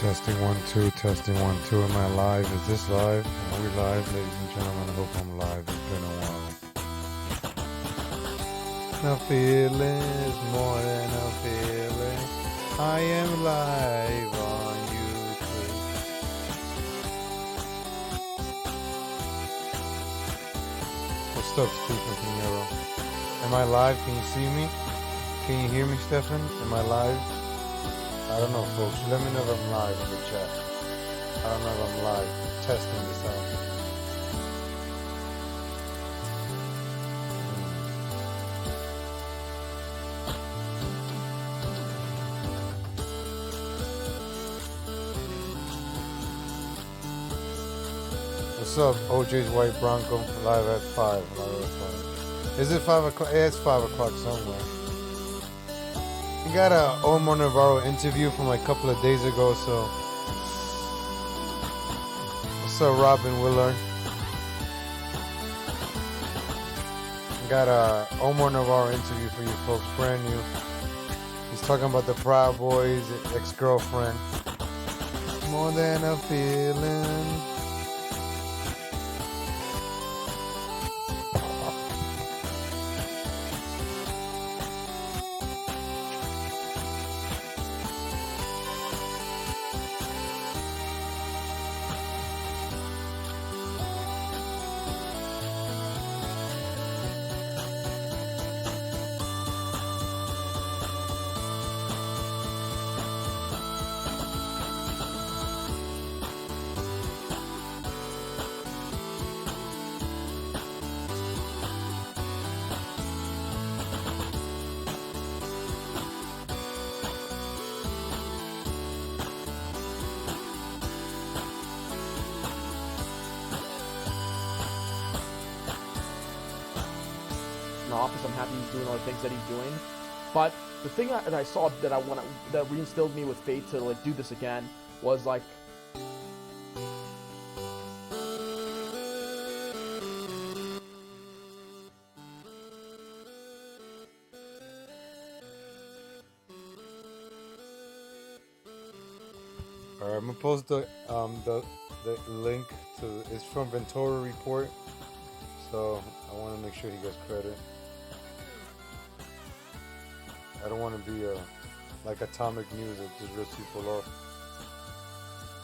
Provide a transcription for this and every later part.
Testing 1 2, testing 1 2. Am I live? Is this live? Are we live, ladies and gentlemen? I hope I'm live. It's been a while. No feelings, more than a feeling. I am live on YouTube. What's up, Stephen Pinero? Am I live? Can you see me? Can you hear me, Stefan? Am I live? I don't know, folks. Let me know if I'm live in the chat. I don't know if I'm live. Testing this out. What's up, OJ's White Bronco? Live at 5. Live at 5. Is it 5 o'clock? Yeah, it's 5 o'clock somewhere. We got a Omar Navarro interview from like a couple of days ago, so. What's up, Robin Willard? We got a Omar Navarro interview for you folks, brand new. He's talking about the Proud Boys, ex-girlfriend. More than a feeling. Office. I'm happy he's doing all the things that he's doing, but the thing that I saw that that reinstilled me with faith to like do this again was like Alright, I'm gonna post the link to. It's from Ventura Report, so I want to make sure he gets credit. I don't want to be like Atomic News that just rips people off.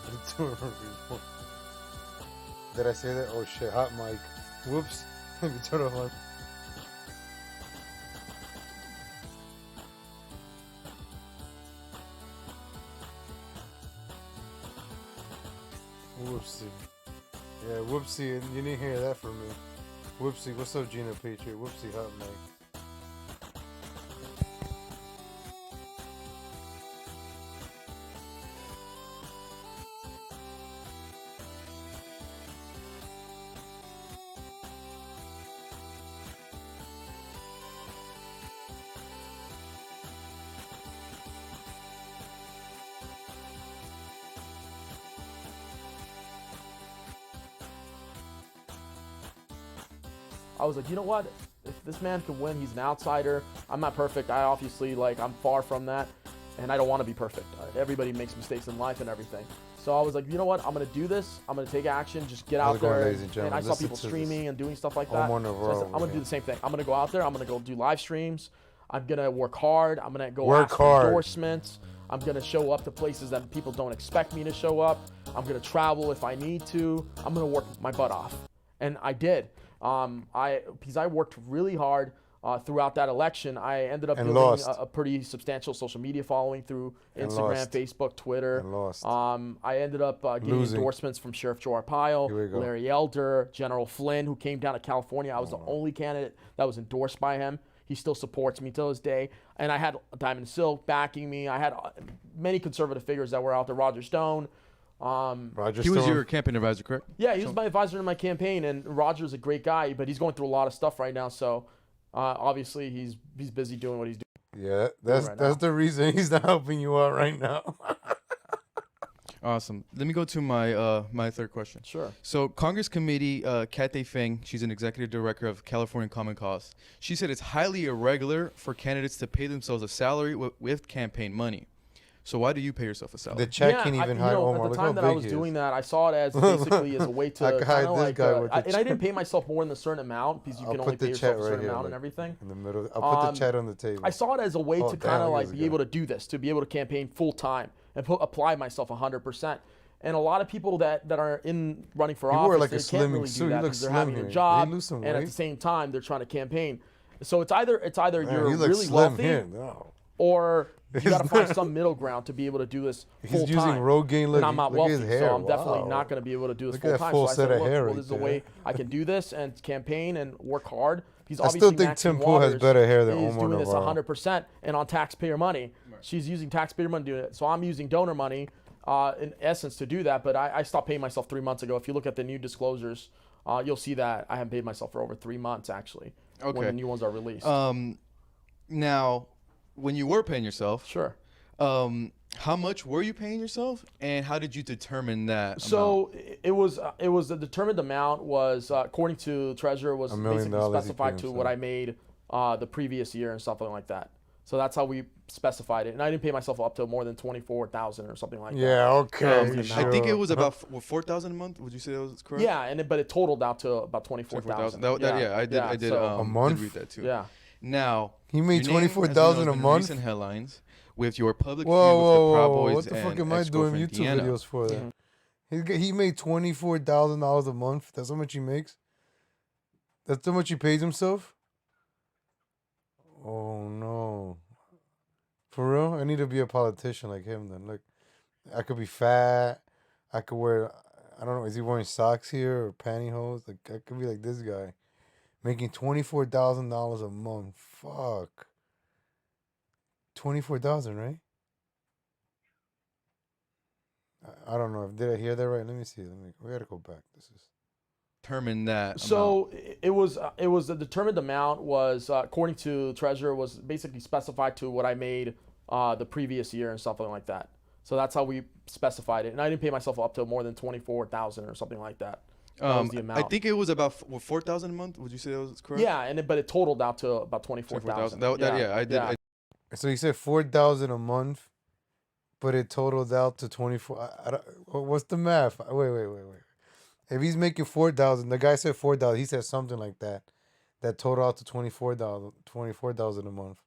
Ventura Report. Did I say that? Oh shit! Hot mic. Whoops. Ventura one. Whoopsie. Yeah, whoopsie. You didn't hear that from me. Whoopsie. What's up, Gina Patriot? Whoopsie, hot mic. I was like, you know what? If this man can win, he's an outsider. I'm not perfect. I obviously I'm far from that, and I don't want to be perfect. Everybody makes mistakes in life and everything. So I was like, you know what? I'm gonna do this. I'm gonna take action. Just get out there. And I saw people streaming and doing stuff like that. So I said, I'm gonna do the same thing. I'm gonna go out there. I'm gonna go do live streams. I'm gonna work hard. I'm gonna go ask for endorsements. I'm gonna show up to places that people don't expect me to show up. I'm gonna travel if I need to. I'm gonna work my butt off, and I did. Because I worked really hard throughout that election. I ended up building a pretty substantial social media following through Instagram, Facebook, Twitter. I ended up getting endorsements from Sheriff Joe Arpaio, Larry Elder, General Flynn, who came down to California. I was the only candidate that was endorsed by him. He still supports me till this day. And I had Diamond Silk backing me. I had many conservative figures that were out there. Roger Stone. He was your campaign advisor, correct? Yeah, he was my advisor in my campaign, and Roger's a great guy, but he's going through a lot of stuff right now. So obviously he's busy doing what he's doing. Yeah, that's the reason he's not helping you out right now. Awesome. Let me go to my third question. Sure. So Congress Committee Kathy Feng, she's an executive director of California Common Cause. She said it's highly irregular for candidates to pay themselves a salary with campaign money. So why do you pay yourself a salary? The check can't even hire Omar. At the Look time how that I big was he doing is. that, I saw it as basically as a way to I could hide kind of this like, guy with the and I didn't pay myself more than a certain amount because you I'll can put only the pay chat yourself a right certain here, amount look, and everything. in the middle. I'll put the chat on the table. I saw it as a way Oh, to damn, kind of look at like this be guy. able to do this, to be able to campaign full time and apply myself 100%. And a lot of people that are in running for You office, wore like a they can't slimming really suit. do You that look because they're slim having here. a Did he job, lose some and at weight? the same time they're trying to campaign. So it's either Man, you're you look really slim wealthy, here. No. or you He's got to find not- some middle ground to be able to do this full He's using time. Rogaine. Look, And I'm not look at wealthy, his hair. so I'm definitely Wow. not going to be able to do this Look full at that time. full So I set said, of look, hair well, right this is a there. way I can do this and campaign and work hard. Because I still think Tim Pool has better hair than is Omar doing this Navarro. 100% and on taxpayer money. Right. She's using taxpayer money to do it. So I'm using donor money in essence to do that. But I stopped paying myself 3 months ago. If you look at the new disclosures, you'll see that I haven't paid myself for over 3 months actually. When Okay. the new ones are released. Now, when you were paying yourself, Sure. how much were you paying yourself, and how did you determine that amount? So it was the determined amount was according to Treasurer was $1 million basically he paid specified to what himself. I made the previous year and something like that. So that's how we specified it, and I didn't pay myself up to more than 24,000 or something like that. Yeah, okay. Sure. I think it was about 4,000 a month. Would you say that was correct? Yeah, but it totaled out to about 24,000. I did. I did. so- A month? Did read that too. yeah. Now He made your name, as we know, 24,000 has a been in month? Recent headlines with your public feud Whoa, with the whoa, Proud whoa! Boys What the fuck and am I doing ex-girlfriend YouTube Deanna. videos for? Then he made $24,000 a month. That's how much he makes. That's how much he pays himself. Oh no! For real, I need to be a politician like him. Then look, I could be fat. I could wear. I don't know. Is he wearing socks here or pantyhose? Like I could be like this guy, making $24,000 a month. Fuck. 24,000, right? I don't know. Did I hear that right? Let me see. We gotta go back. This is. Determine that amount. So it was the determined amount was according to Treasurer was basically specified to what I made the previous year and something like that. So that's how we specified it, and I didn't pay myself up to more than 24,000 or something like that. That was the amount. I think it was about 4,000 a month. Would you say that was correct? Yeah, but it totaled out to about 24,000. I did. Yeah. So you said 4,000 a month, but it totaled out to 24. I don't, what's the math? Wait. If he's making 4,000, the guy said 4,000. He said something like that. That totaled out to 24,000 a month.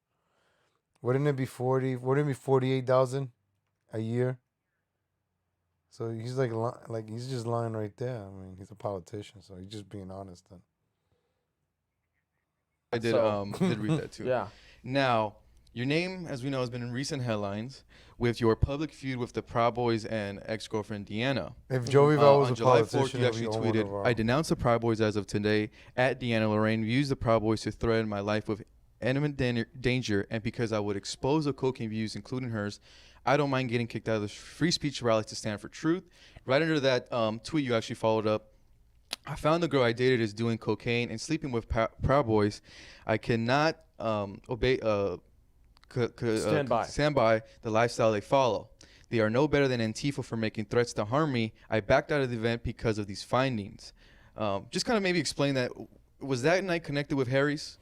Wouldn't it be 40? Wouldn't it be 48,000 a year? So he's like he's just lying right there. I mean, he's a politician, so he's just being honest then. I did. So- Did read that too. Yeah. Now, your name, as we know, has been in recent headlines with your public feud with the Proud Boys and ex-girlfriend Deanna. If Joey Val was On a July 4th, politician, you it'd be actually Omar tweeted, Navarro. I denounce the Proud Boys as of today. At Deanna Lorraine views the Proud Boys to threaten my life with imminent danger, and because I would expose the cocaine views, including hers, I don't mind getting kicked out of the free speech rally to stand for truth. Right under that tweet, you actually followed up, I found the girl I dated is doing cocaine and sleeping with Proud Boys. I cannot stand by the lifestyle they follow. They are no better than Antifa for making threats to harm me. I backed out of the event because of these findings. Just kind of maybe explain that. Was that night connected with Harry's?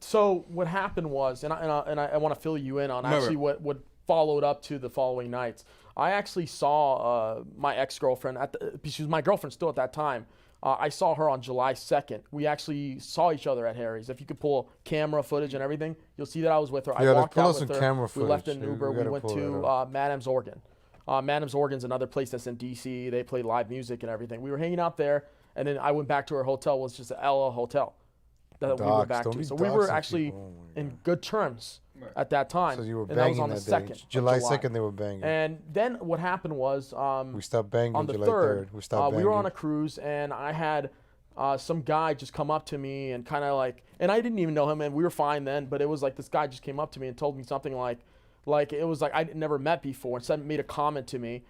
So what happened was, and I want to fill you in on actually what followed up to the following nights. I actually saw my ex-girlfriend she was my girlfriend still at that time. I saw her on July 2nd. We actually saw each other at Harry's. If you could pull camera footage and everything, you'll see that I was with her. Yeah, I let's walked pull out out with some her. camera We left footage. in Uber. We We gotta went pull to that Madam's Organ. Madam's Organ's another place that's in D.C. They play live music and everything. We were hanging out there, and then I went back to her hotel. It was just an Ella hotel that we went Dox, back don't to. be So we were doxing actually people. Oh my in God. good terms at that time. So you were and that was banging on the that day. 2nd of July 2nd, they were banging. And then what happened was We stopped banging on the July 3rd, 3rd. We stopped banging. we were on a cruise, and I had some guy just come up to me and kind of like, and I didn't even know him, and we were fine then, but it was like this guy just came up to me and told me something like it was like I'd never met before, and made a comment to me,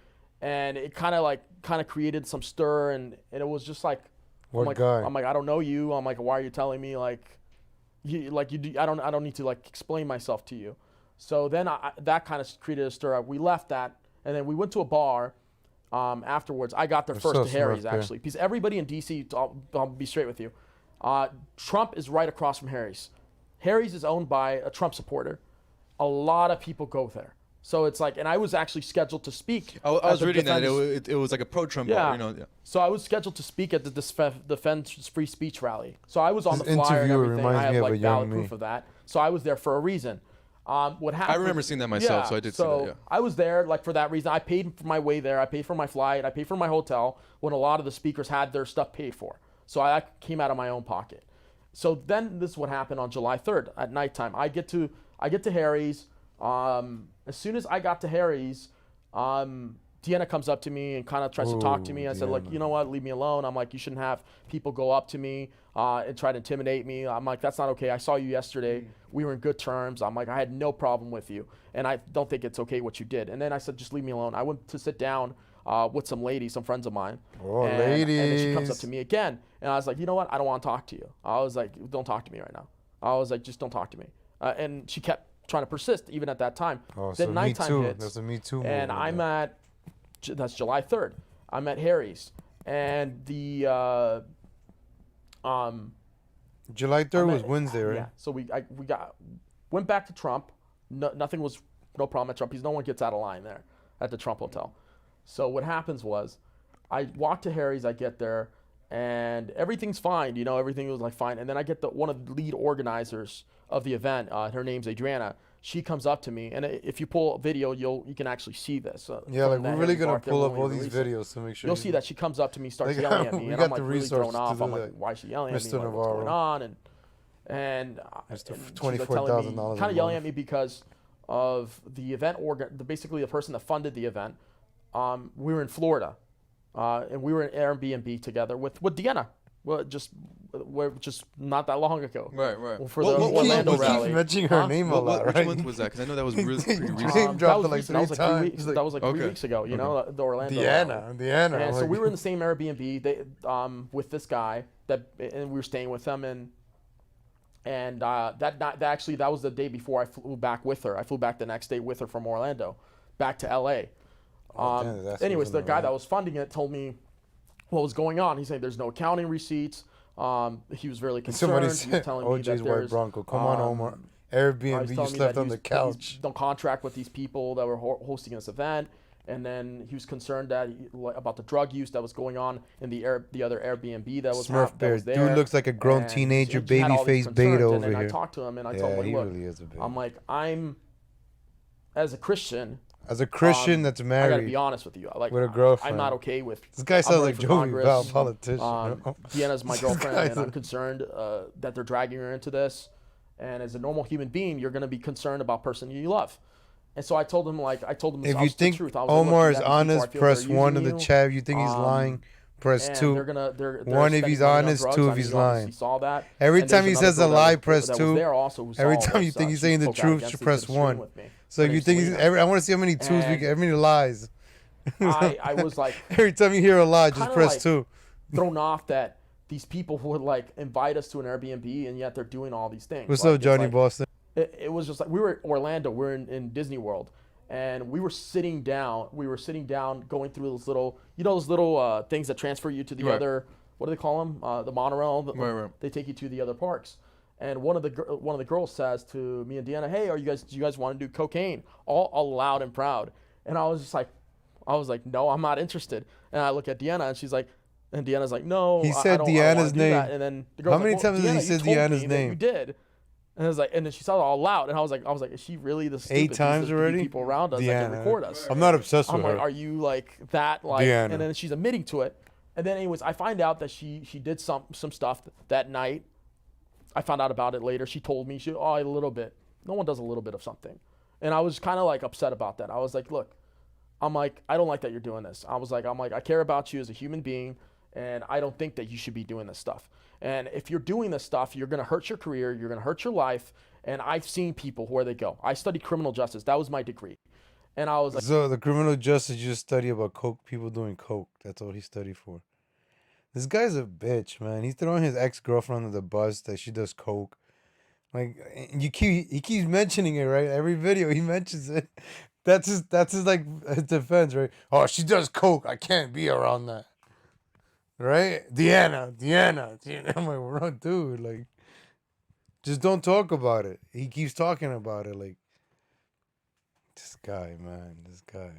and it kind of created some stir, and it was just like, What guy? I'm like, I don't know you. I'm like, why are you telling me I don't need to like explain myself to you. So then that kind of created a stir. We left that, and then we went to a bar. Afterwards, I got there You're first so to Harry's smart, actually, because everybody in DC, I'll be straight with you, Trump is right across from Harry's. Harry's is owned by a Trump supporter. A lot of people go there. So it's like, and I was actually scheduled to speak. I was reading that it was like a pro-Trump. Yeah. Yeah. So I was scheduled to speak at the Defense Free Speech rally. So I was on This the flyer and interviewer everything. reminds I have me of a like young valid me. proof of that. So I was there for a reason. What happened? I remember seeing that myself, so I did see that. Yeah. I was there like for that reason. I paid for my way there. I paid for my flight. I paid for my hotel when a lot of the speakers had their stuff paid for. So I came out of my own pocket. So then this is what happened on July 3rd at nighttime. I get to Harry's. As soon as I got to Harry's, Deanna comes up to me and kind of tries to talk to me. I said, look, you know what? Leave me alone. I'm like, you shouldn't have people go up to me and try to intimidate me. I'm like, that's not okay. I saw you yesterday. We were in good terms. I'm like, I had no problem with you. And I don't think it's okay what you did. And then I said, just leave me alone. I went to sit down with some ladies, some friends of mine. Oh, and, ladies. And then she comes up to me again. And I was like, you know what? I don't want to talk to you. I was like, don't talk to me right now. I was like, just don't talk to me. And she kept trying to persist even at that time. Oh, then so nighttime Me Too. hits. That's a Me Too And movement, I'm yeah. that's July 3rd. I'm at Harry's. And the July 3rd was Wednesday, right? yeah. So we went back to Trump. Nothing was no problem at Trump. No one gets out of line there at the Trump Hotel. So what happens was, I walk to Harry's. I get there, and everything's fine. You know, everything was like fine. And then I get one of the lead organizers of the event. Her name's Adriana. She comes up to me, and if you pull a video, you can actually see this. Yeah, like from we're that really Harry's gonna bar there pull when up we all these release it. videos to make sure You'll see that she comes up to me, starts Like, yelling at me, we and got I'm like the really resources thrown to off. do I'm like, that. why is she yelling at me? Mr. Like, what's going Navarro. on? And That's the and she's like $24,000 kind of yelling at me because of the event basically the person that funded the event. We were in Florida, and we were in Airbnb together with Deanna. Well, just not that long ago. Right. For What- the what- what Orlando month was that? rally. Keep mentioning her name a lot, Which right? month was that? Because I know that was really pretty Name recent. dropped it that was like recent. 3 That was like 3 times. weeks. Like, That was like 3 okay. weeks ago. You know, the Orlando rally. Deanna. And so I'm we like- were in the same Airbnb with this guy and we were staying with him, and that was the day before I flew back with her. I flew back the next day with her from Orlando, back to L.A. damn, that's Anyways, the wasn't guy right. that was funding it told me what was going on. He's saying there's no accounting receipts. He was really concerned. Somebody He was said, telling me OJ's that white there's, Bronco. Come on, Omar. he Airbnb, was you telling me slept that on the he's couch. don't contract with these people that were hosting this event. And then he was concerned that about the drug use that was going on in the other Airbnb that was Smurf that Bear. was there. Dude looks like a grown And teenager, he had all these baby-faced beta concerns. over And then I here. talked to him and I Yeah, told him, he look, really is a baby. I'm like, as a Christian, As a Christian that's I gotta be married honest with you. Like, with a girlfriend. I'm not okay with. This guy I'm sounds running like for Joey Congress. Val, politician. Deanna's my This girlfriend, guy's and I'm a- concerned that they're dragging her into this. And as a normal human being, you're gonna be concerned about person you love. And so I told him, If I you was think the truth. I was like, look, Omar you is have these people, honest, I feel press they're 1 in using the you, chat. If you think he's lying, press and 2. they're 1 if spending he's money on honest, drugs. 2 I if mean, he's you obviously lying. saw that. Every And time there's he says another a girl lie, that press was 2. there also who Every saw time this, you think he's she saying the spoke out truth, against it, press she was shooting 1. with me. So Her if you name's think he's, Selena. I want to see how many 2s we And- get, how many lies. I was like Every time you hear a lie, just kinda press like 2. thrown off that these people would like invite us to an Airbnb and yet they're doing all these things. What's Like, up, it's Johnny like- Boston? It was just like we were in Orlando, we're in Disney World, and we were sitting down. Going through those little, things that transfer you to the Right. other. What do they call them? The monorail. Right. They take you to the other parks. And one of the girls says to me and Deanna, "Hey, do you guys want to do cocaine?" All loud and proud. And I was like, "No, I'm not interested." And I look at Deanna, and she's like, and Deanna's like, "No, He I said don't wanna Deanna's do that." name. And then the girl's How many like, "Well, times has he Deanna, said you told Deanna's me that name? You did. And I was like, and then she said it all loud, and I was like, is she really the stupid 8 piece times of already? people around us that can Deanna. record us? I'm not obsessed I'm with like, her. are you like that? Like, Deanna. and then she's admitting to it. And then anyways, I find out that she did some stuff that night. I found out about it later. She told me a little bit. No one does a little bit of something. And I was kind of like upset about that. I was like, look, I'm like, I don't like that you're doing this. I'm like, I care about you as a human being, and I don't think that you should be doing this stuff. And if you're doing this stuff, you're going to hurt your career, you're going to hurt your life. And I've seen people where they go. I studied criminal justice. That was my degree. And I was like, So the criminal justice, you just study about coke, people doing coke. That's all he studied for. This guy's a bitch, man. He's throwing his ex-girlfriend under the bus that she does coke. Like, and he keeps mentioning it, right? Every video he mentions it. That's his like his defense, right? Oh, she does coke. I can't be around that. Right? Deanna. I'm like, bro, dude, like, just don't talk about it. He keeps talking about it, like, This guy, man. This guy.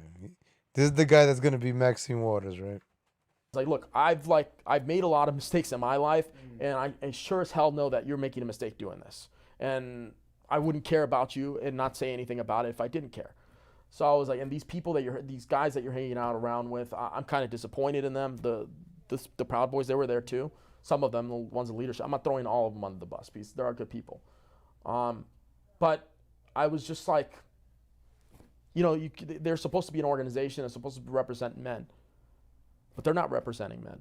This is the guy that's gonna be Maxine Waters, right? It's like, look, I've made a lot of mistakes in my life, and I sure as hell know that you're making a mistake doing this. And I wouldn't care about you and not say anything about it if I didn't care. So I was like, and these guys that you're hanging out around with, I'm kind of disappointed in them. The Proud Boys, they were there too. Some of them, the ones in leadership. I'm not throwing all of them under the bus because there are good people. But I was just like, they're supposed to be an organization that's supposed to represent men, but they're not representing men.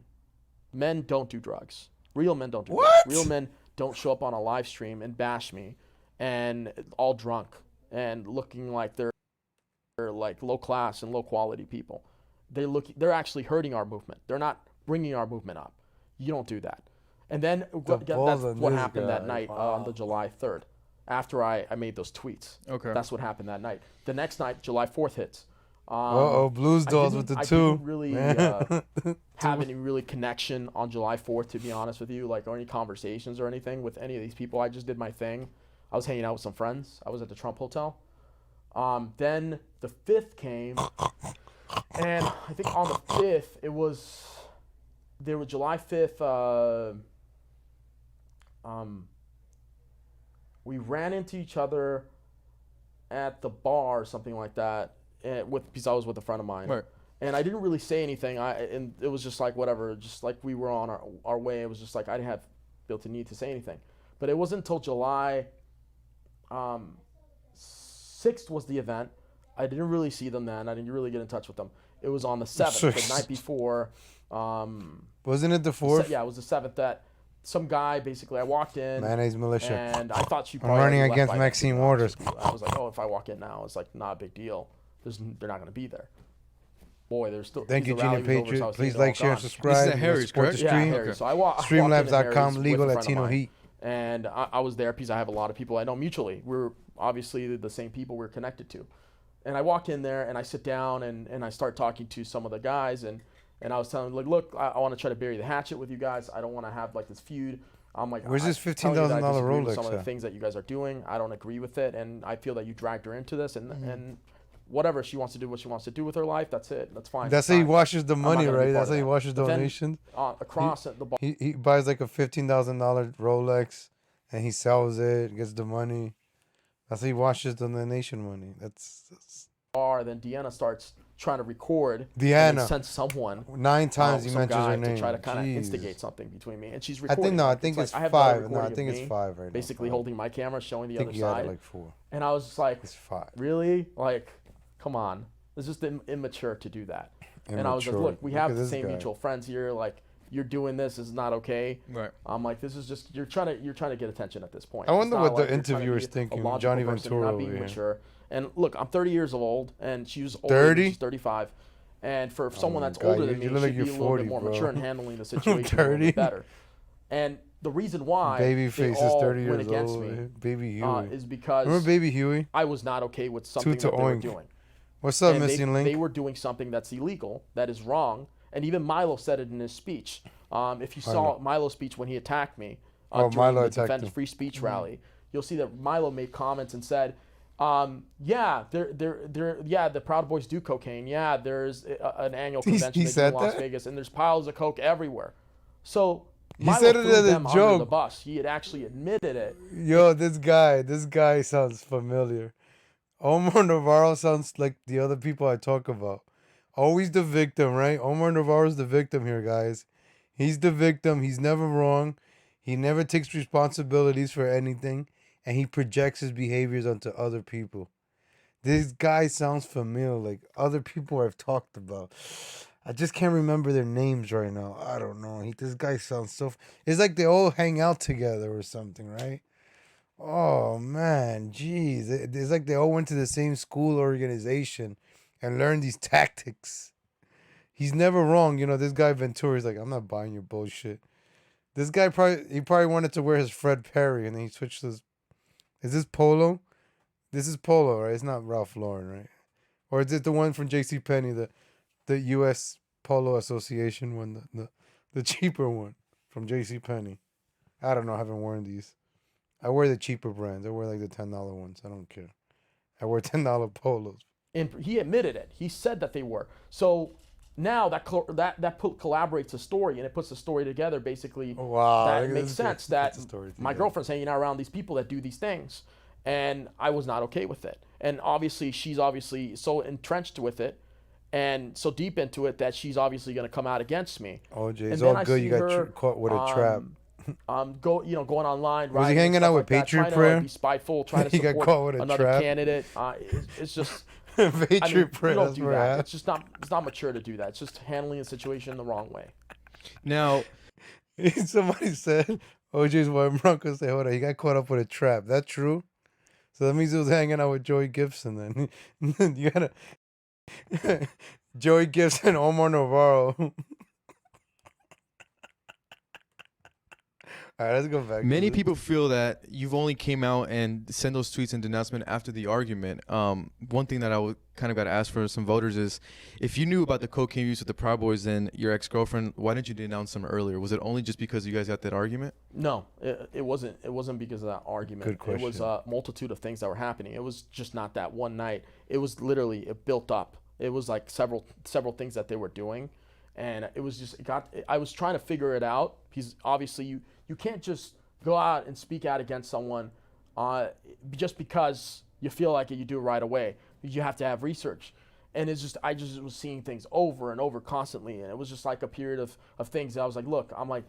Men don't do drugs. Real men don't do drugs. Real men don't show up on a live stream and bash me and all drunk and looking like they're like low class and low quality people. They're actually hurting our movement. They're not bringing our movement up. You don't do that. And then that's what happened that night on the July 3rd. After I made those tweets. Okay. That's what happened that night. The next night, July 4th hits. Blues Dolls with the two. I didn't really have any really connection on July 4th, to be honest with you, like or any conversations or anything with any of these people. I just did my thing. I was hanging out with some friends. I was at the Trump Hotel. Then the 5th came, and I think on the 5th, there was July 5th, we ran into each other at the bar or something like that, because I was with a friend of mine. Right. And I didn't really say anything. And it was just like whatever, just like we were on our way. It was just like I didn't have built a need to say anything. But it wasn't until July 6th was the event. I didn't really see them then. I didn't really get in touch with them. It was on the 7th, the night before. Wasn't it the 4th? Yeah, it was the 7th that some guy, basically, I walked in. Mayonnaise militia. And I thought she I'm probably running left against by Maxine then, Waters. I was like, oh, if I walk in now, it's like not a big deal. They're not going to be there. Boy, there's still. Thank you, the Gene rally and was over, so I Patriot. was Please thinking, like, share, and God. subscribe. This is at Harry's, Support the correct? Yeah, stream. Harry. So I walked in Streamlabs.com, Harry's legal with a friend of Latino mine. heat. And I was there because I have a lot of people I know mutually. We're obviously the same people we're connected to. And I walk in there and I sit down and I start talking to some of the guys and I was telling them, like, look, I want to try to bury the hatchet with you guys. I don't want to have like this feud. I'm like, Where's this $15,000 Rolex? Some of the at? things that you guys are doing, I don't agree with it, and I feel that you dragged her into this, and whatever she wants to do, what she wants to do with her life, that's it. That's fine. That's how he washes the money, gonna be right? part That's of how he that. washes But then, donations. across the bar. He buys like a $15,000 Rolex and he sells it, gets the money. That's how he washes the donation money. That's Then Deanna starts trying to record. Deanna. And sends someone. 9 times he some mentions guy her name. to try to kind of Jeez. instigate something between me, and she's I recording. think no. I like, think it's like, I have another 5. No, I recording think of it's me 5 right now. basically 5. holding my camera, showing the I think other you had side. it like 4. And I was just like, It's 5. really? Like, come on. It's just immature to do that. And I was like, Immature. look, we Look have at the this same guy. mutual friends here. Like, you're doing this is not okay. Right. I'm like, this is just you're trying to get attention at this point. I It's wonder not what the like you're trying to interviewer's be a thinking, logical Johnny person, you're Ventura not being over here. mature. And look, I'm 30 years old, and she's older. 30? She's 35. And for someone my that's God, older you than me, look like she'd be a you're little 40, bit more bro. mature in handling the situation a little 30? bit better. And the reason why Baby they face is all 30 went years against old. me Baby Huey. is because Remember Baby Huey? I was not okay with something to that they were oink. doing. What's up, And Missing they Link? were doing something that's illegal, that is wrong. And even Milo said it in his speech. If you saw Milo's speech when he attacked me during Milo the attacked Defend him. Free Speech rally, you'll see that Milo made comments and said, yeah, the Proud Boys do cocaine. Yeah, there's an annual convention he they do said in Las that? Vegas, and there's piles of coke everywhere. So He Milo said it threw as a them under the joke. bus. He had actually admitted it. Yo, this guy sounds familiar. Omar Navarro sounds like the other people I talk about. Always the victim, right? Omar Navarro's the victim here, guys. He's the victim. He's never wrong. He never takes responsibilities for anything, and he projects his behaviors onto other people. This guy sounds familiar, like other people I've talked about. I just can't remember their names right now. I don't know. This guy sounds so... It's like they all hang out together or something, right? Oh, man. Jeez. It's like they all went to the same school organization and learned these tactics. He's never wrong. You know, this guy Ventura's like, I'm not buying your bullshit. This guy probably wanted to wear his Fred Perry, and then he switched his... Is this Polo? This is Polo, right? It's not Ralph Lauren, right? Or is it the one from JCPenney, the U.S. Polo Association one, the cheaper one from JCPenney? I don't know. I haven't worn these. I wear the cheaper brands. I wear like the $10 ones. I don't care. I wear $10 polos. And he admitted it. He said that they were. So now that collaborates the story, and it puts the story together. Basically, Wow, that look at makes this sense guy. that Puts the story my together. girlfriend's hanging out around these people that do these things, and I was not okay with it. And obviously, she's obviously so entrenched with it, and so deep into it that she's obviously going to come out against me. OJ, And it's then all I good. see You got her, caught with a trap. Going online. Was he writing and hanging stuff out with like that, Patriot trying to, Prayer? like, be spiteful, trying to He got support caught with a another trap? candidate. It's just. Patriot I mean, Prayer. you don't That's do where that. I It's just not. It's not mature to do that. It's just handling the situation the wrong way. Now, Somebody said OJ's wife Bronco said, "Hold on, he got caught up with a trap." That's true. So that means he was hanging out with Joey Gibson. Then you gotta Joey Gibson, Omar Navarro. All right, let's go back. many to people feel that you've only came out and sent those tweets and denouncement after the argument. One thing that I would kind of got to ask for some voters is, if you knew about the cocaine use with the Proud Boys and your ex-girlfriend, why didn't you denounce them earlier? Was it only just because you guys had that argument? No, it wasn't. It wasn't because of that argument. Good question. It was a multitude of things that were happening. It was just not that one night. It was literally, it built up. It was like several things that they were doing, and it was just I was trying to figure it out, because obviously you can't just go out and speak out against someone just because you feel like it. You do it right away. You have to have research. And it's just, I just was seeing things over and over constantly, and it was just like a period of things that I was like, look, I'm like,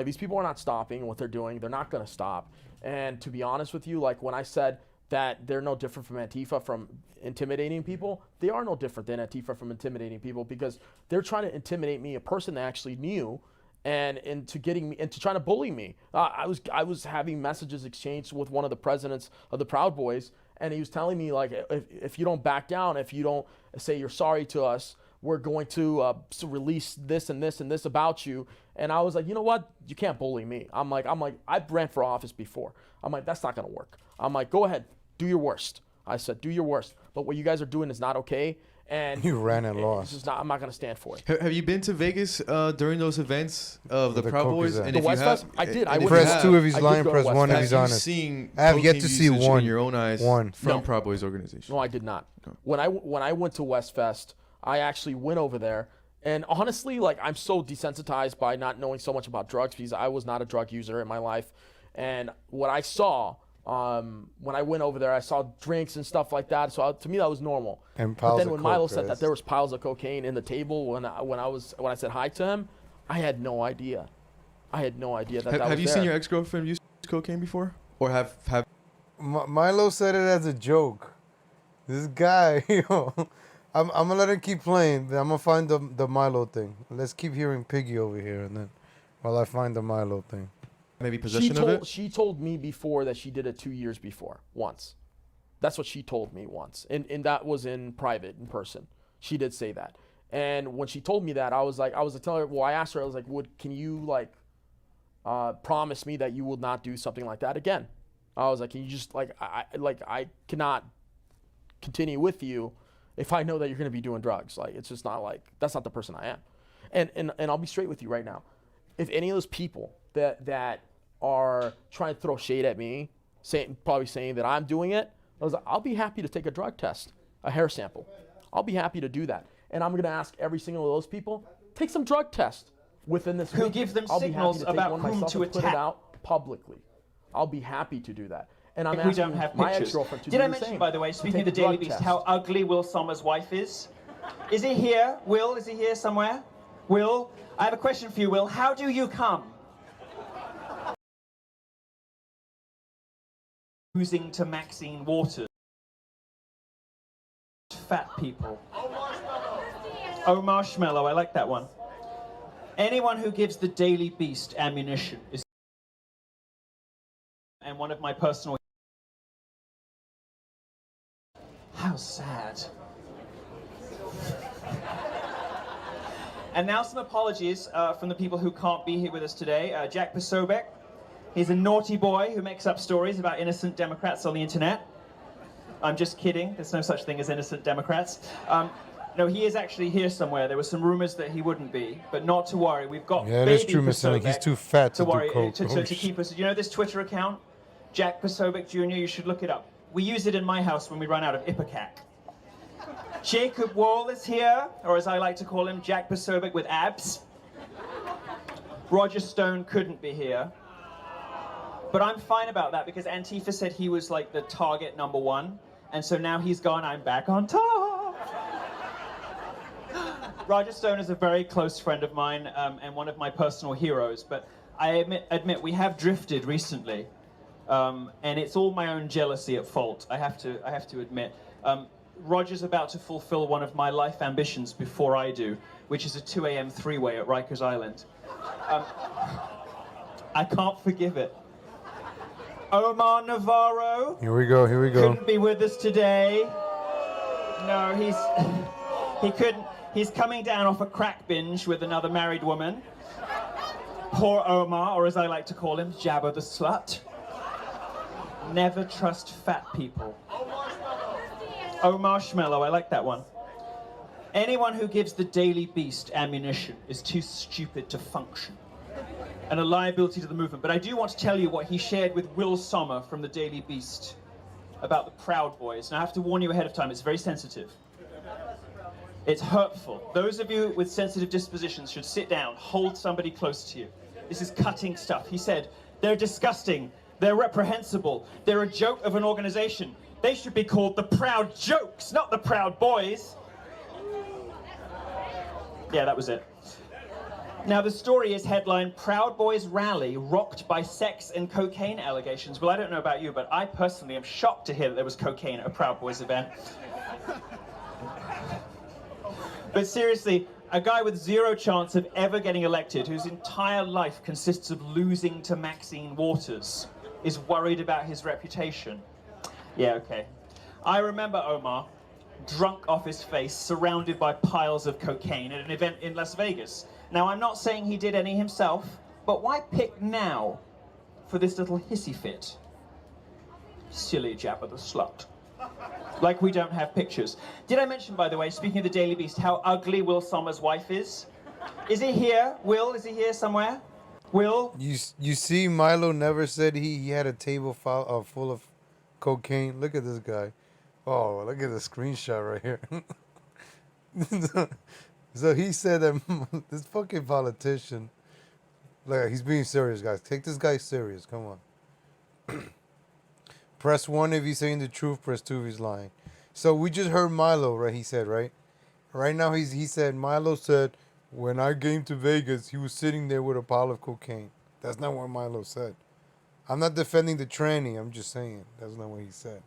these people are not stopping what they're doing. They're not going to stop. And to be honest with you, like when I said that they're no different from Antifa from intimidating people, they are no different than Antifa from intimidating people, because they're trying to intimidate me, a person that actually knew, and into getting me, into trying to bully me. I was having messages exchanged with one of the presidents of the Proud Boys, and he was telling me, like, if you don't back down, if you don't say you're sorry to us, we're going to release this and this and this about you. And I was like, you know what? You can't bully me. I'm like, I ran for office before. I'm like, that's not gonna work. I'm like, go ahead, do your worst. I said, do your worst. But what you guys are doing is not okay. And You ran and lost. It's just not, I'm not gonna stand for it. Have you been to Vegas during those events of the the Proud Coke Boys? is at. And The if you West have, Fest? I did. and I if went you Press have, 2 if he's I did lying. go to Press West 1 if Fest. he's have you honest. seen I have yet to cocaine see usage one. in your own eyes One. from No. Proud Boys organization? No, I did not. When I went to West Fest, I actually went over there, and honestly, like, I'm so desensitized by not knowing so much about drugs, because I was not a drug user in my life. And what I saw when I went over there, I saw drinks and stuff like that. So to me, that was normal. And But piles then of when Milo coke, said guys. that there was piles of cocaine in the table when I said hi to him, I had no idea. I had no idea that that was Have you there. seen your ex-girlfriend use cocaine before, or have Milo said it as a joke. This guy, yo. I'm gonna let him keep playing. Then I'm gonna find the Milo thing. Let's keep hearing Piggy over here, and then while I find the Milo thing. maybe possession of it? She told me before that she did it 2 years before, once. That's what she told me once. And that was in private, in person. She did say that. And when she told me that, I was telling her, well, I asked her, I was like, can you, like, promise me that you will not do something like that again? I was like, can you just, like, I cannot continue with you if I know that you're going to be doing drugs. Like, it's just not, like, that's not the person I am. And I'll be straight with you right now. If any of those people that are trying to throw shade at me, probably saying that I'm doing it, I was like, I'll be happy to take a drug test, a hair sample. I'll be happy to do that. And I'm going to ask every single one of those people, take some drug test within this week. Who give them I'll be happy signals to take about one whom myself to and put it attack. out publicly. I'll be happy to do that. And I'm If we asking don't have my pictures. ex-girlfriend to Did do I the mention, same, by the way, to speaking take of the a Daily drug Beast, test. how ugly Will Sommer's wife is? Is he here? Will, is he here somewhere? Will, I have a question for you, Will. How do you come? Losing to Maxine Waters. Fat people. Oh, marshmallow, I like that one. Anyone who gives the Daily Beast ammunition is... And one of my personal... How sad. And now some apologies from the people who can't be here with us today. Jack Posobiec, he's a naughty boy who makes up stories about innocent Democrats on the internet. I'm just kidding, there's no such thing as innocent Democrats. No, he is actually here somewhere. There were some rumors that he wouldn't be, but not to worry. We've got Yeah, it baby is true, Mr. Link. He's Posobiec too fat to do worry, coke. to keep us. You know this Twitter account? Jack Posobiec Jr., you should look it up. We use it in my house when we run out of Ipecac. Jacob Wall is here, or as I like to call him, Jack Posobiec with abs. Roger Stone couldn't be here. But I'm fine about that because Antifa said he was like the target number one. And so now he's gone, I'm back on top. Roger Stone is a very close friend of mine and one of my personal heroes. But I admit we have drifted recently. And it's all my own jealousy at fault, I have to admit. Roger's about to fulfill one of my life ambitions before I do, which is a 2 a.m. three-way at Rikers Island. I can't forgive it. Omar Navarro. Here we go. Couldn't be with us today. No, he couldn't. He's coming down off a crack binge with another married woman. Poor Omar, or as I like to call him, Jabba the Slut. Never trust fat people. Omar Schmello, I like that one. Anyone who gives the Daily Beast ammunition is too stupid to function. And a liability to the movement. But I do want to tell you what he shared with Will Sommer from the Daily Beast about the Proud Boys. And I have to warn you ahead of time, it's very sensitive. It's hurtful. Those of you with sensitive dispositions should sit down, hold somebody close to you. This is cutting stuff. He said, they're disgusting, they're reprehensible, they're a joke of an organization. They should be called the Proud Jokes, not the Proud Boys. Yeah, that was it. Now, the story is headline, Proud Boys Rally Rocked by Sex and Cocaine Allegations. Well, I don't know about you, but I personally am shocked to hear that there was cocaine at a Proud Boys event. But seriously, a guy with zero chance of ever getting elected, whose entire life consists of losing to Maxine Waters, is worried about his reputation. Yeah, okay. I remember Omar, drunk off his face, surrounded by piles of cocaine at an event in Las Vegas. Now, I'm not saying he did any himself, but why pick now for this little hissy fit? Silly Jabba the Slut. Like we don't have pictures. Did I mention, by the way, speaking of the Daily Beast, how ugly Will Sommer's wife is? Is he here? Will, is he here somewhere? Will? You see, Milo never said he had a table full of cocaine. Look at this guy. Oh, look at the screenshot right here. So he said that this fucking politician, like, he's being serious, guys. Take this guy serious. Come on. Press 1 if he's saying the truth. Press 2 if he's lying. So we just heard Milo, right? He said, right? Right now he said, Milo said, when I came to Vegas, he was sitting there with a pile of cocaine. That's not what Milo said. I'm not defending the tranny. I'm just saying that's not what he said.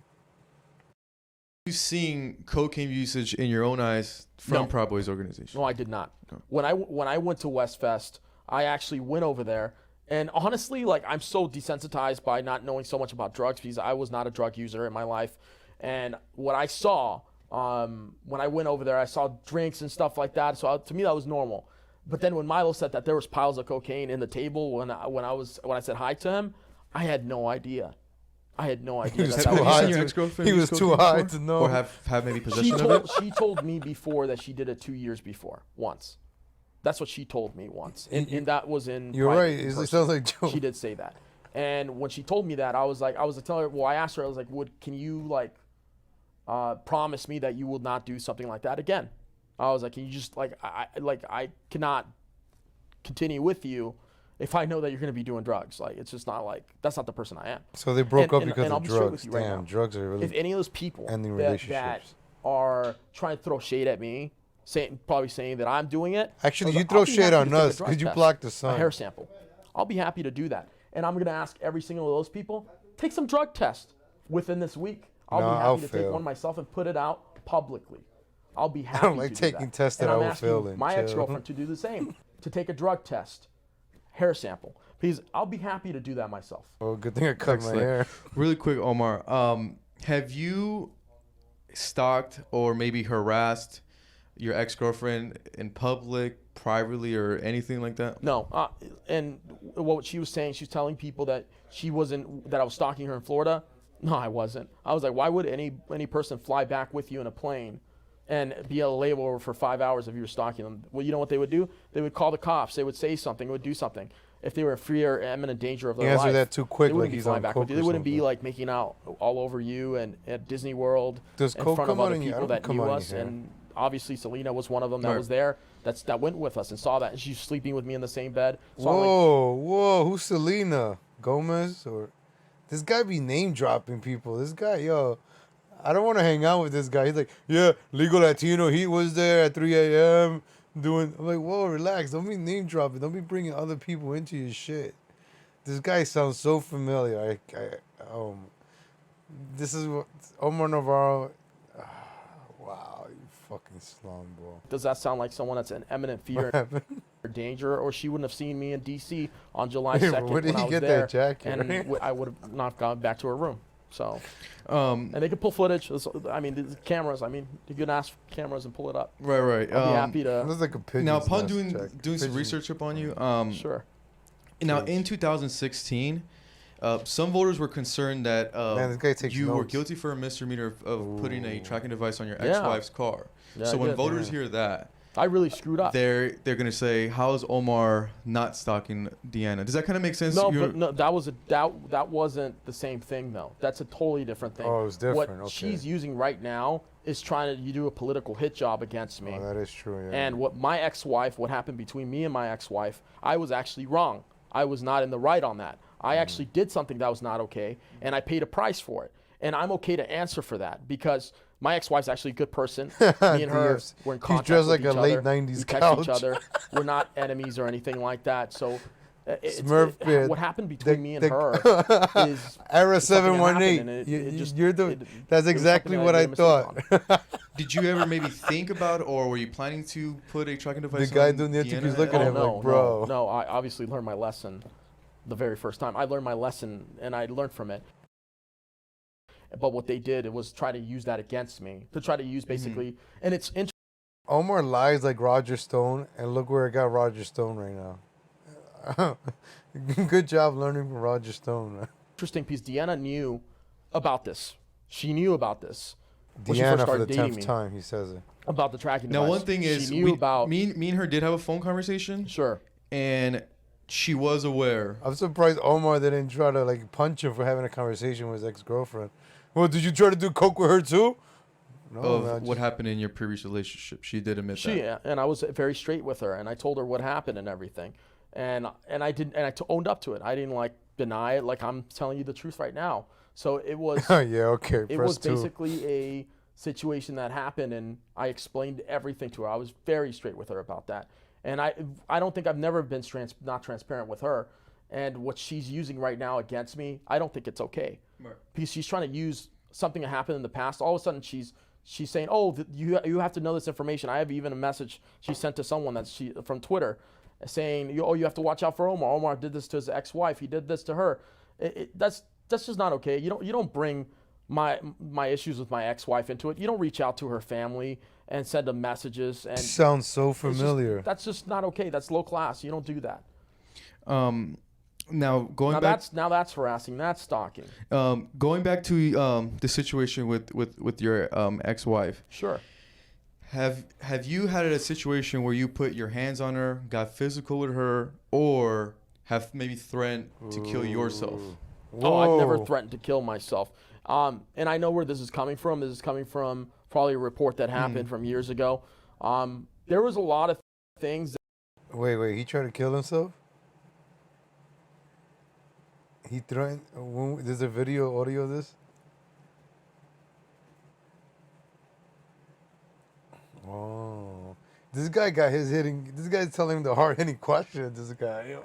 You seeing cocaine usage in your own eyes from No. Proud Boys organization? No, I did not. No. When I went to Westfest, I actually went over there, and honestly, like, I'm so desensitized by not knowing so much about drugs because I was not a drug user in my life, and what I saw when I went over there, I saw drinks and stuff like that. So to me, that was normal. But then when Milo said that there was piles of cocaine in the table when I said hi to him, I had no idea. I had no idea. was That's too how high. Have you seen your ex-girlfriend He use was too cocaine high before? to know. Or have maybe possession of it? She told me before that she did it 2 years before, once. That's what she told me once. And that was in You're private, right. in It person. sounds like Joe. She did say that. And when she told me that, I was telling her, well, I asked her, I was like, can you promise me that you will not do something like that again? I was like, can you just I cannot continue with you if I know that you're going to be doing drugs. Like, it's just not that's not the person I am. So they broke up And because I'll of be straight drugs. with you right Damn, now. drugs are really If any of those people ending that relationships. are trying to throw shade at me, probably saying that I'm doing it. Actually, I was you like, throw I'll be shade happy on to take a us drug because you test, blocked the a sun. hair sample. I'll be happy to do that. And I'm going to ask every single one of those people, take some drug test within this week. I'll No, be happy I'll to take fail. one myself and put it out publicly. I'll be happy don't like to do taking that. tests that And I I'm will asking fail in. my Chill. ex-girlfriend to do the same, to take a drug test, hair sample. Because I'll be happy to do that myself. Well, good thing I cut my Excellent. hair. Really quick, Omar. Have you stalked or maybe harassed your ex-girlfriend in public, privately, or anything like that? No, and what she was saying, she was telling people that that I was stalking her in Florida. No, I wasn't. I was like, why would any person fly back with you in a plane and be able to layover for 5 hours if you were stalking them? Well, you know what they would do? They would call the cops. They would say something. They would do something. if they were in fear, imminent danger of He their answered life, that too quick, they like wouldn't be he's flying on back coke with you. or They wouldn't be something. like making out all over you and at Disney World Does in coke front of come out other in your- I people don't that come knew out in us. your hair. And obviously Selena was one of them that Right. was there. That went with us and saw that, and she's sleeping with me in the same bed. So I'm like, Whoa, who's Selena Gomez? Or this guy be name dropping people. This guy, yo, I don't want to hang out with this guy. He's like, yeah, legal Latino. He was there at 3 a.m. doing. I'm like, whoa, relax. Don't be name dropping. Don't be bringing other people into your shit. This guy sounds so familiar. This is what Omar Navarro. Wow, you fucking slum, bro. does that sound like someone that's in imminent fear or danger? Or she wouldn't have seen me in D.C. on July 2nd Where did when I he was get there, that jacket? and right? I would have not gone back to her room. So, Um, and they could pull footage. I mean, the cameras. I mean, you can ask cameras and pull it up. right. I'd be happy to. Looks like a pigeon. Now, upon doing some Pigeon. research upon you, Sure. now Cage. in 2016, some voters were concerned that Man, this guy takes you were notes. guilty for a misdemeanor of putting a Ooh. tracking device on your Yeah. ex-wife's car. Yeah, So I when did. voters hear that, I really screwed up. they're gonna say, "How is Omar not stalking Deanna?" Does that kind of make sense? No, You're- but no, that wasn't the same thing though. That's a totally different thing. Oh, it was different, What okay. she's using right now is trying to do a political hit job against me. Oh, that is true. Yeah. And what happened between me and my ex-wife, I was actually wrong. I was not in the right on that. I actually did something that was not okay, and I paid a price for it. And I'm okay to answer for that because my ex-wife's actually a good person. Me and her, DFs. we're in He's contact dressed with like each a late other. 90s we text couch. each other. We're not enemies or anything like that. So Smurf beard. what happened between me and the- her is Era something that 718. happened, and You- it just- you're the. it- That's it was exactly something what I I made a mistake thought. Did you ever maybe think about, or were you planning to put a tracking device? The guy on doing the Deanna interviews at looking at all? him like, bro. No, I obviously learned my lesson the very first time. I learned my lesson, and I learned from it. But what they did, it was try to use that against me, to try to use basically, and it's Omar lies like Roger Stone, and look where it got Roger Stone right now. Good job learning from Roger Stone. Man. interesting piece. Deanna knew about this. She knew about this. When she first Deanna for started the dating 10th me, time, he says it. about the tracking Now, device. one thing is, she knew about. me and her did have a phone conversation, Sure. and she was aware. I'm surprised Omar didn't try to like punch him for having a conversation with his ex-girlfriend. Well, did you try to do coke with her too? No, Of man, what just- happened in your previous relationship. She did admit that. And I was very straight with her, and I told her what happened and everything, and I didn't, and owned up to it. I didn't like deny it, like I'm telling you the truth right now. So it was, yeah, okay. it press was 2. basically a situation that happened, and I explained everything to her. I was very straight with her about that, and I don't think I've never been not transparent with her, and what she's using right now against me, I don't think it's okay, Right. because she's trying to use something that happened in the past. All of a sudden, she's saying, "Oh, you have to know this information." I have even a message she sent to someone from Twitter, saying, "Oh, you have to watch out for Omar. Omar did this to his ex-wife. He did this to her." That's just not okay. You don't bring my issues with my ex-wife into it. You don't reach out to her family and send them messages. And Sounds so it's just- familiar. that's just not okay. That's low class. You don't do that. Now going Now back, that's harassing. That's stalking. going back to the situation with your ex-wife. Sure. Have you had a situation where you put your hands on her, got physical with her, or have maybe threatened to kill yourself? Oh, I've never Whoa. threatened to kill myself. And I know where this is coming from. This is coming from probably a report that happened from years ago. There was a lot of things. Wait, he tried to kill himself? He threatened. There's a audio of this? Oh. This guy got his hitting. This guy's telling him the hard hitting questions. This guy.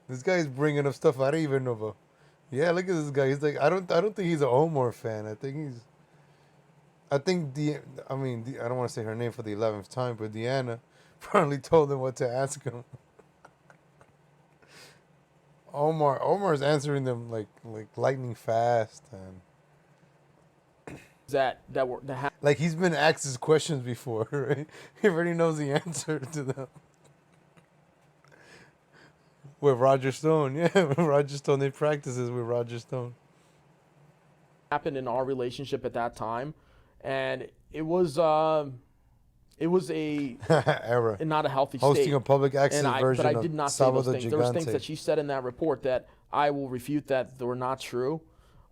This guy's bringing up stuff I don't even know about. Yeah, look at this guy. He's like, I don't think he's an Omar fan. I think I don't want to say her name for the 11th time, but Deanna probably told him what to ask him. Omar's answering them like lightning fast, and that like he's been asked his questions before, right? He already knows the answer to them. With Roger Stone, yeah, with Roger Stone, they practices with Roger Stone. happened in our relationship at that time, and it was It was a Era. not a healthy Hosting state. a public access version But I of did not say those Salvador things. There was things Gigante. that she said in that report that I will refute that were not true.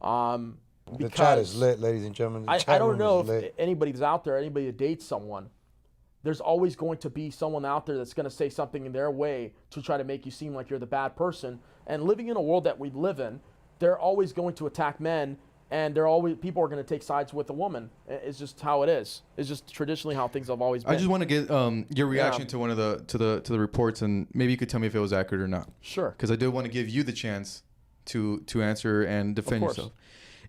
The Because chat is lit, ladies and gentlemen. The I chat don't room know is if lit. anybody's out there, anybody that dates someone, there's always going to be someone out there that's going to say something in their way to try to make you seem like you're the bad person. And living in a world that we live in, they're always going to attack men, and people are going to take sides with a woman. It's just how it is. It's just traditionally how things have always been. I just want to get your reaction to one of the reports, and maybe you could tell me if it was accurate or not. Sure. Because I do want to give you the chance to answer and defend yourself.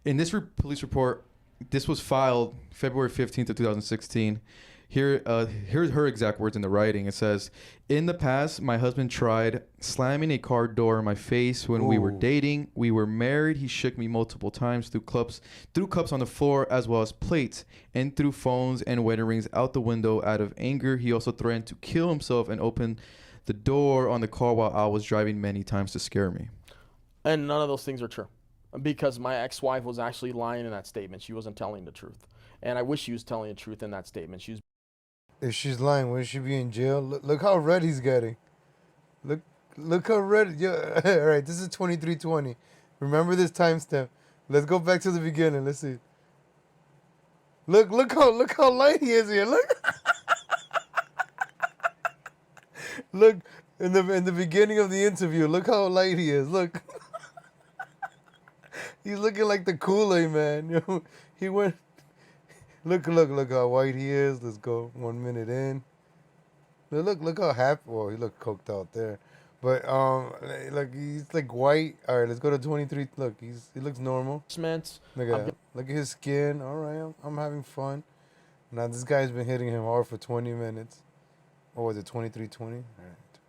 In this police report, this was filed February 15th of 2016. Here's her exact words in the writing. It says, "In the past, my husband tried slamming a car door in my face when we were dating. We were married. He shook me multiple times, threw cups on the floor as well as plates, and threw phones and wedding rings out the window out of anger. He also threatened to kill himself and open the door on the car while I was driving many times to scare me." And none of those things are true, because my ex-wife was actually lying in that statement. She wasn't telling the truth. And I wish she was telling the truth in that statement. She was. If she's lying, wouldn't she be in jail? Look how red he's getting. Look how red. Yeah. All right, this is 23:20. Remember this timestamp. Let's go back to the beginning. Let's see. Look how light he is here. Look in the beginning of the interview. Look how light he is. Look. He's looking like the Kool-Aid man. He went. Look how white he is. Let's go 1 minute in. Look how happy. Well, he looked coked out there, but like he's like white. All right, let's go to 23. Look, he looks normal. Look at his skin. All right, I'm having fun. Now this guy's been hitting him hard for 20 minutes. What was it? 23:20. All right.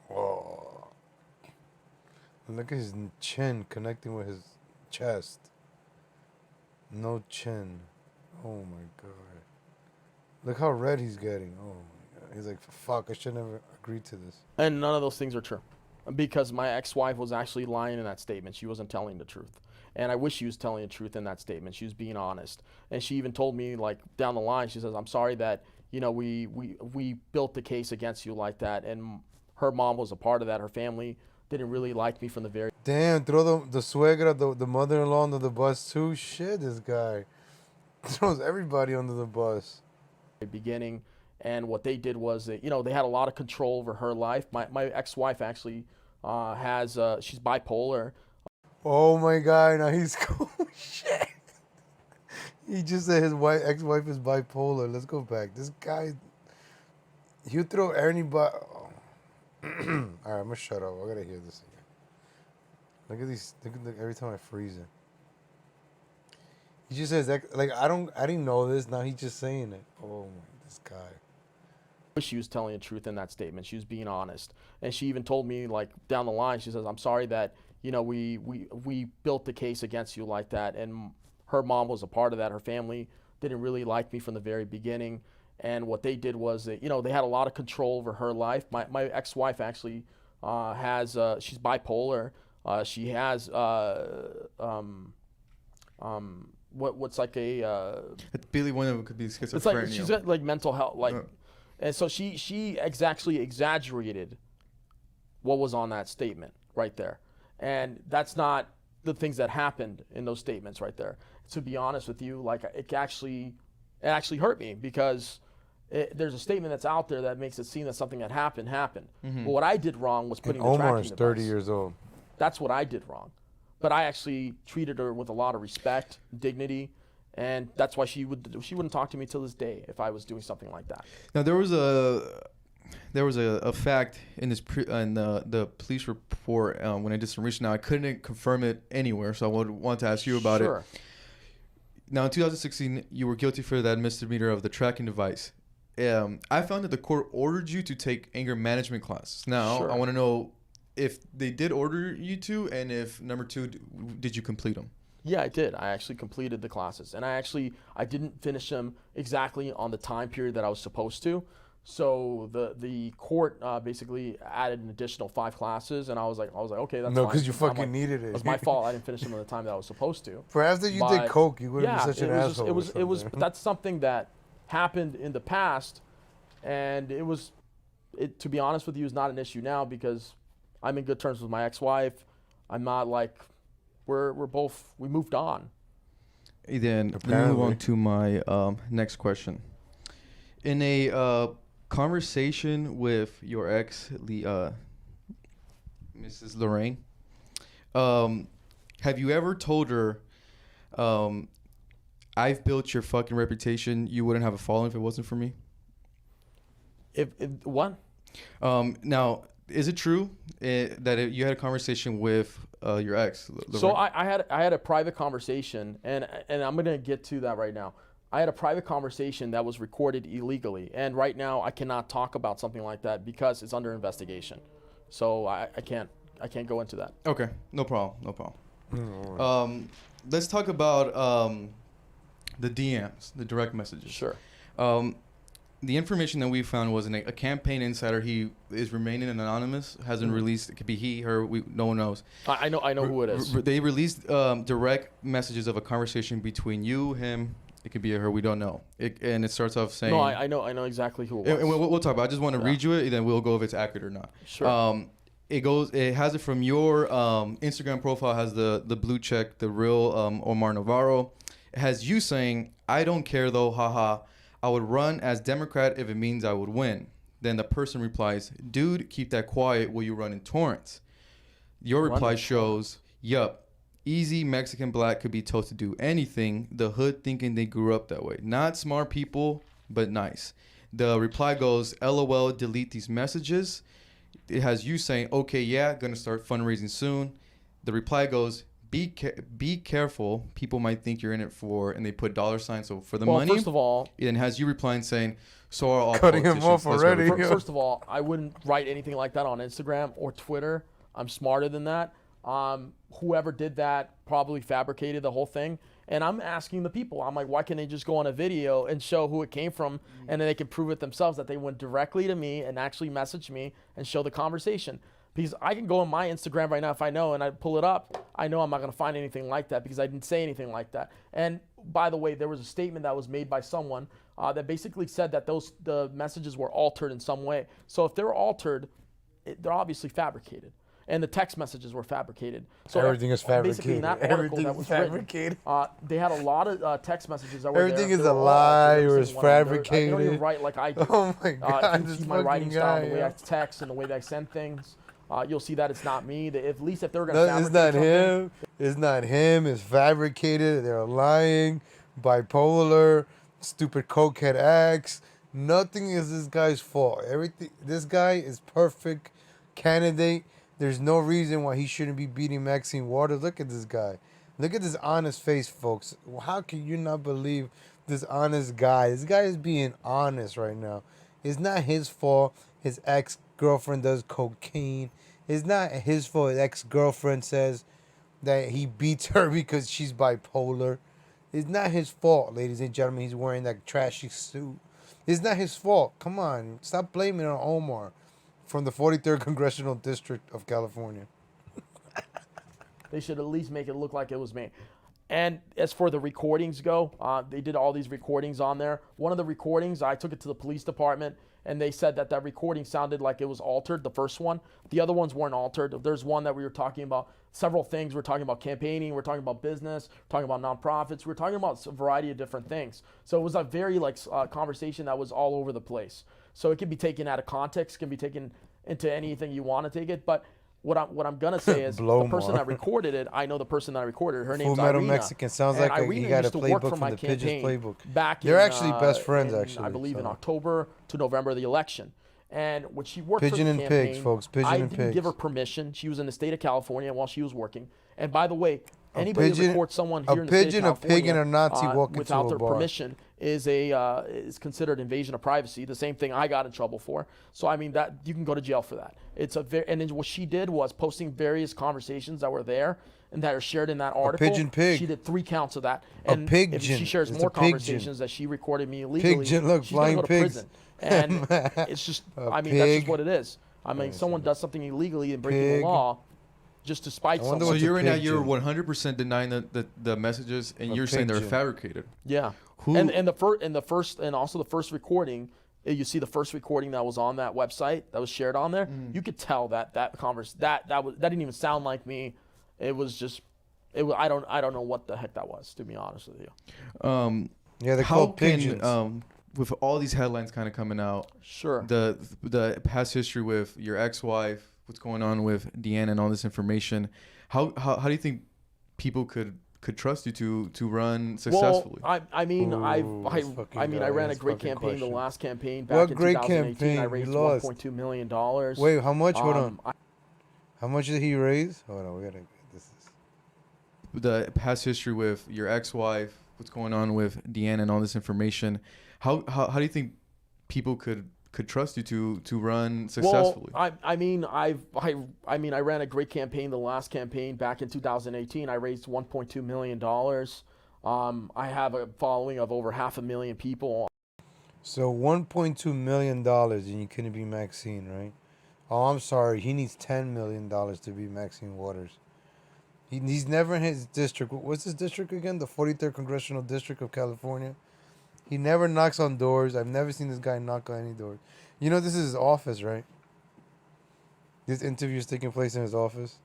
Whoa. Look at his chin connecting with his chest. No chin. Oh my god. Look how red he's getting. Oh my god. He's like, fuck, I should never agreed to this. And none of those things are true, because my ex-wife was actually lying in that statement. She wasn't telling the truth. And I wish she was telling the truth in that statement. She was being honest. And she even told me, like, down the line, she says, "I'm sorry that, we built the case against you like that." And her mom was a part of that. Her family didn't really like me from the very. Damn, throw the suegra, the mother-in-law under the bus too. Shit, this guy throws everybody under the bus. Beginning. And what they did was that, they had a lot of control over her life. My ex-wife actually she's bipolar. Oh my god, now he's cool. Shit. He just said his ex-wife is bipolar. Let's go back. This guy, he'll throw anybody. Oh. All right, I'm gonna shut up. I gotta hear this again. Look at these. Look every time I freeze it. He just says like I didn't know this. Now he's just saying it. Oh my, this guy. She was telling the truth in that statement. She was being honest. And she even told me, like, down the line, she says, "I'm sorry that, we built the case against you like that." And her mom was a part of that. Her family didn't really like me from the very beginning. And what they did was that, they had a lot of control over her life. My ex-wife actually she's bipolar. She has what's like a Billy, one of them could be schizophrenia. it's like she's got like mental health, like, and so she exactly exaggerated what was on that statement right there, and that's not the things that happened in those statements right there. To be honest with you, like it actually hurt me, because there's a statement that's out there that makes it seem that something that happened. But what I did wrong was putting the tracking Omar's device. 30 years old. That's what I did wrong. But I actually treated her with a lot of respect, dignity, and that's why she wouldn't talk to me till this day if I was doing something like that. Now there was a fact in this the police report when I did some research. Now I couldn't confirm it anywhere, so I would want to ask you about it. Now in 2016, you were guilty for that misdemeanor of the tracking device. I found that the court ordered you to take anger management classes. Now I want to know if they did order you to, and if number two, did you complete them? Yeah, I did. I actually completed the classes, and I didn't finish them exactly on the time period that I was supposed to. So the court basically added an additional 5 classes, and I was like, okay, that's No, fine. because you I'm fucking like, needed it. It was my fault. I didn't finish them at the time that I was supposed to. Perhaps that you did But, coke, you wouldn't yeah, be such an it was asshole. just, it was that's something that happened in the past, and to be honest with you, is not an issue now because I'm in good terms with my ex-wife. I'm not like we moved on. Then let me move on to my next question. In a conversation with your ex, Mrs. Lorraine, have you ever told her, I've built your fucking reputation, you wouldn't have a following if it wasn't for me? If what? Now, is it true that you had a conversation with your ex? Lorraine? So I had a private conversation, and I'm gonna get to that right now. I had a private conversation that was recorded illegally, and right now I cannot talk about something like that because it's under investigation. So I can't go into that. Okay, no problem. Let's talk about the DMs, the direct messages. Sure. The information that we found was a campaign insider. He is remaining anonymous. Hasn't released. It could be he, her. No one knows. I know who it is. They released direct messages of a conversation between you, him. It could be a her. We don't know. And it starts off saying. No, I know exactly who it was. And we'll talk about it. I just want to read you it, and then we'll go if it's accurate or not. Sure. It has it from your Instagram profile. Has the blue check, the real Omar Navarro. It has you saying, "I don't care though, haha. I would run as Democrat if it means I would win." Then the person replies, "Dude, keep that quiet. Will you run in Torrance?" Your reply shows, "Yup, easy Mexican black could be told to do anything. The hood thinking they grew up that way. Not smart people, but nice." The reply goes, "LOL, delete these messages." It has you saying, "Okay, yeah, gonna start fundraising soon." The reply goes, Be careful. People might think you're in it for," and they put $signs so for the money. First of all, it then has you replying saying, "So are all cutting him politicians." off already. First of all, I wouldn't write anything like that on Instagram or Twitter. I'm smarter than that. Whoever did that probably fabricated the whole thing. And I'm asking the people, I'm like, why can't they just go on a video and show who it came from, and then they can prove it themselves that they went directly to me and actually messaged me and show the conversation. Because I can go on my Instagram right now if I know, and I pull it up, I know I'm not going to find anything like that because I didn't say anything like that. And by the way, there was a statement that was made by someone that basically said that the messages were altered in some way. So if they're altered, they're obviously fabricated. And the text messages were fabricated. So everything is fabricated. Basically, in that article that was fabricated. Written, they had a lot of text messages that were everything there. is a lie or is fabricated. They don't even write like I do. Oh my God! You can see my writing style, the way I text, and the way that I send things. You'll see that it's not me. At least if they're going to fabricate it's not him. It's not him. It's fabricated. They're lying. Bipolar. Stupid cokehead acts. Nothing is this guy's fault. Everything. This guy is perfect candidate. There's no reason why he shouldn't be beating Maxine Waters. Look at this guy. Look at this honest face, folks. How can you not believe this honest guy? This guy is being honest right now. It's not his fault. His ex-girlfriend does cocaine. It's not his fault. His ex-girlfriend says that he beats her because she's bipolar. It's not his fault, ladies and gentlemen. He's wearing that trashy suit. It's not his fault. Come on. Stop blaming it on Omar from the 43rd Congressional District of California. They should at least make it look like it was me. And as for the recordings go, they did all these recordings on there. One of the recordings, I took it to the police department, and they said that recording sounded like it was altered, the first one. The other ones weren't altered. There's one that we were talking about several things. We're talking about campaigning. We're talking about business. We're talking about nonprofits. We're talking about a variety of different things. So it was a very conversation that was all over the place. So it can be taken out of context, can be taken into anything you want to take it. But what I'm gonna say is the person that recorded it, I know the person that recorded it. Her name's Full Metal Irina. Mexican sounds like Irina you got a used to work playbook for from my the Pigeons campaign playbook. They're actually best friends, actually. I believe in so. October to November of the election. And when she worked Pigeon for the and campaign, pigs, folks. Pigeon I and didn't pigs. give her permission. She was in the state of California while she was working. And by the way, anybody who records someone here in the state of pigeon, a California pig, and a Nazi walk without into their a bar. permission is considered invasion of privacy. The same thing I got in trouble for. So I mean that you can go to jail for that. And then what she did was posting various conversations that were there and that are shared in that article. Pigeon pig. She did 3 counts of that. And pigeon. if she shares It's more a pigeon. conversations that she recorded me illegally, Pigeon, look, she's gonna flying go to pigs. prison. And it's just, I mean, that's just what it is. I mean, someone does something illegally and breaking the law just to spite someone. So you're right now, you're 100% denying the messages, and you're saying they're fabricated. Yeah. Who? And also the first recording. You see the first recording that was on that website that was shared on there. You could tell that didn't even sound like me. It was just, I don't know what the heck that was, to be honest with you. Yeah, they're called pigeons. With all these headlines kind of coming out, sure. The past history with your ex-wife, what's going on with Deanna, and all this information, how do you think people could trust you to run successfully? Well, I ran a great campaign. The last campaign back in 2018, I raised $1.2 million. Wait, how much? Hold on. How much did he raise? Hold on, we gotta. This is the past history with your ex-wife, what's going on with Deanna, and all this information. How do you think people could trust you to run successfully? Well, I ran a great campaign. The last campaign back in 2018, I raised $1.2 million. I have a following of over 500,000 people. So $1.2 million, and you couldn't be Maxine, right? Oh, I'm sorry. He needs $10 million to be Maxine Waters. He's never in his district. What's his district again? The 43rd Congressional District of California. He never knocks on doors. I've never seen this guy knock on any doors. You know, this is his office, right? This interview is taking place in his office.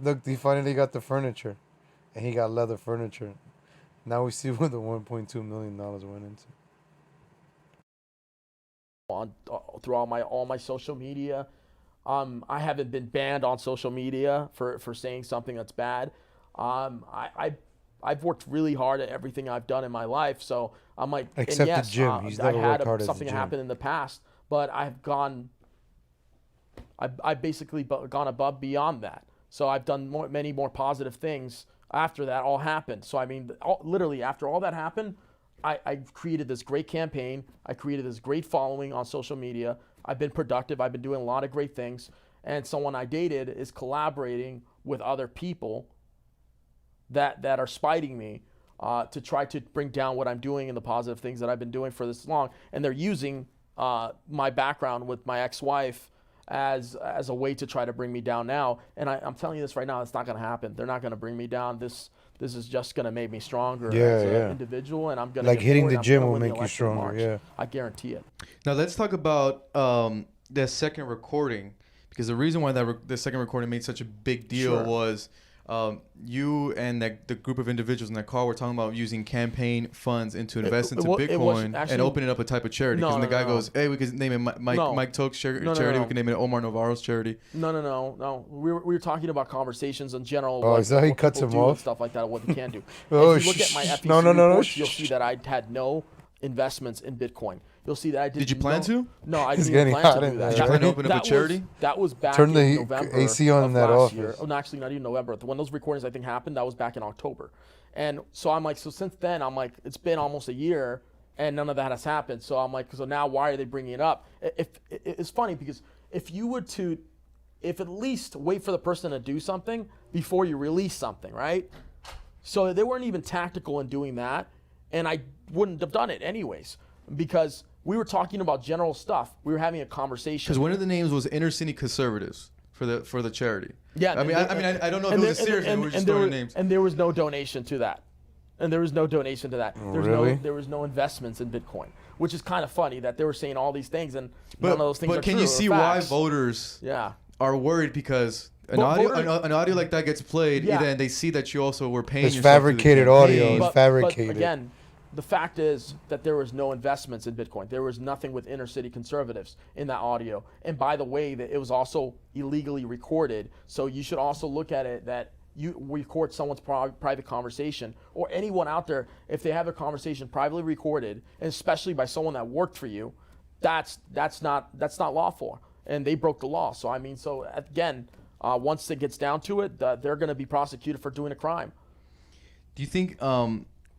Look, he finally got the furniture. And he got leather furniture. Now we see where the $1.2 million went into. Through all my social media. I haven't been banned on social media for saying something that's bad. I've worked really hard at everything I've done in my life, so I'm like, except yes, the gym. He's never worked hard at the something gym. happened in the past, but I've basically gone above beyond that. So I've done many more positive things after that all happened. So I mean, literally after all that happened, I created this great campaign. I created this great following on social media. I've been productive. I've been doing a lot of great things. And someone I dated is collaborating with other people that are spiting me to try to bring down what I'm doing and the positive things that I've been doing for this long. And they're using my background with my ex-wife as a way to try to bring me down now. And I'm telling you this right now, it's not going to happen. They're not going to bring me down. This is just going to make me stronger as an individual, and I'm going to like hitting the gym will make you stronger. Yeah, I guarantee it. Now let's talk about the second recording, because the reason why the second recording made such a big deal was you and the group of individuals in that call were talking about using campaign funds into invest into Bitcoin and opening up a type of charity. Because the guy goes, hey, we can name it Mike Toke's charity. We can name it Omar Navarro's charity. No. We were talking about conversations in general. Oh, is that how he cuts him off? Stuff like that, what they can do. If you look at my FEC reports, you'll see that I had no investments in Bitcoin. You'll see that I didn't. Did you plan to? No, I didn't even plan to do that. Did you plan to open up a charity? That was back in November AC on of that last office. year. Oh, no, actually, not even November. When those recordings, I think, happened, that was back in October. And so I'm like, so since then, I'm like, it's been almost a year, and none of that has happened. So I'm like, so now why are they bringing it up? It's funny, because if at least wait for the person to do something before you release something, right? So they weren't even tactical in doing that, and I wouldn't have done it anyways, because we were talking about general stuff. We were having a conversation. Because one of the names was Inner City Conservatives for the charity. Yeah. I don't know if it was serious. We were just throwing names. And there was no donation to that. There was no investments in Bitcoin, which is kind of funny that they were saying all these things and none of those things are true. But can you see why voters are worried? Because an audio like that gets played, and they see that you also were paying. It's fabricated audio. It's fabricated. But again, the fact is that there was no investments in Bitcoin. There was nothing with inner city conservatives in that audio. And by the way, that it was also illegally recorded. So you should also look at it that you record someone's private conversation, or anyone out there, if they have a conversation privately recorded, and especially by someone that worked for you, that's not lawful. And they broke the law. So I mean, so again, once it gets down to it, they're going to be prosecuted for doing a crime. Do you think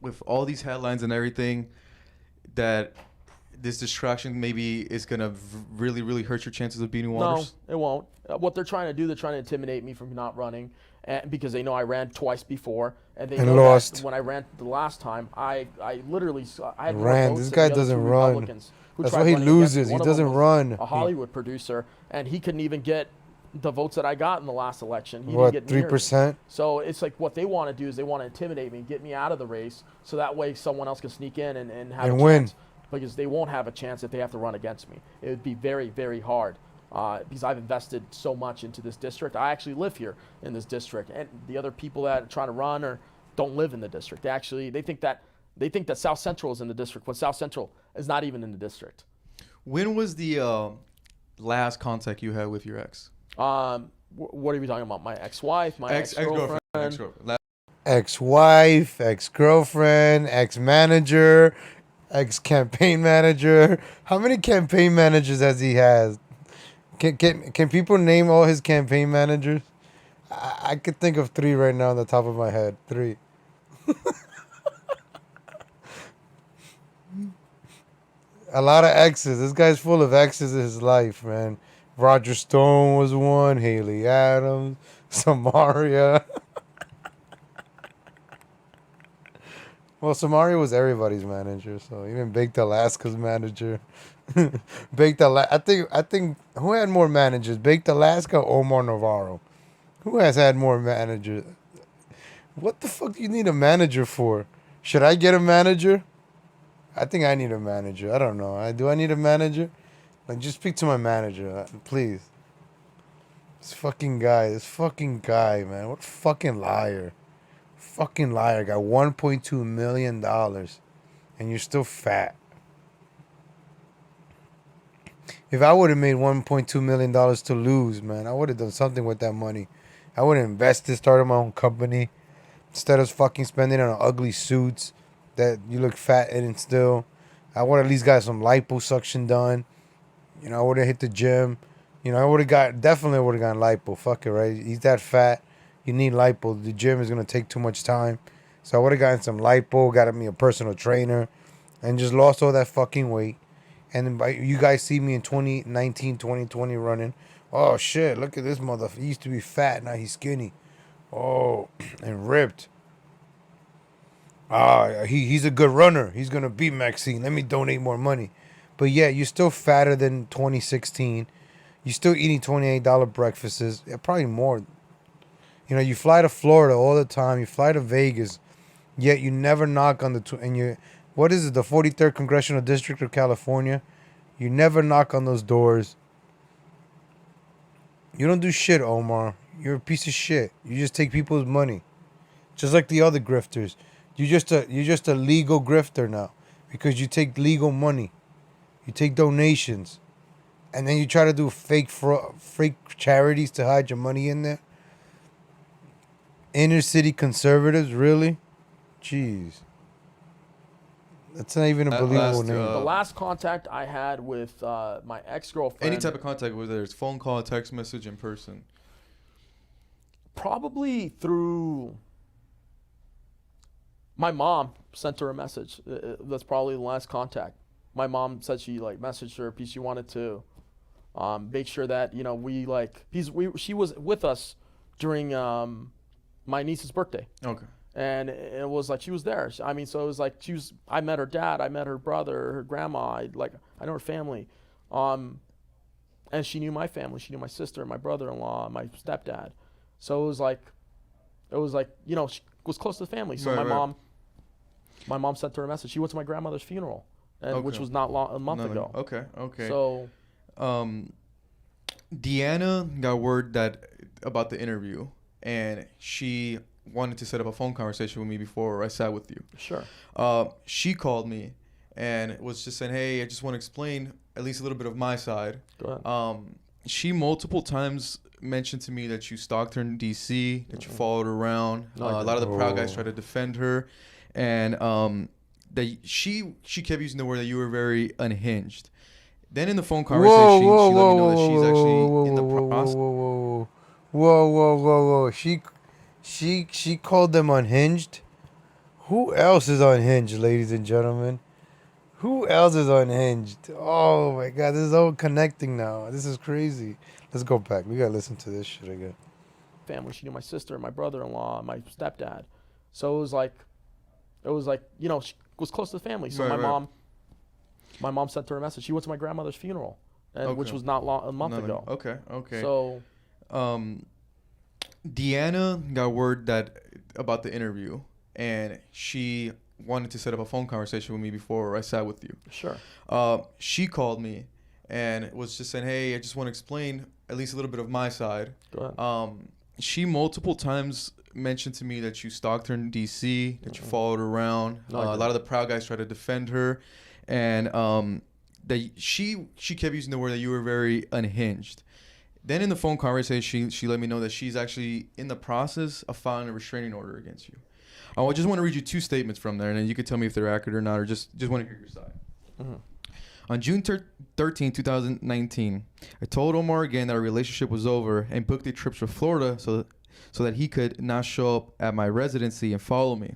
with all these headlines and everything, that this distraction maybe is going to really, really hurt your chances of beating Waters? No, it won't. What they're trying to do, they're trying to intimidate me from not running, because they know I ran twice before, and they know lost. that when I ran the last time, I literally I had ran. This guy doesn't run. who That's tried why he running against me. loses. He One of them doesn't was run. a Hollywood producer, and he couldn't even get the votes that I got in the last election. He What, didn't get near me. 3%? So it's like what they want to do is they want to intimidate me, get me out of the race, so that way someone else can sneak in and have And a win. chance. Because they won't have a chance if they have to run against me. It would be very, very hard because I've invested so much into this district. I actually live here in this district, and the other people that are trying to run or don't live in the district. They think that South Central is in the district when South Central is not even in the district. When was the last contact you had with your ex? What are we talking about? My ex-wife, my ex-girlfriend. Ex-wife, ex-girlfriend, ex-manager, ex-campaign manager. How many campaign managers has he had? Can people name all his campaign managers? I could think of 3 right now on the top of my head. 3. A lot of exes. This guy's full of exes in his life, man. Roger Stone was one. Haley Adams. Samaria. Well, Samaria was everybody's manager, so even Baked Alaska's manager. I think who had more managers? Baked Alaska or Omar Navarro? Who has had more managers? What the fuck do you need a manager for? Should I get a manager? I think I need a manager. I don't know. Do I need a manager? Like, just speak to my manager, please. This fucking guy, man. What fucking liar. Fucking liar. Got $1.2 million. And you're still fat. If I would have made $1.2 million to lose, man, I would have done something with that money. I would have invested, started my own company. Instead of fucking spending on ugly suits that you look fat in still. I would have at least got some liposuction done. You know, I would have hit the gym. You know, definitely would have gotten lipo. Fuck it, right? He's that fat. You need lipo. The gym is going to take too much time. So I would have gotten some lipo, got me a personal trainer, and just lost all that fucking weight. And then you guys see me in 2019, 2020 running. Oh, shit, look at this motherfucker. He used to be fat. Now he's skinny. Oh, and ripped. He's a good runner. He's going to beat Maxine. Let me donate more money. But yeah, you're still fatter than 2016. You're still eating $28 breakfasts. Yeah, probably more. You know, you fly to Florida all the time. You fly to Vegas. Yet you never knock on the... what is it? The 43rd Congressional District of California? You never knock on those doors. You don't do shit, Omar. You're a piece of shit. You just take people's money. Just like the other grifters. You're just a legal grifter now. Because you take legal money. You take donations. And then you try to do fake charities to hide your money in there. Inner city conservatives, really? Jeez. That's not even a believable name. The last contact I had with my ex-girlfriend... Any type of contact, whether it's phone call, text message, in person? Probably through... My mom sent her a message. That's probably the last contact. My mom said she messaged her because she wanted to make sure that she was with us during my niece's birthday. Okay. And it was like she was there. I mean, so it was like I met her dad, I met her brother, her grandma. I know her family, and she knew my family. She knew my sister, my brother-in-law, my stepdad. So it was like she was close to the family. So my mom sent her a message. She went to my grandmother's funeral, which was not long, a month ago. Okay. So, Deanna got word about the interview, and she wanted to set up a phone conversation with me before I sat with you. Sure. She called me and was just saying, hey, I just want to explain at least a little bit of my side. Go ahead. She multiple times mentioned to me that you stalked her in D.C., that you followed her around. A lot of the Proud guys tried to defend her. And that she kept using the word that you were very unhinged. Then in the phone conversation, she let me know that she's actually in the process. Whoa. She called them unhinged? Who else is unhinged, ladies and gentlemen? Who else is unhinged? Oh my God, this is all connecting now. This is crazy. Let's go back. We gotta listen to this shit again. Family. She knew my sister, my brother-in-law, my stepdad. So it was like she was close to the family. So my mom My mom sent her a message. She went to my grandmother's funeral, and which Okay. was not long, a month No, no, ago. Okay. Okay. So Deanna got word that about the interview, and she wanted to set up a phone conversation with me before I sat with you. sure. She called me and was just saying, "Hey, I just want to explain at least a little bit of my side." Go ahead. She multiple times mentioned to me that you stalked her in DC, that you followed her around. No, I A didn't. lot of the Proud Guys tried to defend her, and that she kept using the word that you were very unhinged. Then in the phone conversation, she let me know that she's actually in the process of filing a restraining order against you. I just want to read you two statements from there, and then you could tell me if they're accurate or not, or just want to hear your side. Mhm. On June 13, 2019, I told Omar again that our relationship was over and booked a trip to Florida so that he could not show up at my residency and follow me.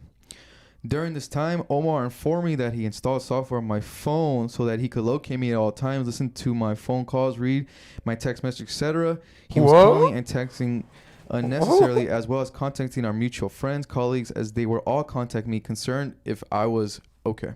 During this time, Omar informed me that he installed software on my phone so that he could locate me at all times, listen to my phone calls, read my text message, etc. He was What? calling and texting unnecessarily, as well as contacting our mutual friends, colleagues, as they were all contacting me concerned if I was okay.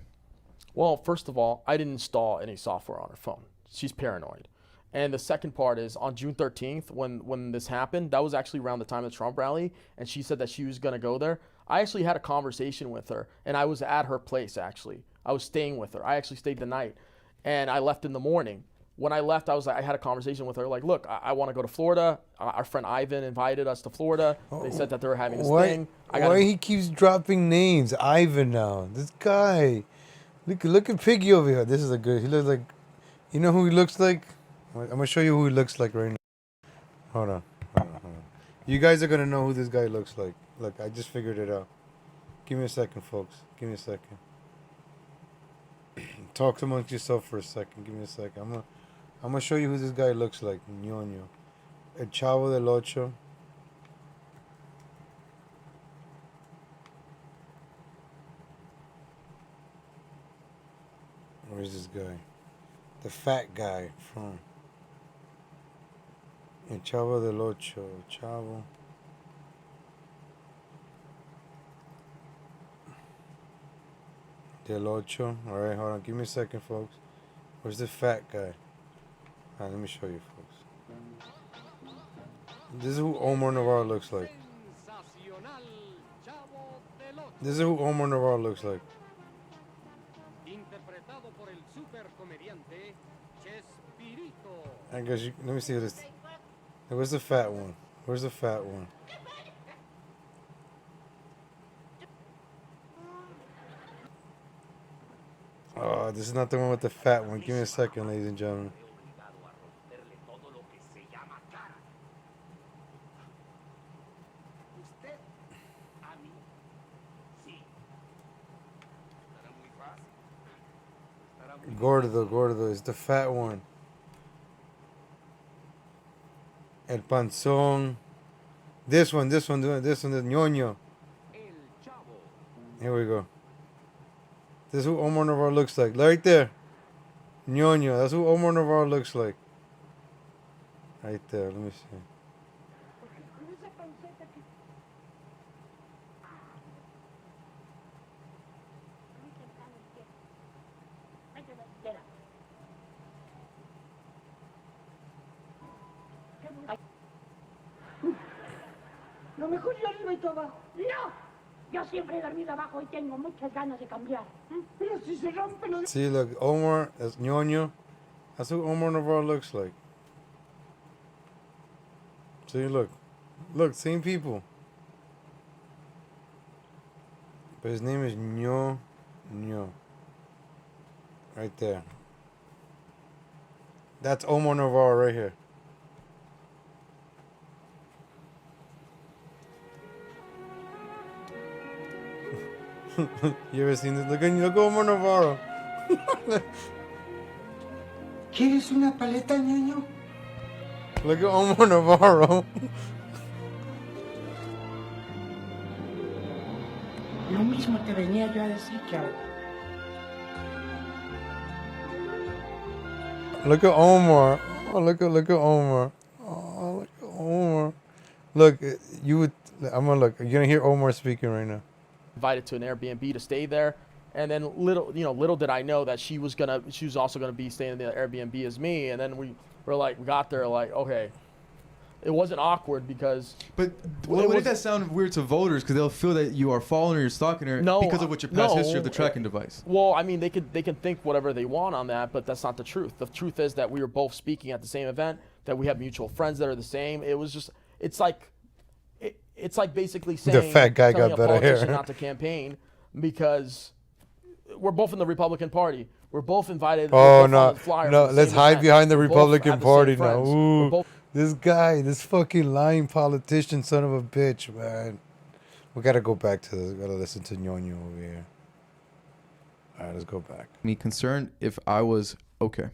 Well, first of all, I didn't install any software on her phone. She's paranoid. And the second part is on June 13th, when this happened, that was actually around the time of the Trump rally, and she said that she was going to go there. I actually had a conversation with her, and I was at her place, actually. I was staying with her. I actually stayed the night, and I left in the morning. When I left, I had a conversation with her, like, look, I want to go to Florida. Our friend Ivan invited us to Florida. They said that they were having this thing. Why he keeps dropping names? Ivan now. This guy. Look at Piggy over here. This is a good. He looks like. You know who he looks like? I'm gonna show you who he looks like right now. Hold on. You guys are gonna know who this guy looks like. Look, I just figured it out. Give me a second, folks. Give me a second. Talk amongst yourself for a second. Give me a second. I'm gonna show you who this guy looks like. Ñoño. El Chavo del Ocho. Where's this guy? The fat guy from El Chavo del Ocho. Chavo. Del Ocho. Alright, hold on. Give me a second, folks. Where's the fat guy? Alright, let me show you, folks. This is who Omar Navarro looks like. This is who Omar Navarro looks like. I guess let me see this. Where's the fat one? Where's the fat one? Oh, this is not the one with the fat one. Give me a second, ladies and gentlemen. Gordo is the fat one. El panzón. This one, the ñoño. Here we go. This is who Omar Navarro looks like. Right there. Ñoño. That's who Omar Navarro looks like. Right there. Let me see. Lo mejor yo arriba y tú abajo. ¡No! Yo siempre he dormido abajo y tengo muchas ganas de cambiar. Pero si se rompe lo de... See, look, Omar, that's ñoño. That's who Omar Navarro looks like. See, look. Look, same people. But his name is Ño. Right there. That's Omar Navarro right here. You ever seen this? Look at Omar Navarro. ¿Quieres una paleta, ñoño? Look at Omar Navarro. Lo mismo te venía yo a decir, chavo. Look at Omar. Oh, look at Omar. Oh, look at Omar. Look, you would. I'm gonna look. You're gonna hear Omar speaking right now. Invited to an Airbnb to stay there, And then little did I know that she was also gonna be staying in the Airbnb as me. And then we got there like, okay. It wasn't awkward because. But wouldn't that sound weird to voters because they'll feel that you are following her or stalking her because of what your past history of the tracking device? Well, I mean, they can think whatever they want on that, but that's not the truth. The truth is that we were both speaking at the same event, that we have mutual friends that are the same. It was just, it's like basically saying The fat guy telling got a better politician hair. not to campaign because we're both in the Republican Party. We're both invited. Oh, we're both on no. the flyer No, for the let's same hide event. behind the We both Republican have the same Party now. friends. We're Ooh. both This guy, this fucking lying politician son of a bitch, man. We gotta go back to this. We gotta listen to Ñoño over here. All right, let's go back. Me concerned if I was okay.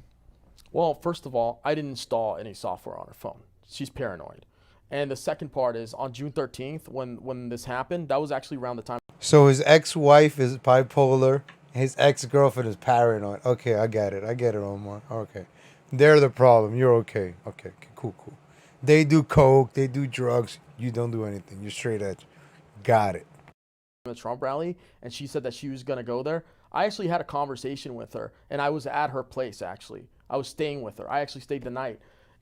Well, first of all, I didn't install any software on her phone. She's paranoid. And the second part is on June 13th, when this happened, that was actually around the time. So his ex-wife is bipolar. His ex-girlfriend is paranoid. Okay, I get it, Omar. Okay. They're the problem. You're okay. Okay, cool. They do coke. They do drugs. You don't do anything. You're straight edge. Got it. The Trump rally, and she said that she was going to go there. I actually had a conversation with her, and I was at her place, actually. I was staying with her. I actually stayed the night,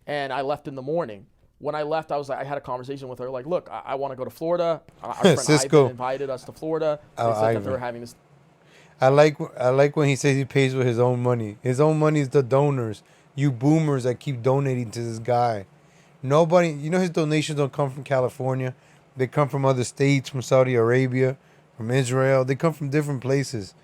and I left in the morning. When I left, I had a conversation with her, like, look, I want to go to Florida. Our friend Cisco. Ivan invited us to Florida. They said that they were having this. I like when he says he pays with his own money. His own money is the donors. You boomers that keep donating to this guy. Nobody, his donations don't come from California. They come from other states, from Saudi Arabia, from Israel. They come from different places.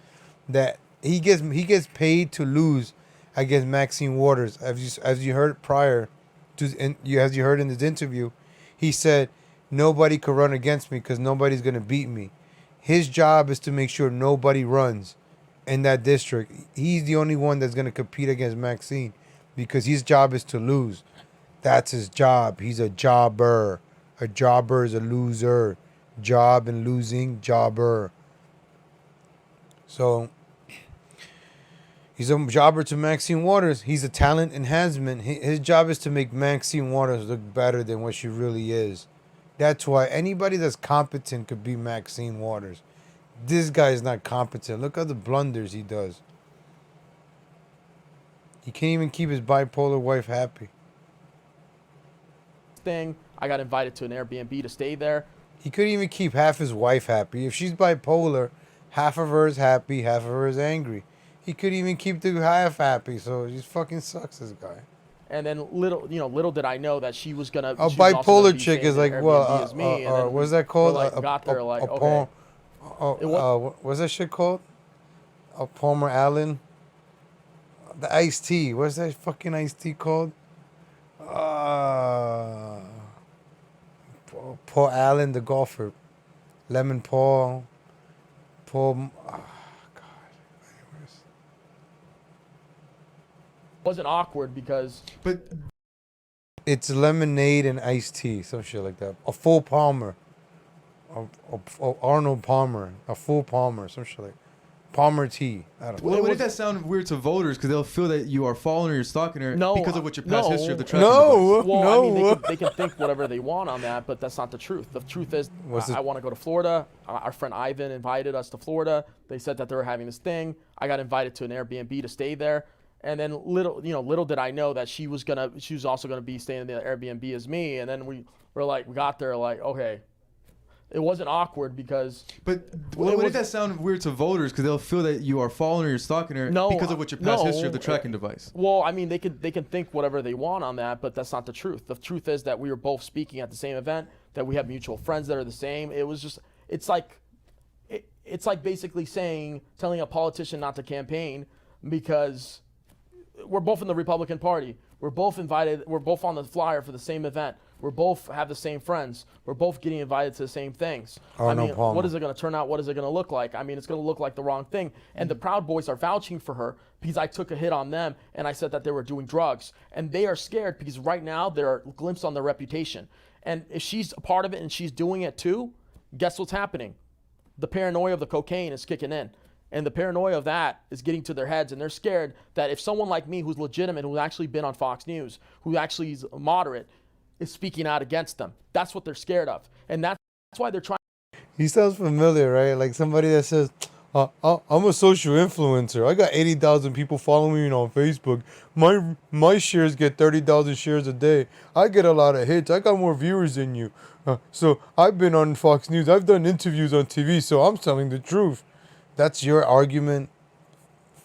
That he gets paid to lose against Maxine Waters. As you heard prior to, as you heard in this interview, he said nobody could run against me because nobody's gonna beat me. His job is to make sure nobody runs in that district. He's the only one that's gonna compete against Maxine because his job is to lose. That's his job. He's a jobber. A jobber is a loser. Job and losing, jobber. So he's a jobber to Maxine Waters. He's a talent enhancement. His job is to make Maxine Waters look better than what she really is. That's why anybody that's competent could be Maxine Waters. This guy is not competent. Look at the blunders he does. He can't even keep his bipolar wife happy. I got invited to an Airbnb to stay there. He couldn't even keep half his wife happy. If she's bipolar, half of her is happy, half of her is angry. He couldn't even keep the half happy, so he fucking sucks, this guy. And then little did I know that she was gonna. A she was also bipolar gonna be chick staying is in like, the well, Airbnb as me, and then what's that called? got there like, okay. What's that shit called? A Palmer Allen. The iced tea. What's that fucking iced tea called? Paul Allen, the golfer. Lemon Paul. God. Wasn't awkward because. But It's lemonade and iced tea, some shit like that. A full Palmer. Arnold Palmer. A full Palmer, some shit like Palmer tea. I don't know. wouldn't that sound weird to voters because they'll feel that you are following her or stalking her because of what your past history of the tracking device? Well, No. I mean, they can think whatever they want on that, but that's not the truth. The truth is, I want to go to Florida. Our friend Ivan invited us to Florida. They said that they were having this thing. I got invited to an Airbnb to stay there. And then little did I know that she was also gonna be staying in the Airbnb as me. And then we got there like, okay. It wasn't awkward because. But wouldn't that sound weird to voters because they'll feel that you are following her or stalking her because of what your past history of the tracking device? Well, I mean, they can think whatever they want on that, but that's not the truth. The truth is that we were both speaking at the same event, that we have mutual friends that are the same. It was just, it's like basically telling a politician not to campaign because we're both in the Republican Party. We're both invited. We're both on the flyer for the same event. We both have the same friends. We're both getting invited to the same things. Arnold Palmer. What is it going to turn out? What is it going to look like? I mean, it's going to look like the wrong thing. And the Proud Boys are vouching for her because I took a hit on them and I said that they were doing drugs. And they are scared because right now they're a glimpse on their reputation. And if she's a part of it and she's doing it too, guess what's happening? The paranoia of the cocaine is kicking in. And the paranoia of that is getting to their heads. And they're scared that if someone like me who's legitimate, who's actually been on Fox News, who actually is moderate, is speaking out against them. That's what they're scared of. And that's why they're trying. He sounds familiar, right? Like somebody that says, I'm a social influencer. I got 80,000 people following me on Facebook. My shares get 30,000 shares a day. I get a lot of hits. I got more viewers than you. So I've been on Fox News. I've done interviews on TV. So I'm telling the truth. That's your argument,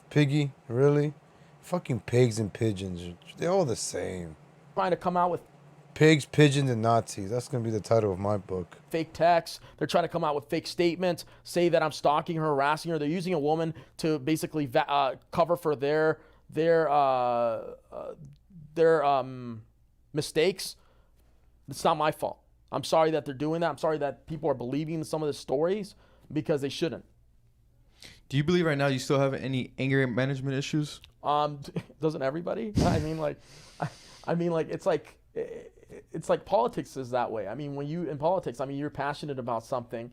Piggy? Really? Fucking pigs and pigeons. They're all the same. Trying to come out with Pigs, pigeons, and Nazis. That's gonna be the title of my book. fake texts. They're trying to come out with fake statements, say that I'm stalking her, harassing her. They're using a woman to basically cover for their mistakes. It's not my fault. I'm sorry that they're doing that. I'm sorry that people are believing some of the stories because they shouldn't. Do you believe right now you still have any anger management issues? Doesn't everybody? I mean, it's like politics is that way. I mean, when you in politics, I mean, you're passionate about something.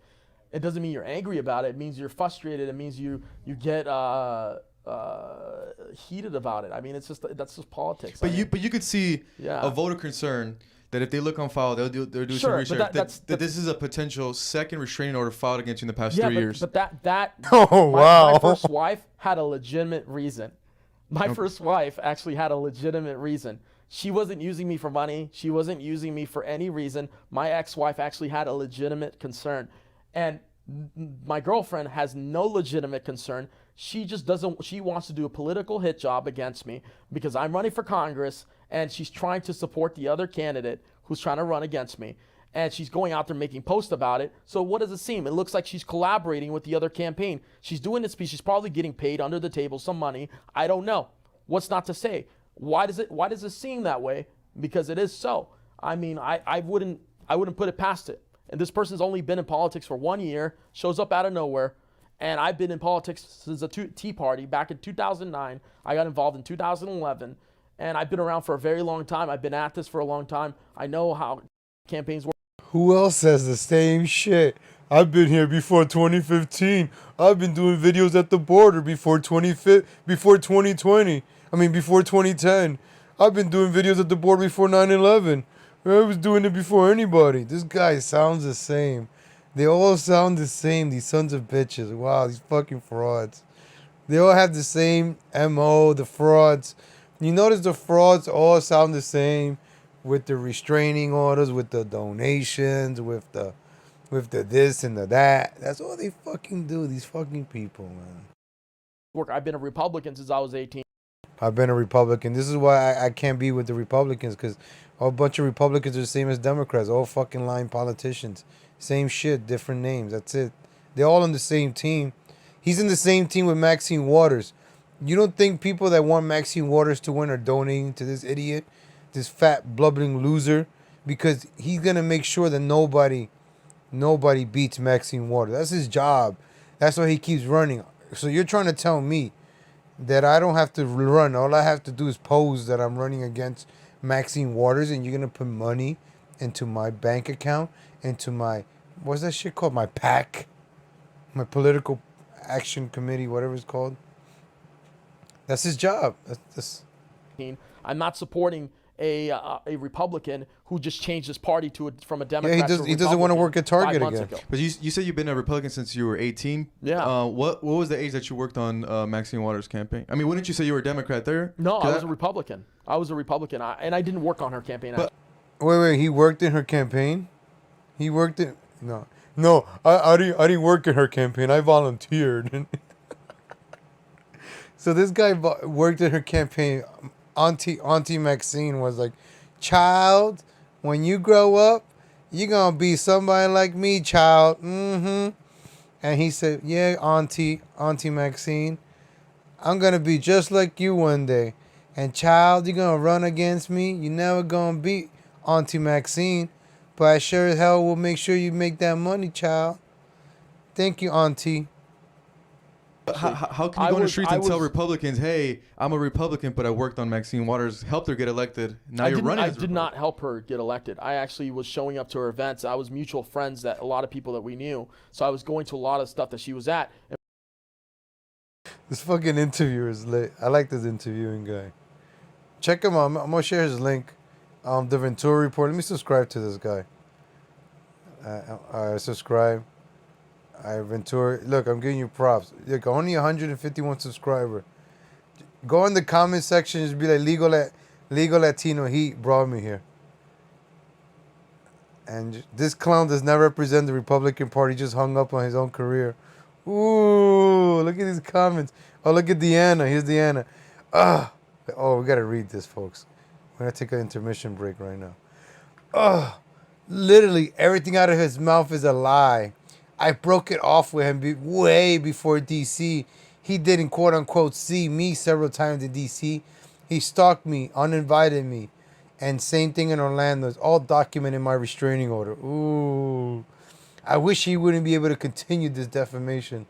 It doesn't mean you're angry about it. It means you're frustrated. It means you get heated about it. I mean, that's just politics. But you could see Yeah. a voter concern that if they look on file, they'll do some Sure, research. but That this is a potential second restraining order filed against you in the past Yeah, 3 years. but that Oh, my wow. first wife had a legitimate reason. My first wife actually had a legitimate reason. She wasn't using me for money. She wasn't using me for any reason. My ex-wife actually had a legitimate concern. And my girlfriend has no legitimate concern. She just doesn't, she wants to do a political hit job against me because I'm running for Congress and she's trying to support the other candidate who's trying to run against me. And she's going out there making posts about it. So what does it seem? It looks like she's collaborating with the other campaign. She's doing this because she's probably getting paid under the table some money. I don't know. What's not to say? Why does it seem that way? Because it is so. I mean, I wouldn't put it past it. And this person's only been in politics for 1 year, shows up out of nowhere. And I've been in politics since the Tea Party back in 2009. I got involved in 2011. And I've been around for a very long time. I've been at this for a long time. I know how campaigns work. Who else says the same shit? I've been here before 2015. I've been doing videos at the border before 2020. I mean, before 2010. I've been doing videos at the border before 9/11. I was doing it before anybody. This guy sounds the same. They all sound the same, these sons of bitches. Wow, these fucking frauds. They all have the same MO, the frauds. You notice the frauds all sound the same with the restraining orders, with the donations, with the this and the that. That's all they fucking do, these fucking people, man. I've been a Republican since I was 18. I've been a Republican. This is why I can't be with the Republicans, because a bunch of Republicans are the same as Democrats. All fucking lying politicians. Same shit, different names. That's it. They're all on the same team. He's in the same team with Maxine Waters. You don't think people that want Maxine Waters to win are donating to this idiot, this fat, blubbering loser? Because he's going to make sure that nobody beats Maxine Waters. That's his job. That's why he keeps running. So you're trying to tell me that I don't have to run. All I have to do is pose that I'm running against Maxine Waters, and you're going to put money into my bank account, into my, what's that shit called? My PAC? My Political Action Committee, whatever it's called. That's his job. That's I'm not supporting a Republican who just changed his party from a Democrat. Yeah, he doesn't want to work at Target 5 months again. ago. But you said you've been a Republican since you were 18. Yeah. What was the age that you worked on Maxine Waters' campaign? I mean, wouldn't you say you were a Democrat there? No, I was a Republican. I and I didn't work on her campaign. But- Wait, he worked in her campaign? He worked in No, I didn't work in her campaign. I volunteered. So this guy worked in her campaign. Auntie Maxine was like, "Child, when you grow up, you're gonna be somebody like me, child." And he said, "Yeah, Auntie Maxine, I'm gonna be just like you one day. And child, you're gonna run against me. You're never gonna beat Auntie Maxine, but I sure as hell will make sure you make that money, child. Thank you, Auntie." How can you go on the streets and tell Republicans, hey, I'm a Republican, but I worked on Maxine Waters, helped her get elected. Now you're running. I did not help her get elected. I actually was showing up to her events. I was mutual friends that a lot of people that we knew. So I was going to a lot of stuff that she was at. This fucking interviewer is lit. I like this interviewing guy. Check him out. I'm going to share his link. The Ventura Report. Let me subscribe to this guy. Subscribe. Ventura. Look, I'm giving you props. Look, only 151 subscriber. Go in the comment section. Just be like legal Latino Heat brought me here. And this clown does not represent the Republican Party. Just hung up on his own career. Ooh, look at these comments. Oh, look at Deanna. Here's Deanna. Oh, we gotta read this, folks. We're gonna take an intermission break right now. Literally everything out of his mouth is a lie. I broke it off with him way before DC. He didn't quote unquote see me several times in DC. He stalked me, uninvited me. And same thing in Orlando. It's all documented in my restraining order. Ooh. I wish he wouldn't be able to continue this defamation.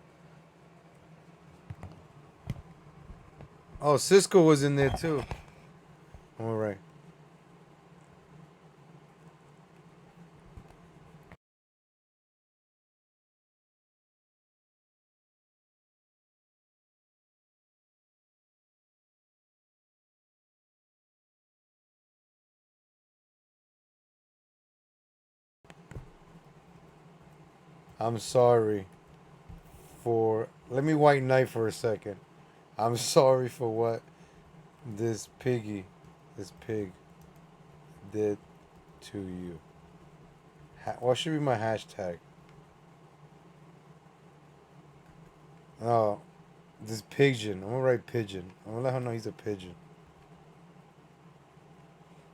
Oh, Cisco was in there too. All right. I'm sorry for... Let me white knight for a second. I'm sorry for what this pig did to you. What should be my hashtag? Oh, this pigeon. I'm gonna write pigeon. I'm gonna let her know he's a pigeon.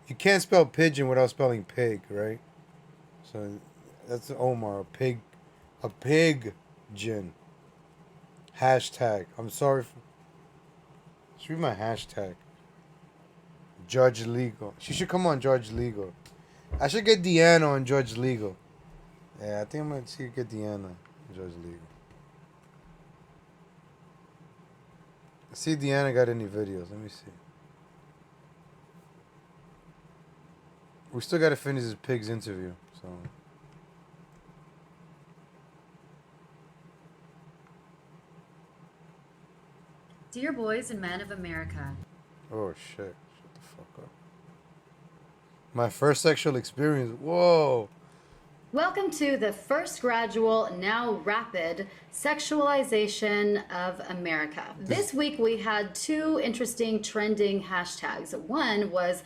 You can't spell pigeon without spelling pig, right? So that's Omar, a pig. A pigeon. Hashtag. I'm sorry for... Should be my hashtag. Judge Legal. She should come on Judge Legal. I should get Deanna on Judge Legal. Yeah, I think I'm going to get Deanna on Judge Legal. See if Deanna got any videos. Let me see. We still got to finish this pig's interview. So... Dear boys and men of America. Oh, shit. Shut the fuck up. My first sexual experience. Whoa. Welcome to the first gradual, now rapid, sexualization of America. This week we had two interesting trending hashtags. One was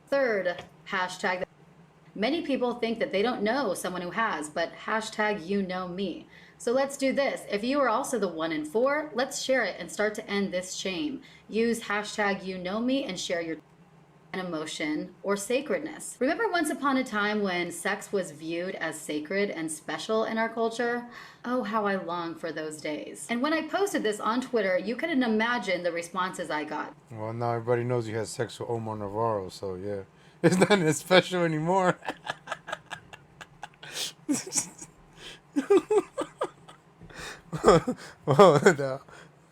third hashtag. Many people think that they don't know someone who has, but hashtag you know me. So let's do this. If you are also the 1 in 4, let's share it and start to end this shame. Use hashtag you know me and share your emotion or sacredness. Remember once upon a time when sex was viewed as sacred and special in our culture? Oh, how I long for those days. And when I posted this on Twitter, you couldn't imagine the responses I got. Well, now everybody knows you had sex with Omar Navarro, so yeah. It's not as special anymore. Well, no.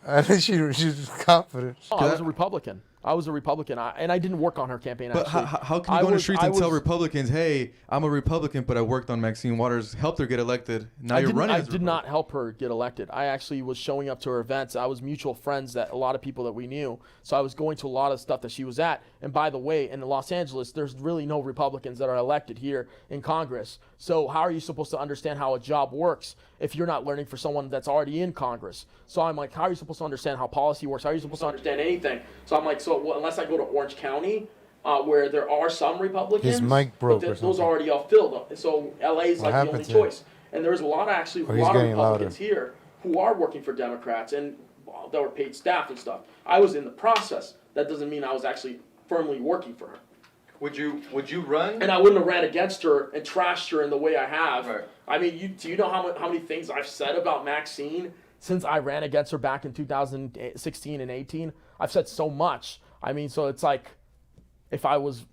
I think she was confident. Oh, I was a Republican. And I didn't work on her campaign. But actually. how can you go on the streets and tell Republicans, hey, I'm a Republican, but I worked on Maxine Waters, helped her get elected. Now you're running. I did not help her get elected. I actually was showing up to her events. I was mutual friends that a lot of people that we knew. So I was going to a lot of stuff that she was at. And by the way, in Los Angeles, there's really no Republicans that are elected here in Congress. So how are you supposed to understand how a job works if you're not learning for someone that's already in Congress? So I'm like, how are you supposed to understand how policy works? How are you supposed to understand anything? So I'm like, unless I go to Orange County, where there are some Republicans, his mic broke or those are already all filled. So LA is like the only choice. And there's a lot of Republicans here who are working for Democrats and that were paid staff and stuff. I was in the process. That doesn't mean I was actually firmly working for her. Would you run? And I wouldn't have ran against her and trashed her in the way I have. Right. I mean, do you know how many things I've said about Maxine since I ran against her back in 2016 and 18? I've said so much. I mean, so it's like, if I was,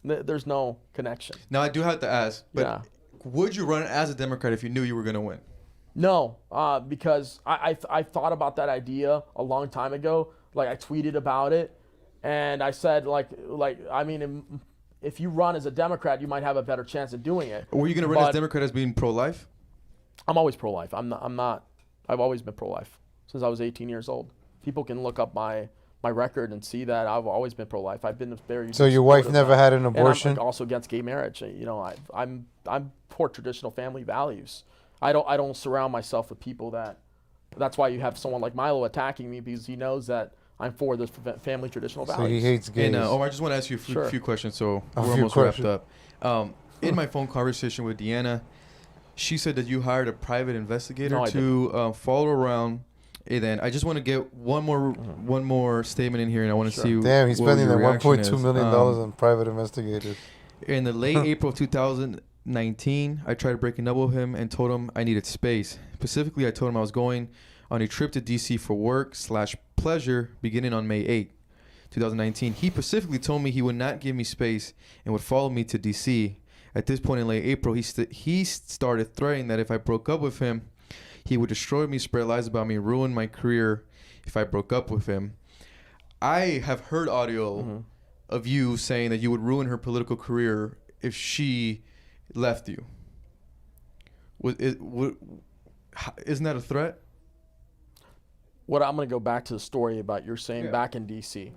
there's no connection. Now, I do have to ask, but yeah. Would you run as a Democrat if you knew you were going to win? No, because I thought about that idea a long time ago. Like, I tweeted about it, and I said, if you run as a Democrat, you might have a better chance of doing it. Were you going to run as Democrat as being pro-life? I'm always pro-life. I've always been pro-life since I was 18 years old. People can look up my record and see that I've always been pro-life. I've been very. So your wife never had an abortion? And I'm also against gay marriage. I'm for traditional family values. I don't surround myself with people that. That's why you have someone like Milo attacking me, because he knows that I'm for this family traditional So values. he hates gays. And Omar, I just want to ask you a Sure. few questions, so A we're few almost questions. wrapped up. In my phone conversation with Deanna, she said that you hired a private investigator No, I to follow around. And then I just want to get one more statement in here, and I want to Sure. see. Damn, he's what spending your like reaction $1.2 is. million on private investigators. In the late April of 2019, I tried breaking up with him and told him I needed space. Specifically, I told him I was going on a trip to DC for work/pleasure beginning on May 8, 2019. He specifically told me he would not give me space and would follow me to DC. At this point in late April, he started threatening that if I broke up with him, he would destroy me, spread lies about me, ruin my career if I broke up with him. I have heard audio of you saying that you would ruin her political career if she left you. Isn't that a threat? What I'm going to go back to the story about you're saying back in DC.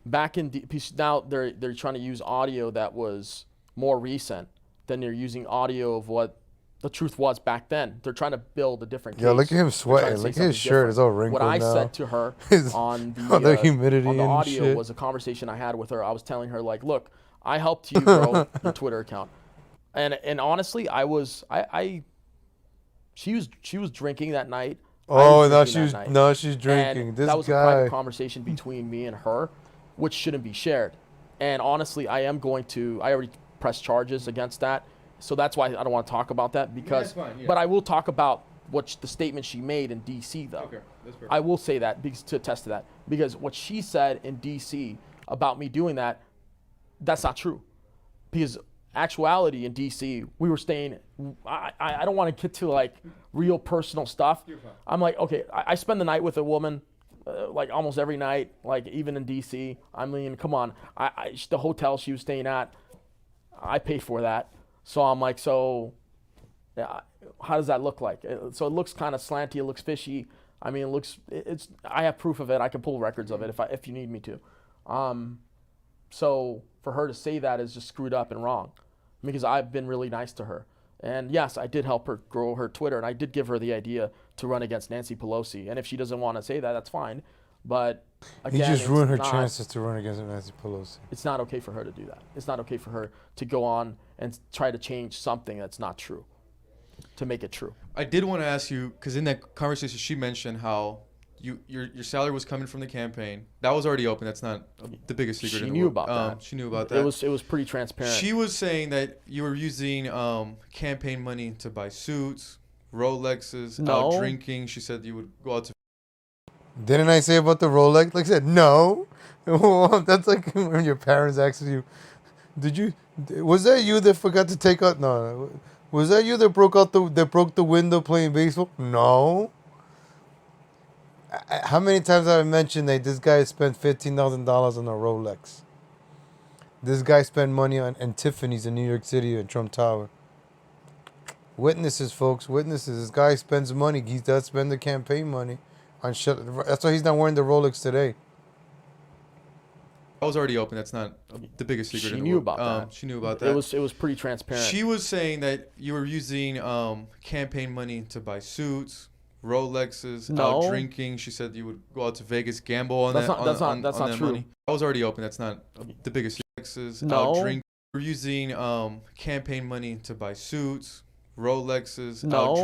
Now they're trying to use audio that was more recent than they're using audio of what the truth was back then. They're trying to build a different case. Yeah, look at him They're trying sweating. to say Look at his something shirt. different. It's all wrinkled What I now. said to her on all the the humidity on the and audio shit. was a conversation I had with her. I was telling her, like, look, I helped you grow your Twitter account. And honestly, she was drinking that night. Oh, now she's drinking. And This that was a guy. private conversation between me and her, which shouldn't be shared. And honestly, I already pressed charges against that. So that's why I don't want to talk about that because, that's fine, yeah. but I will talk about the statement she made in DC though. Okay, that's perfect. I will say that to attest to that, because what she said in DC about me doing that, that's not true. Because actuality in DC, we were staying. I don't want to get to like real personal stuff. I'm like, okay, I spend the night with a woman, like almost every night, like even in DC. I mean, come on, the hotel she was staying at, I pay for that. So I'm like, yeah, how does that look like? So it looks kind of slanty. It looks fishy. I mean, I have proof of it. I can pull records of it if you need me to. So for her to say that is just screwed up and wrong, because I've been really nice to her. And yes, I did help her grow her Twitter, and I did give her the idea to run against Nancy Pelosi. And if she doesn't want to say that, that's fine. But He again, just ruined her it's not- chances to run against Nancy Pelosi. It's not okay for her to do that. It's not okay for her to go on and try to change something that's not true, to make it true. I did want to ask you, because in that conversation she mentioned how your salary was coming from the campaign. That was already open. That's not the biggest secret. She in the knew world. about that. She knew about that. It was pretty transparent. She was saying that you were using campaign money to buy suits, Rolexes, out No. drinking. She said you would go out to. Didn't I say about the Rolex? Like I said, no. That's like when your parents ask you, was that you that forgot to take out? No. Was that you that broke the window playing baseball? No. How many times have I mentioned that this guy spent $15,000 on a Rolex? This guy spent money on Tiffany's in New York City and Trump Tower. Witnesses, folks, witnesses. This guy spends money. He does spend the campaign money on shit. That's why he's not wearing the Rolex today. That was already open. That's not the biggest secret. She in the knew world. about that. She knew about that. It was pretty transparent. She was saying that you were using campaign money to buy suits, Rolexes, No. out drinking. She said you would go out to Vegas, gamble on That's that. not- that's on not that true. money. That was already open. That's not the biggest. Rolexes, No. out drinking. You were using campaign money to buy suits, Rolexes, No. out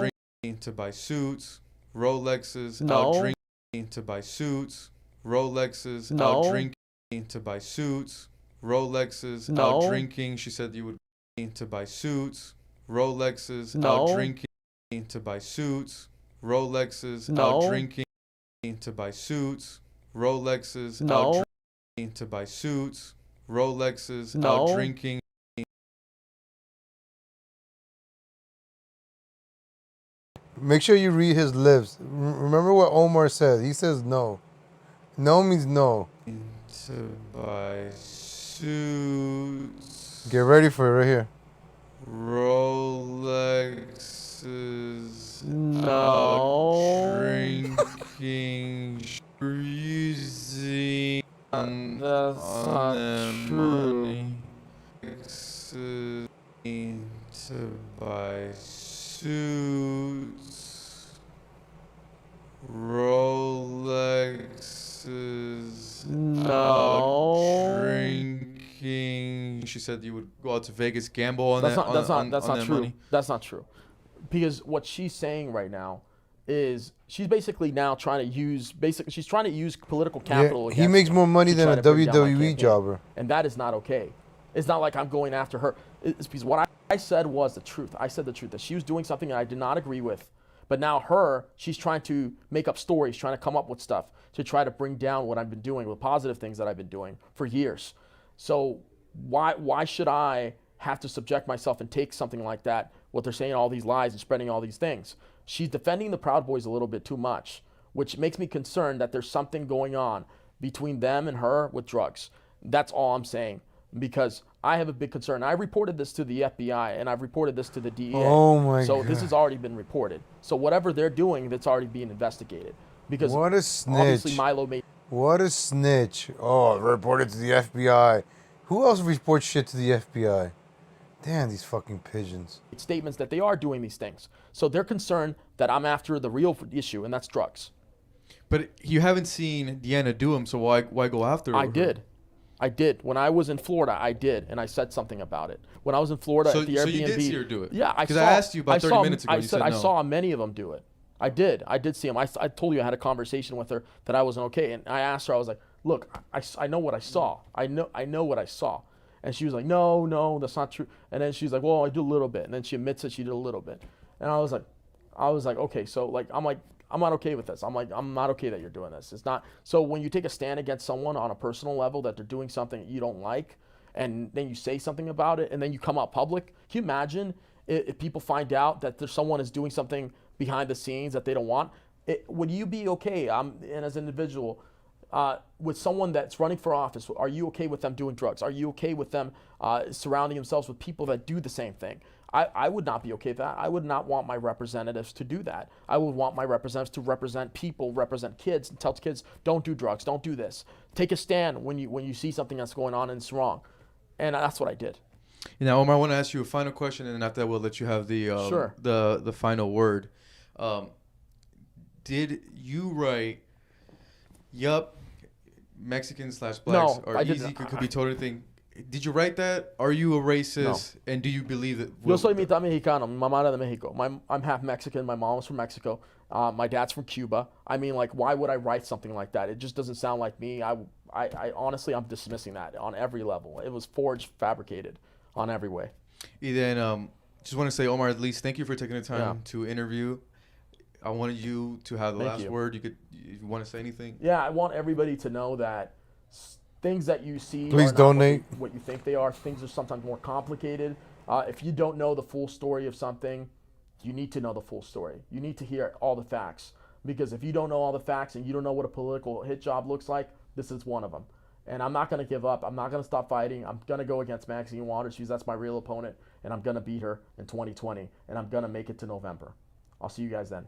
drinking to buy suits, Rolexes, No. out drinking to buy suits, Rolexes, No. out drinking to buy suits, Rolexes, No. out drinking. She said you would to buy suits, Rolexes, No. out drinking to buy suits, Rolexes, No. out drinking to buy suits, Rolexes, No. out drinking to buy suits, Rolexes, No. out drinking. Make sure you read his lips. Remember what Omar said. He says no. No means no. To buy suits, Get ready for it right here. Rolexes, No. drinking, using That's not true. true. To buy suits, Rolexes, No. drinking. She said you would go out to Vegas, gamble on That's that. not. That's not. That's on not that true. money. That's not true. Because what she's saying right now is she's basically now trying to use she's trying to use political capital. Yeah, he against makes me more money to than try a to bring down my WWE campaign. jobber. And that is not okay. It's not like I'm going after her. It's because what I said was the truth. I said the truth, that she was doing something that I did not agree with. But now she's trying to make up stories, trying to come up with stuff to try to bring down what I've been doing, the positive things that I've been doing for years. So why should I have to subject myself and take something like that, what they're saying, all these lies and spreading all these things? She's defending the Proud Boys a little bit too much, which makes me concerned that there's something going on between them and her with drugs. That's all I'm saying, because I have a big concern. I reported this to the FBI and I've reported this to the DEA. Oh my So God. this has already been reported. So whatever they're doing, that's already being investigated. Because What a snitch. obviously Milo made What a snitch. Oh, reported to the FBI. Who else reports shit to the FBI? Damn, these fucking pigeons. statements that they are doing these things. So they're concerned that I'm after the real issue, and that's drugs. But you haven't seen Deanna do them, so why go after her? I did. When I was in Florida, I did, and I said something about it. When I was in Florida at the Airbnb. So you did see her do it? Yeah, I 'Cause saw. I asked you about 30 minutes ago, I you said said I no. saw many of them do it. I did see them. I told you I had a conversation with her that I wasn't okay, and I asked her. I was like, "Look, I know what I saw. I know what I saw." And she was like, "No, that's not true." And then she's like, "Well, I did a little bit." And then she admits that she did a little bit. And I was like, okay, so I'm not okay with this. I'm not okay that you're doing this. It's not. So when you take a stand against someone on a personal level that they're doing something you don't like, and then you say something about it, and then you come out public, can you imagine if people find out that someone is doing something behind the scenes that they don't want? Would you be okay? And as an individual, with someone that's running for office, are you okay with them doing drugs? Are you okay with them surrounding themselves with people that do the same thing? I would not be okay with that. I would not want my representatives to do that. I would want my representatives to represent people, represent kids, and tell kids, don't do drugs, don't do this. Take a stand when you see something that's going on and it's wrong. And that's what I did. Now, Omar, I want to ask you a final question, and then after that, we'll let you have the Sure. the final word. Did you write, "Yup, Mexicans/blacks No, are I did easy, not. could be told anything"? Did you write that? Are you a racist? And do you believe that? Yo soy mitad mexicano. Mi mamá era de Mexico. I'm half Mexican. My mom was from Mexico. My dad's from Cuba. I mean, like, why would I write something like that? It just doesn't sound like me. I honestly, I'm dismissing that on every level. It was forged, fabricated on every way. And then just want to say, Omar, at least thank you for taking the time Yeah. to interview. I wanted you to have the Thank last you. word. If you want to say anything? Yeah, I want everybody to know that things that you see Please are not donate. what you think they are. Things are sometimes more complicated. If you don't know the full story of something, you need to know the full story. You need to hear all the facts. Because if you don't know all the facts and you don't know what a political hit job looks like, this is one of them. And I'm not going to give up. I'm not going to stop fighting. I'm going to go against Maxine Waters. That's my real opponent. And I'm going to beat her in 2020. And I'm going to make it to November. I'll see you guys then.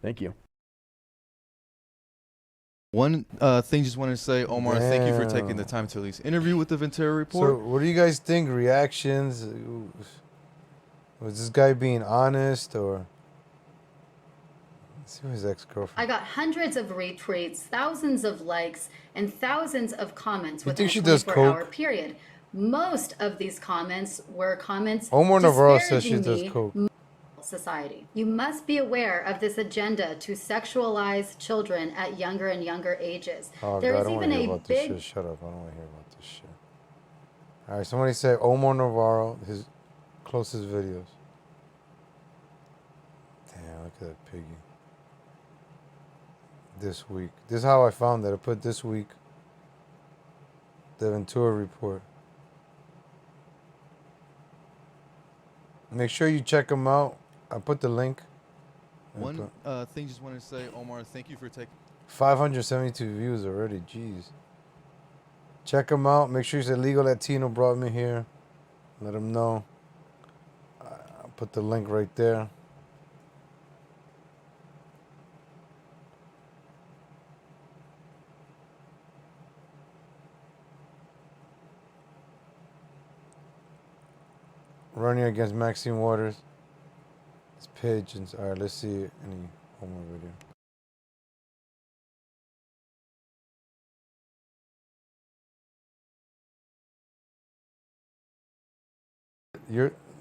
Thank you. One thing just wanted to say, Omar, thank you for taking the Damn. time to at least interview with the Ventura So, Report. what do you guys think? Reactions? Was this guy being honest, or? Let's see his ex-girlfriend. I got hundreds of retweets, thousands of likes, and thousands of comments You within think she a does 24-hour coke? period. Most of these comments were comments Omar Navarro says she disparaging does me, coke. society. You must be aware of this agenda to sexualize children at younger and younger ages. Oh, There God, I is don't want even to hear a about this big shit. Shut up. I don't want to hear about this shit. All right, somebody say Omar Navarro, his closest videos. Damn, look at that piggy. This week. This is how I found it. I put this week. The Ventura Report. Make sure you check them out. I put the link. One thing just wanted to say, Omar, thank you for taking. 572 views already. Jeez. Check them out. Make sure you say Legal Latino brought me here. Let them know. I'll put the link right there. running against Maxine Waters. It's pigeons. All right, let's see any one more video.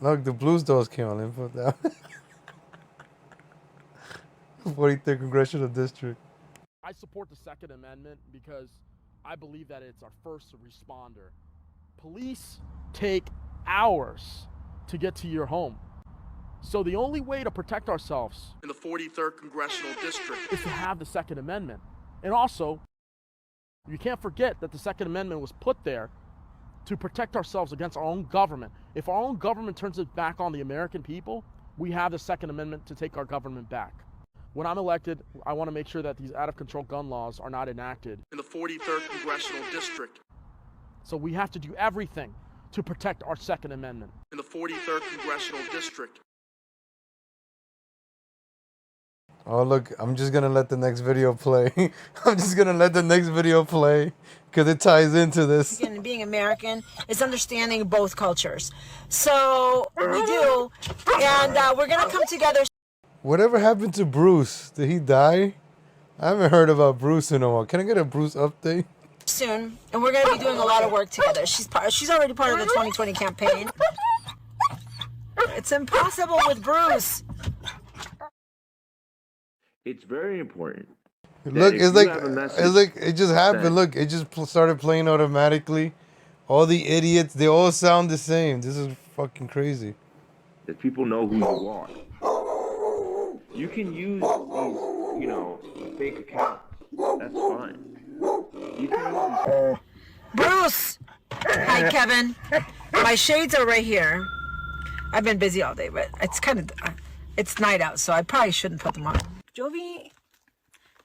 Look, the Blues dolls came on. Put that 43rd Congressional District. I support the Second Amendment because I believe that it's our first responder. Police take hours to get to your home. So the only way to protect ourselves in the 43rd Congressional District is to have the Second Amendment. And also, you can't forget that the Second Amendment was put there to protect ourselves against our own government. If our own government turns its back on the American people, we have the Second Amendment to take our government back. When I'm elected, I want to make sure that these out-of-control gun laws are not enacted in the 43rd Congressional District. So we have to do everything to protect our Second Amendment in the 43rd Congressional District. Oh, look, I'm just going to let the next video play. I'm just going to let the next video play because it ties into this. And being American is understanding both cultures. So we do, and we're going to come together. Whatever happened to Bruce? Did he die? I haven't heard about Bruce in a while. Can I get a Bruce update? Soon, and we're going to be doing a lot of work together. She's already part of the 2020 campaign. It's impossible with Bruce. It's very important. Look, it's like it just happened. Look, it just started playing automatically. All the idiots, they all sound the same. This is fucking crazy. That people know who you are. You can use these, fake accounts. That's fine. You can use Bruce! Hi, Kevin. My shades are right here. I've been busy all day, but it's night out, so I probably shouldn't put them on. Jovi,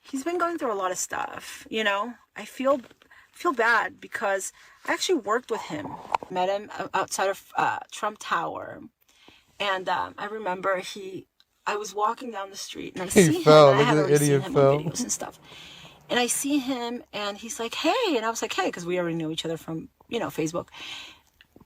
he's been going through a lot of stuff, I feel bad because I actually worked with him. Met him outside of Trump Tower. And I remember I was walking down the street and I see him. And I had already seen him on videos and stuff. And I see him and he's like, hey. And I was like, hey, because we already knew each other from, Facebook.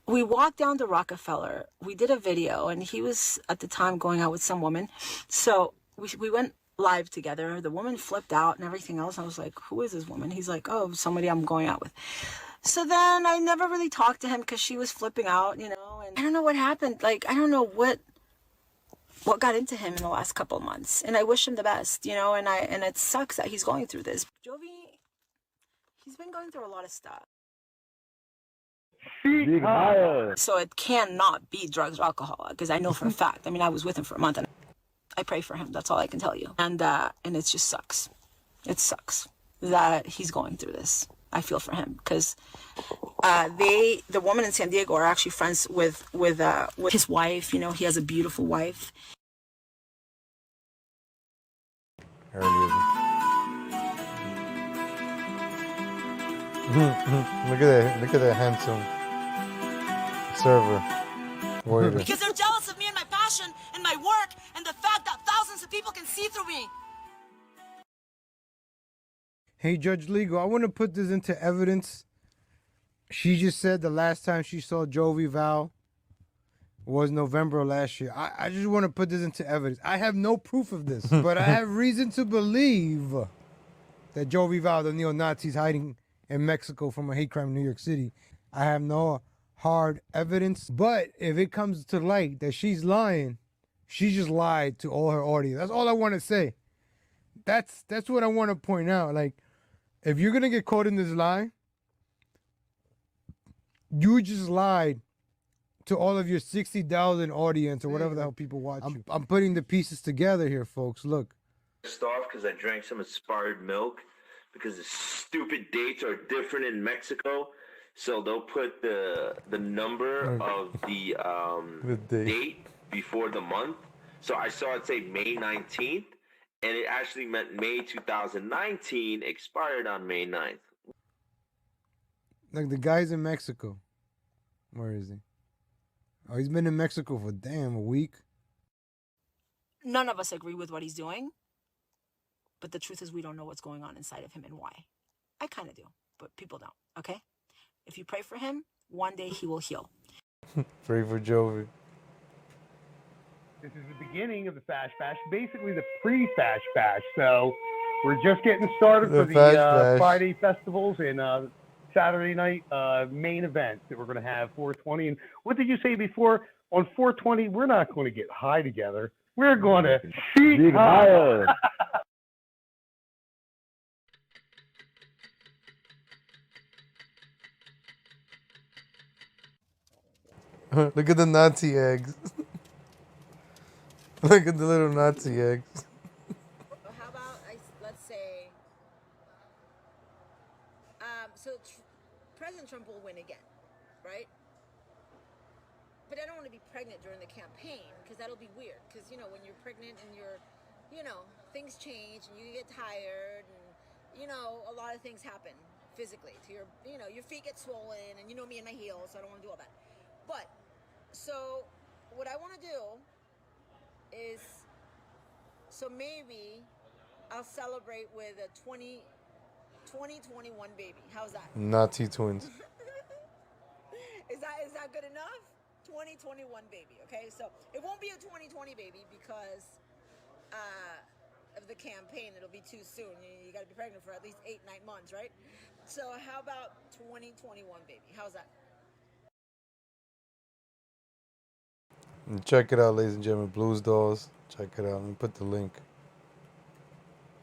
We walked down to Rockefeller. We did a video and he was at the time going out with some woman. So we went live together. The woman flipped out and everything else. I was like, who is this woman? He's like, oh, somebody I'm going out with. So then I never really talked to him because she was flipping out, and I don't know what happened. Like, I don't know what got into him in the last couple of months. And I wish him the best, and it sucks that he's going through this. Jovi, he's been going through a lot of stuff. So it cannot be drugs or alcohol because I know for a fact. I mean, I was with him for a month and I pray for him. That's all I can tell you. And it just sucks. It sucks that he's going through this. I feel for him because the woman in San Diego are actually friends with his wife. He has a beautiful wife. Look at that handsome server warrior. Because they're jealous of me and my passion and my work and the fact that thousands of people can see through me. Hey, Judge Legal, I want to put this into evidence. She just said the last time she saw Jovi Val was November of last year. I just want to put this into evidence. I have no proof of this, but I have reason to believe that Jovi Val, the neo-Nazi, is hiding in Mexico from a hate crime in New York City. I have no hard evidence, but if it comes to light that she's lying, she just lied to all her audience. That's all I want to say. That's what I want to point out. Like, if you're gonna get caught in this lie, you just lied to all of your 60,000 audience or whatever the hell people watch you. I'm putting the pieces together here, folks. Look. pissed off because I drank some expired milk because the stupid dates are different in Mexico. So they'll put the number of the date before the month. So I saw it say May 19th. And it actually meant May 2019, expired on May 9th. Like the guy's in Mexico. Where is he? Oh, he's been in Mexico for a week. None of us agree with what he's doing. But the truth is we don't know what's going on inside of him and why. I kind of do, but people don't, okay? If you pray for him, one day he will heal. Pray for Jovi. This is the beginning of the Fash Bash, basically the pre-Fash Bash. So we're just getting started for the Friday festivals and Saturday night main events that we're going to have 420. And what did you say before? On 420, we're not going to get high together. We're going to seek higher. Look at the Nazi eggs. Look at the little Nazi eggs. How about, let's say, President Trump will win again, right? But I don't want to be pregnant during the campaign because that'll be weird. Because, you know, when you're pregnant and things change and you get tired and, a lot of things happen physically to your feet get swollen and me and my heels, so I don't want to do all that. But, so what I want to do is, so maybe I'll celebrate with a 2021 baby. How's that? Nazi twins. Is that good enough? 2021 baby, okay? So it won't be a 2020 baby because of the campaign. It'll be too soon. You got to be pregnant for at least 8-9 months, right? So how about 2021 baby? How's that? And check it out, ladies and gentlemen. Blues Dolls. Check it out. Let me put the link.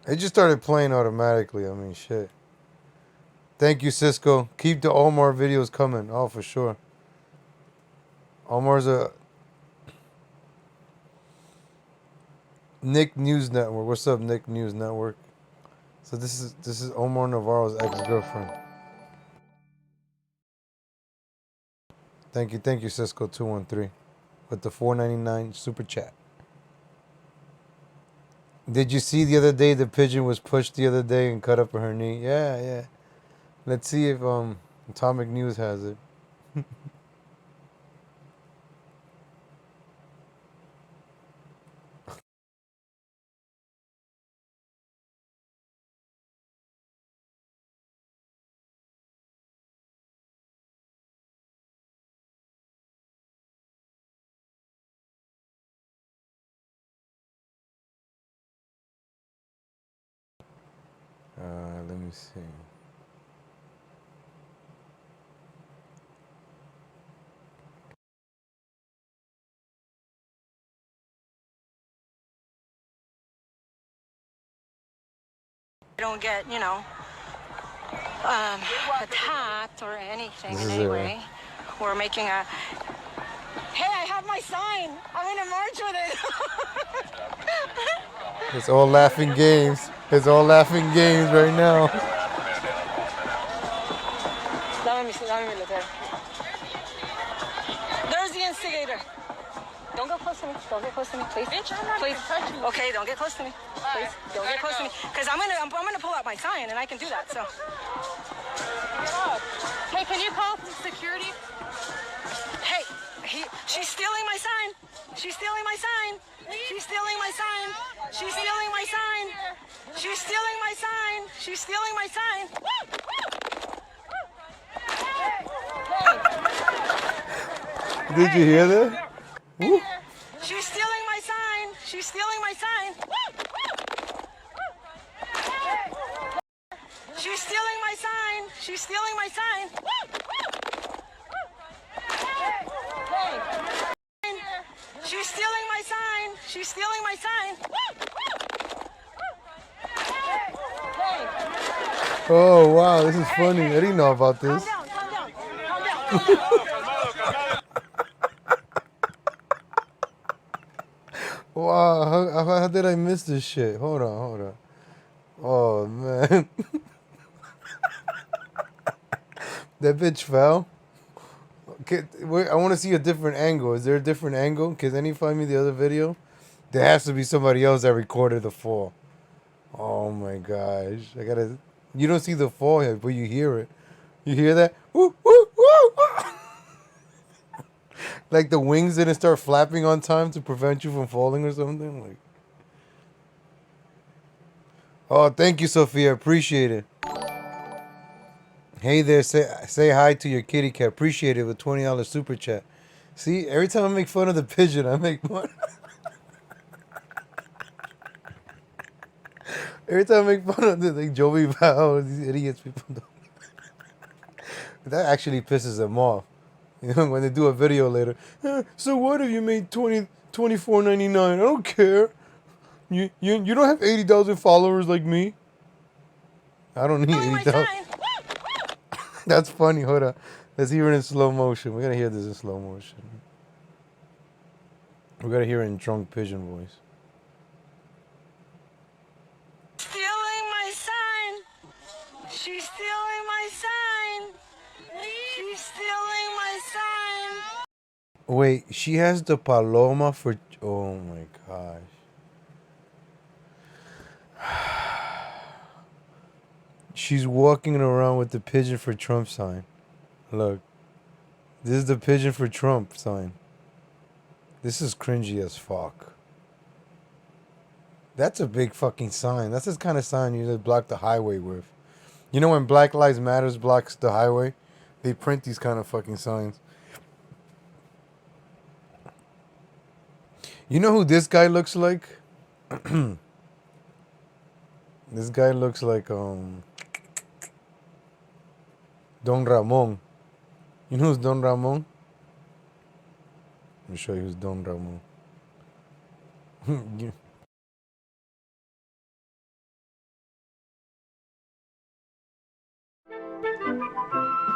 It just started playing automatically. I mean, shit. Thank you, Cisco. Keep the Omar videos coming. Oh, for sure. Omar's a Nick News Network. What's up, Nick News Network? So this is Omar Navarro's ex-girlfriend. Thank you, Cisco 213 with the $4.99 super chat. Did you see the other day the pigeon was pushed the other day and cut up her knee? Yeah. Let's see if Atomic News has it. Let me see. Don't get, attacked or anything in any way. We're making a... Hey, I have my sign. I'm going to march with it. It's all laughing games. It's all laughing games right now. There's the instigator. Don't go close to me. Don't get close to me, please. Bitch, I'm not please. Touch you. Okay, don't get close to me. Please, don't get close to me. Because I'm gonna pull out my sign and I can do that. So. Hey, can you call security? Hey, she's stealing my sign. She's stealing my sign. She's stealing my sign. She's stealing my sign. She's stealing my sign. She's stealing my sign. Did you hear that? Woo. She's stealing my sign. She's stealing my sign. She's stealing my sign. She's stealing my sign. She's stealing my sign. She's stealing my sign. Oh, wow, this is funny. I didn't know about this. Calm down. Calm down. Wow, how did I miss this shit? Hold on. Oh, man. That bitch fell. Okay, I want to see a different angle. Is there a different angle? Can any find me the other video? There has to be somebody else that recorded the fall. Oh my gosh. You don't see the fall here, but you hear it. You hear that? Woo, woo, woo, woo. Like the wings didn't start flapping on time to prevent you from falling or something? Like. Oh, thank you, Sophia. Appreciate it. Hey there, say hi to your kitty cat. Appreciate it with $20 super chat. See, every time I make fun of the pigeon, I make fun. Every time I make fun of this, like Joey Val, these idiots, people don't. That actually pisses them off. You know, when they do a video later. So what if you made $24.99? I don't care. You don't have 80,000 followers like me. I don't need 80,000. That's funny. Hold on. Let's hear it in slow motion. We gotta hear this in slow motion. We gotta hear it in drunk pigeon voice. Stealing my sign. She's stealing my sign. She's stealing my sign. Wait, she has the paloma for... Oh my gosh. She's walking around with the pigeon for Trump sign. Look. This is the pigeon for Trump sign. This is cringy as fuck. That's a big fucking sign. That's the kind of sign you just block the highway with. You know when Black Lives Matters blocks the highway? They print these kind of fucking signs. You know who this guy looks like? This guy looks like Don Ramon. You know who's Don Ramon? Let me show you who's Don Ramon.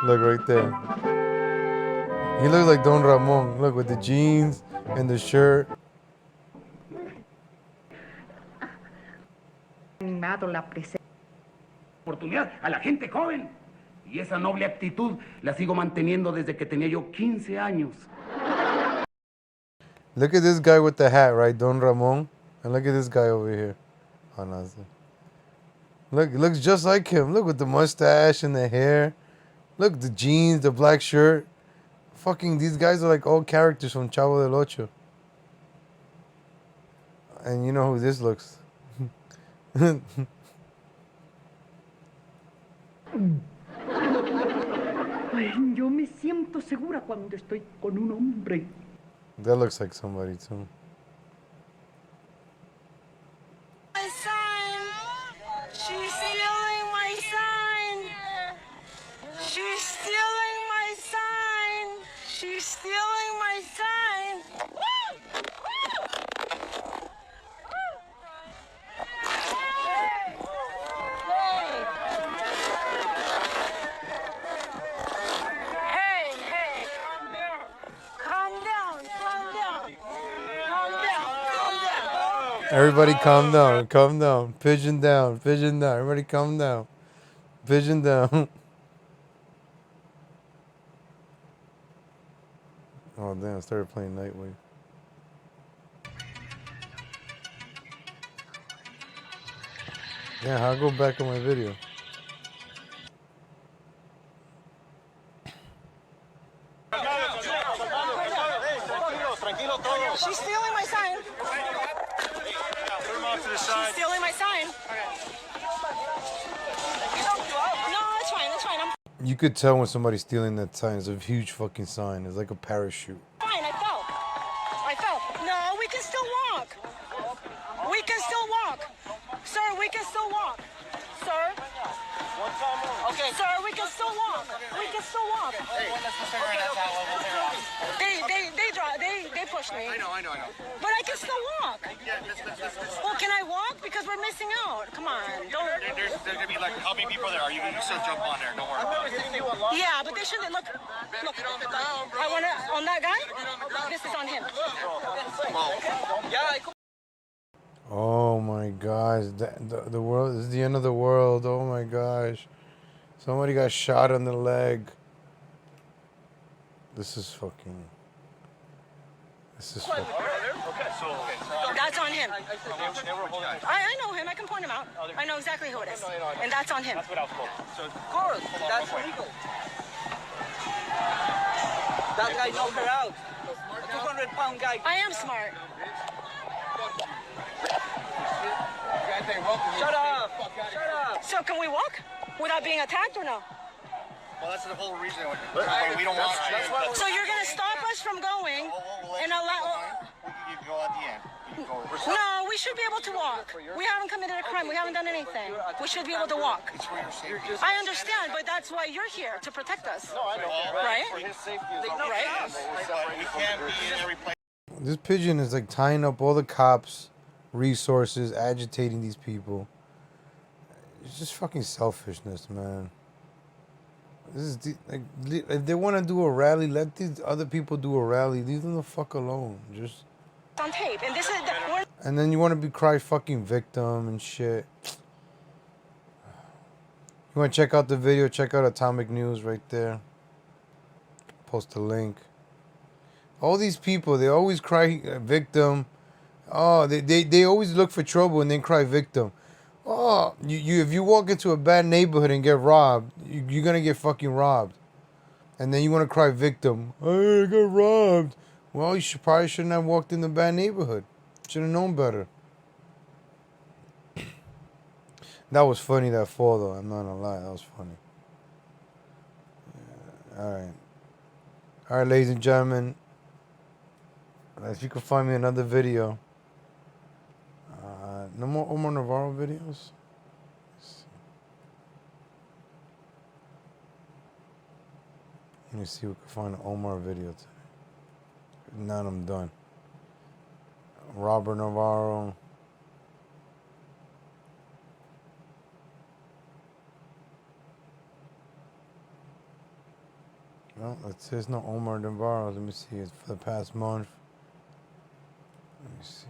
Look right there. He looks like Don Ramon. Look, with the jeans and the shirt. Oportunidad a la gente joven. Y esa noble actitud la sigo manteniendo desde que tenía yo 15 años. Look at this guy with the hat, right? Don Ramon. And look at this guy over here. Oh, no, look, it looks just like him. Look, with the mustache and the hair. Look, the jeans, the black shirt. Fucking, these guys are like all characters from Chavo del Ocho. And you know who this looks. Yo me siento segura cuando estoy con un hombre. That looks like somebody too. My sign. She's stealing my sign. She's stealing my sign. She's stealing my sign. Everybody calm down, calm down. Pigeon down, pigeon down. Everybody calm down. Pigeon down. Oh damn, I started playing Nightwave. Yeah, I'll go back on my video. She's stealing my sign. She's stealing my sign. No, that's fine. That's fine. I'm You could tell when somebody's stealing that sign. It's a huge fucking sign. It's like a parachute. fine. I fell. I fell. No, we can still walk. We can still walk. Sir, we can still walk. Sir. Okay. Sir, we can still walk. We can still walk. They pushed me. I know. But I can still walk. Well, can I walk? Because we're missing out. Come on. Don't. There's gonna be like how many people there are? You still jump on there. Don't worry. Yeah, but they shouldn't look. I wanna on that guy. This is on him. Oh my gosh. The world this is the end of the world. Oh my gosh. Somebody got shot on the leg. This is fucking. That's on him. I know him. I can point him out. I know exactly who it is. And that's on him. That's what I was told. So, of course, that's legal. That guy knocked her out. A 200-pound guy. I am smart. Shut up. Shut up. So can we walk without being attacked or no? Well, that's the whole reason we don't want you. So you're going to stop us from going and allow... you go at the end. You go. No, we should be able to walk. We haven't committed a crime. We haven't done anything. We should be able to walk. It's for your safety. I understand, but that's why you're here, to protect us. No, I know. Right? For his safety is Right? But we can't be in every place. This pigeon is like tying up all the cops, resources, agitating these people. It's just fucking selfishness, man. This is like, if they want to do a rally, let these other people do a rally. Leave them the fuck alone. Just On tape, and this is and then you want to be cry fucking victim and shit. You want to check out the video? Check out Atomic News right there. Post a link. All these people, they always cry victim. Oh, they always look for trouble and then cry victim. Oh, you if you walk into a bad neighborhood and get robbed, you're gonna get fucking robbed. And then you want to cry victim. Oh, I got robbed. Well, you probably shouldn't have walked in the bad neighborhood. Should have known better. That was funny, that fall, though. I'm not gonna lie. That was funny. Yeah, all right. All right, ladies and gentlemen. If you can find me another video. No more Omar Navarro videos? Let me see if we can find an Omar video today. If not, I'm done. Robert Navarro. Well, there's no Omar Navarro. Let me see. It's for the past month. Let me see.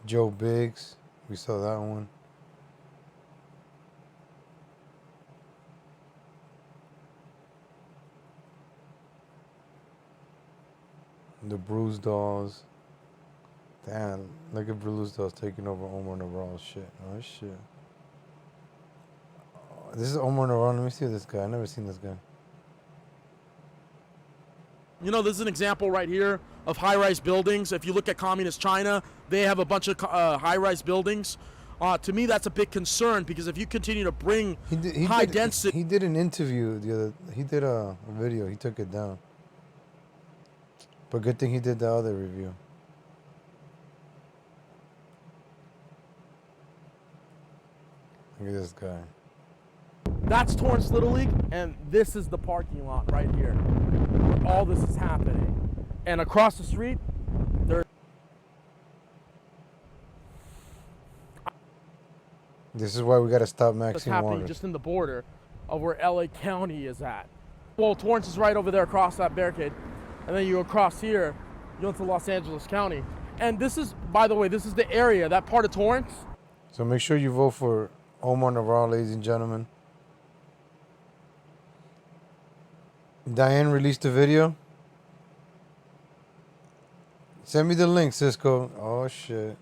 Joe Biggs. We saw that one. The Bruise Dolls. Damn, look at Bruise Dolls taking over Omar Navarro's shit. Oh, shit. Oh, this is Omar Navarro. Let me see this guy. I've never seen this guy. You know, this is an example right here of high-rise buildings. If you look at communist China, they have a bunch of high-rise buildings. To me, that's a big concern because if you continue to bring high density... He did an interview the other... He did a video. He took it down. But good thing he did the other review. Look at this guy. That's Torrance Little League, and this is the parking lot right here where all this is happening. And across the street, there. This is why we got to stop What's Maxine happening Waters. just in the border of where LA County is at. Well, Torrance is right over there across that barricade, and then you go across here, you go into Los Angeles County. And this is, by the way, this is the area, that part of Torrance. So make sure you vote for Omar Navarro, ladies and gentlemen. Diane released a video. Send me the link, Cisco. Oh, shit.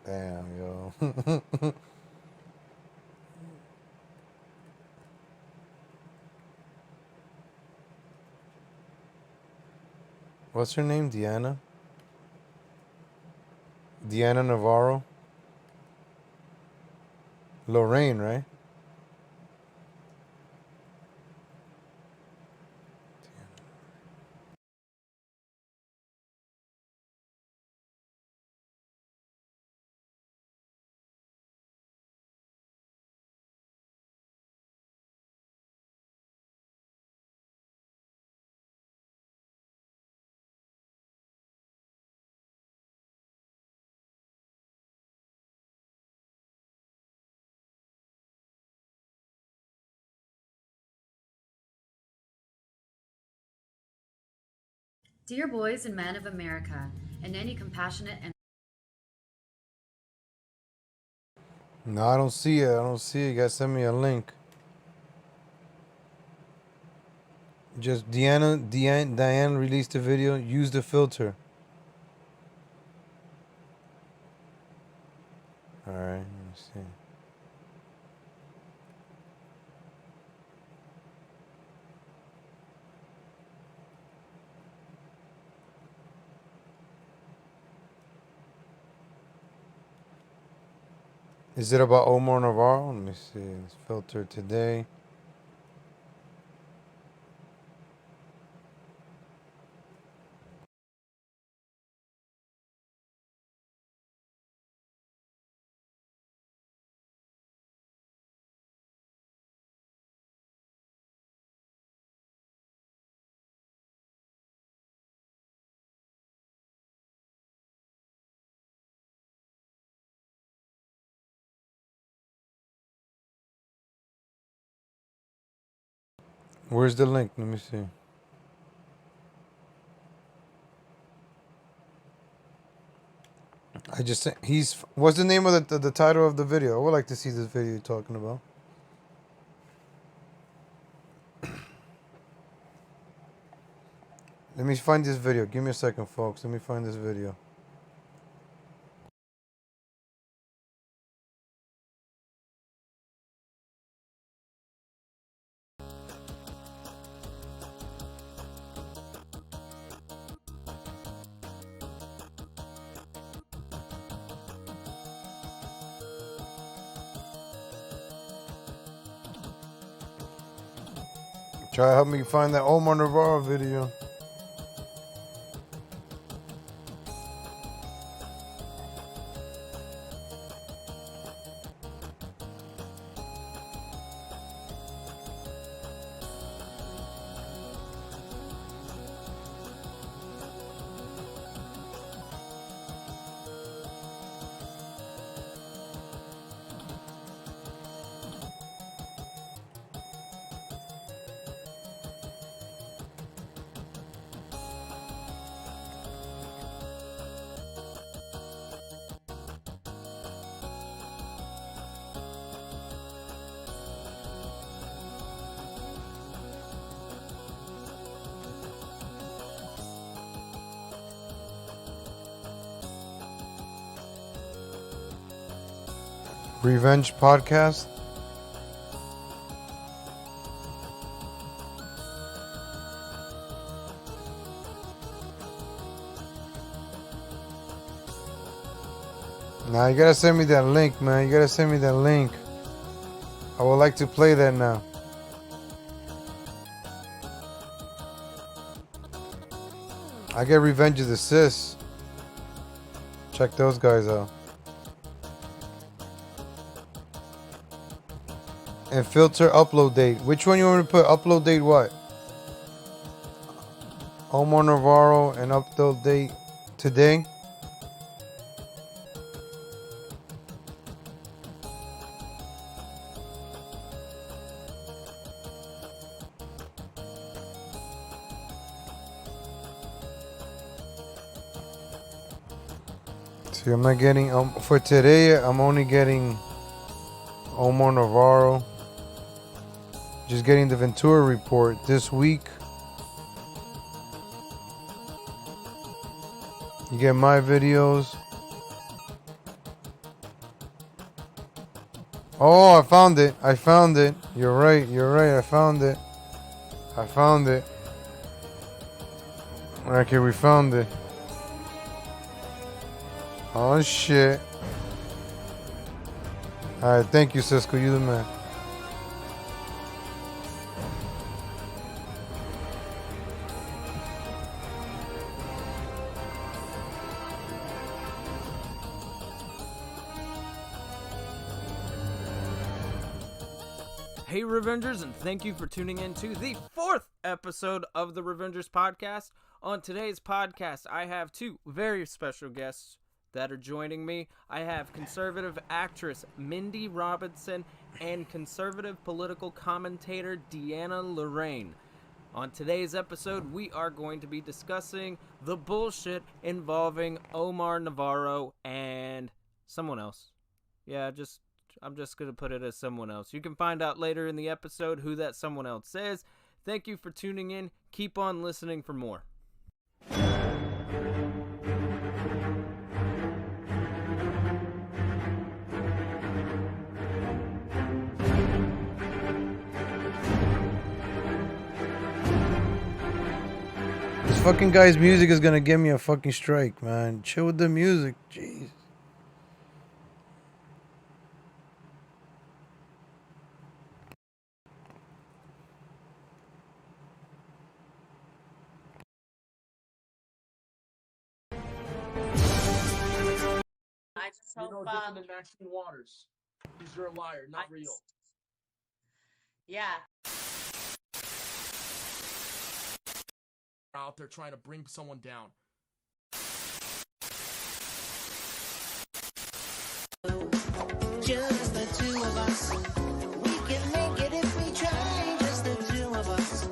Damn, yo. What's her name? Deanna? Deanna Navarro? Lorraine, right? Dear boys and men of America, and any compassionate and... No, I don't see it. I don't see it. You guys send me a link. Just Diane released a video. Use the filter. All right, let me see. Is it about Omar Navarro? Let me see. It's filtered today. Where's the link? Let me see. I just sent. What's the name of the title of the video? I would like to see this video you're talking about. Let me find this video. Give me a second, folks. Let me find this video. Try to help me find that Omar Navarro video. Revenge podcast. Now you gotta send me that link, man. You gotta send me that link. I would like to play that now. I get Revenge of the Sis. Check those guys out. And filter upload date. Which one you want me to put? Upload date what? Omar Navarro and upload date today. See, I'm not getting for today. I'm only getting Omar Navarro. Just getting the Ventura report this week. You get my videos. Oh, I found it. I found it. You're right. You're right. I found it. I found it. Okay, we found it. Oh, shit. Alright, thank you, Cisco. You the man. Hey Revengers, and thank you for tuning in to the 4th episode of the Revengers podcast. On today's podcast, I have two very special guests that are joining me. I have conservative actress Mindy Robinson and conservative political commentator Deanna Lorraine. On today's episode, we are going to be discussing the bullshit involving Omar Navarro and someone else. Yeah, I'm just going to put it as someone else. You can find out later in the episode who that someone else is. Thank you for tuning in. Keep on listening for more. This fucking guy's music is gonna give me a fucking strike, man. Chill with the music. Jeez. I just hope, different than Maxine Waters. You're a liar, not real. Yeah. Out there trying to bring someone down. Just the two of us. We can make it if we try. Just the two of us.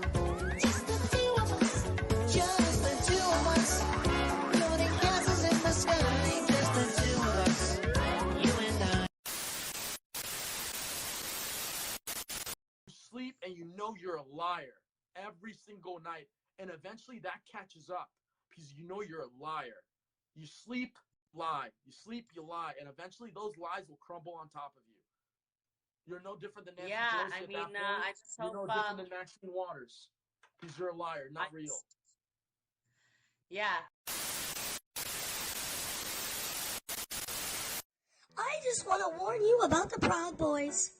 sleep and you know you're a liar every single night. And eventually that catches up because you know you're a liar. You sleep, lie. You sleep, you lie. And eventually those lies will crumble on top of you. You're no different than Nancy Pelosi at that point. I just You're hope, no different than Maxine Waters because you're a liar, not real. Yeah. I just want to warn you about the Proud Boys.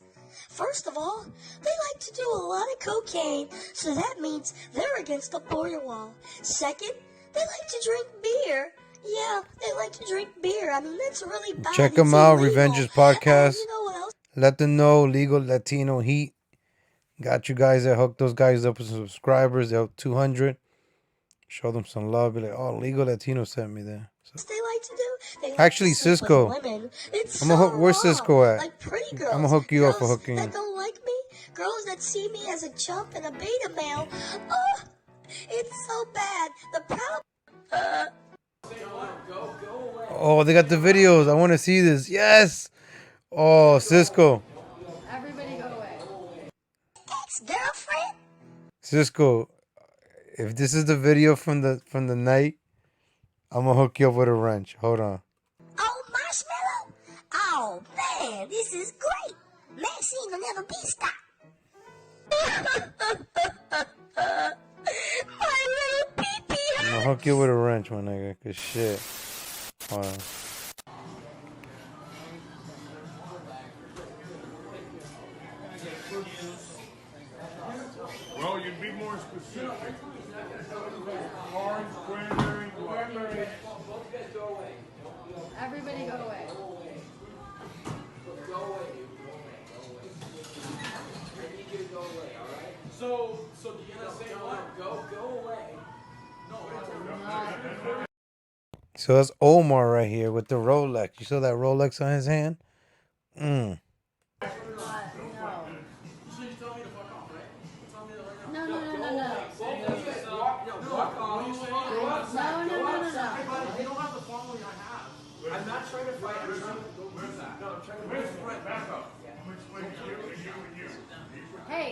First of all, they like to do a lot of cocaine, so that means they're against the border wall. Second, they like to drink beer. Yeah, they like to drink beer. I mean, that's really bad. Check them It's out, illegal. Revengers Podcast. You know what else? Let them know, Legal Latino Heat. Got you guys that hooked those guys up with some subscribers. They're up 200. Show them some love. Be like, oh, Legal Latino sent me there. So. They like to do. They like Actually, to sleep Cisco. with women. It's Where's so Cisco wrong. at? Like pretty girls. I'm gonna hook you up for Girls hooking that you. don't like me. Girls that see me as a chump and a beta male. Oh, it's so bad. The Proud. Oh, they got the videos. I want to see this. Yes. Oh, Cisco. Everybody go away. Ex-girlfriend. Cisco, if this is the video from the night, I'm gonna hook you up with a wrench. Hold on. Oh, marshmallow. Oh man, this is great. Maxine will never be stopped. My little pee-pee. I'm gonna hook you with a wrench, my nigga. Cause shit. Hold on. Well, you'd be more specific. Orange, cranberry, blackberry. Everybody go away. So the NSA what? Go away. No. So that's Omar right here with the Rolex. You saw that Rolex on his hand? No, no, no, no, no. No. They don't have the following I have. I'm not trying to fight. I'm trying to go with that. No, I'm trying to go with Back up. I'm explaining to you and you and you. Hey.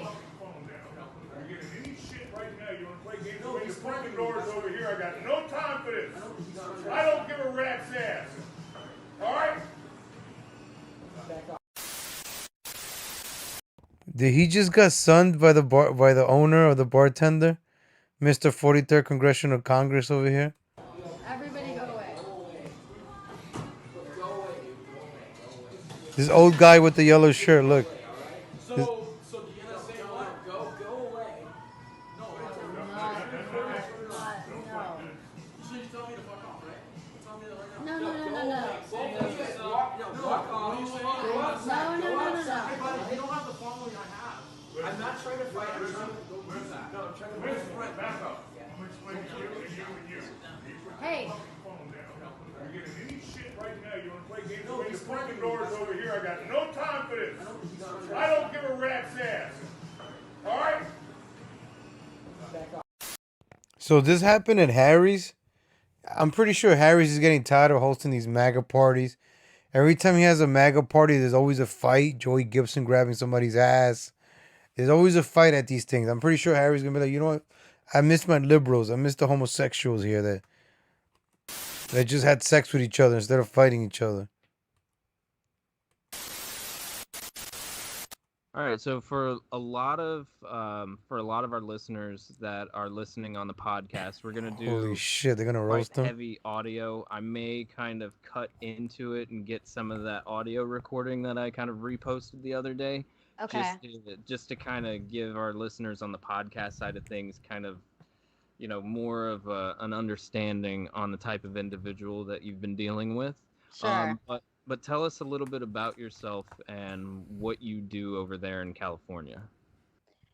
You're getting any shit right now. You want to play games? You're fucking doors over here. I got no time for this. I don't give a rat's ass. All right? Did he just got sunned by the owner or the bartender? Mr. 43rd Congressional Congress over here? Everybody go away. This old guy with the yellow shirt, look. So the NSA what? Go away. No. So you tell me to fuck off, right? Tell me to right now. No. They don't have the following I have. I'm not trying to fight. I'm trying to go with that. No, I'm trying to go with Back up. I'm explaining to you and you and you. Hey. You're getting any shit right now. You want to play games? You're fucking doors over here. I got no time for this. I don't give a rat's ass. All right? So this happened at Harry's? I'm pretty sure Harry's is getting tired of hosting these MAGA parties. Every time he has a MAGA party, there's always a fight. Joey Gibson grabbing somebody's ass. There's always a fight at these things. I'm pretty sure Harry's going to be like, you know what? I miss my liberals. I miss the homosexuals here that just had sex with each other instead of fighting each other. All right, so for a lot of our listeners that are listening on the podcast, we're gonna do Holy shit, they're gonna roast them. Heavy audio. I may kind of cut into it and get some of that audio recording that I kind of reposted the other day. Okay. Just to kind of give our listeners on the podcast side of things kind of, more of an understanding on the type of individual that you've been dealing with. Sure. But tell us a little bit about yourself and what you do over there in California.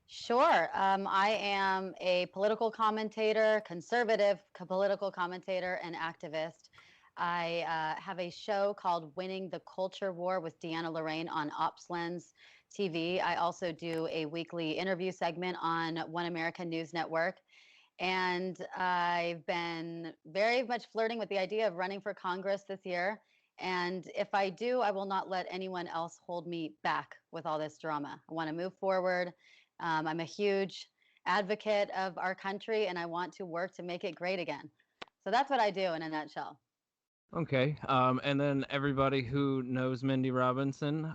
Sure. I am a political commentator, conservative political commentator, and activist. I have a show called Winning the Culture War with Deanna Lorraine on OpsLens TV. I also do a weekly interview segment on One American News Network. And I've been very much flirting with the idea of running for Congress this year. And if I do, I will not let anyone else hold me back with all this drama. I want to move forward I'm a huge advocate of our country, and I want to work to make it great again. So that's what I do in a nutshell. Okay. And then everybody who knows Mindy Robinson,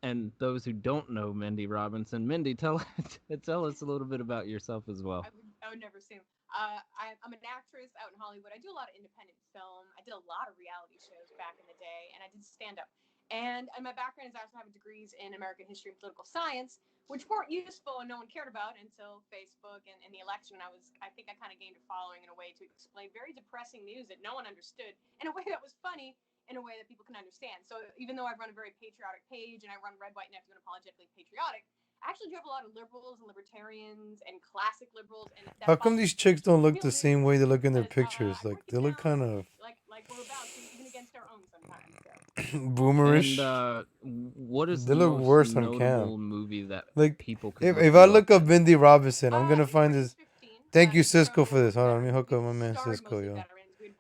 and those who don't know Mindy Robinson, Mindy, tell us a little bit about yourself as well. I would never assume. I'm an actress out in Hollywood. I do a lot of independent film. I did a lot of reality shows back in the day, and I did stand up. And my background is I also have degrees in American history and political science, which weren't useful and no one cared about until Facebook and the election. I think I kind of gained a following in a way to explain very depressing news that no one understood in a way that was funny, in a way that people can understand. So even though I run a very patriotic page and I run Red, White, and Unapologetically Patriotic, I actually do have a lot of liberals and libertarians and classic liberals. And How come these chicks don't look the same way they look in their pictures? Like they look kind of like we're about to, even against our own sometimes. So. boomerish. And what is they the look most worse on notable cam. movie that Like people could if I look up Mindy Robinson, I'm gonna find this. 15, Thank you, Cisco, for this. Hold on, let me hook up my man Cisco, yo.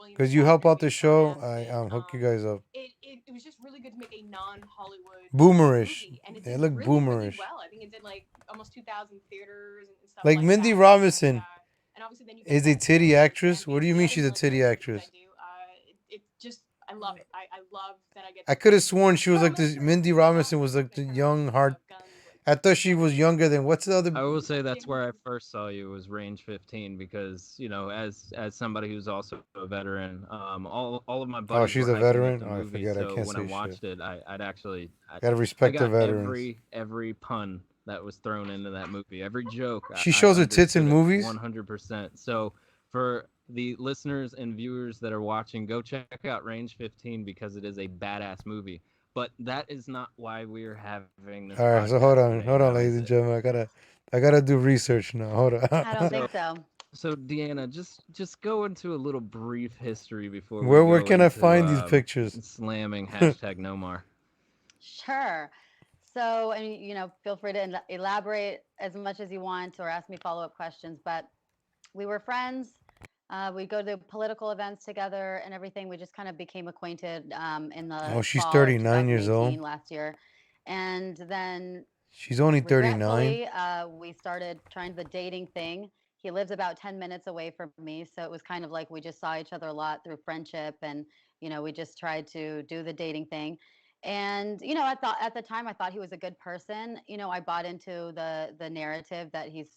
Because you help out the show, I hook you guys up. It was just really good to make a non-Hollywood Boomerish. movie, and it They did look really, boomerish. really well. I think it did like almost 2,000 theaters and stuff Like Mindy Robinson and obviously then you is a titty actress. What do you mean she's a titty actress? it just I love it. I love that I get. I could have sworn she was like this. Mindy Robinson was like the young hard. I thought she was younger than what's the other? I will say that's where I first saw you was Range 15 because as somebody who's also a veteran, all of my buddies. Oh, she's were a hyping veteran. up the Oh, I movie, forget. I so can't when say I watched shit. it, I'd actually Gotta respect I got the veterans. every pun that was thrown into that movie, every joke. She shows her tits in movies. 100%. So for the listeners and viewers that are watching, go check out Range 15 because it is a badass movie. But that is not why we're having this. All right, so hold on, today, ladies and gentlemen. I gotta do research now. Hold on. I don't think so. So Deanna, just go into a little brief history before we Where go can I into, find these pictures? Slamming hashtag Nomar. Sure. So, and feel free to elaborate as much as you want or ask me follow-up questions. But we were friends. We go to political events together and everything. We just kind of became acquainted in the Oh, she's fall 39 years of old. last year, and then She's only 39. We started trying the dating thing. He lives about 10 minutes away from me, so it was kind of like we just saw each other a lot through friendship, and we just tried to do the dating thing. And I thought at the time I thought he was a good person. I bought into the narrative that he's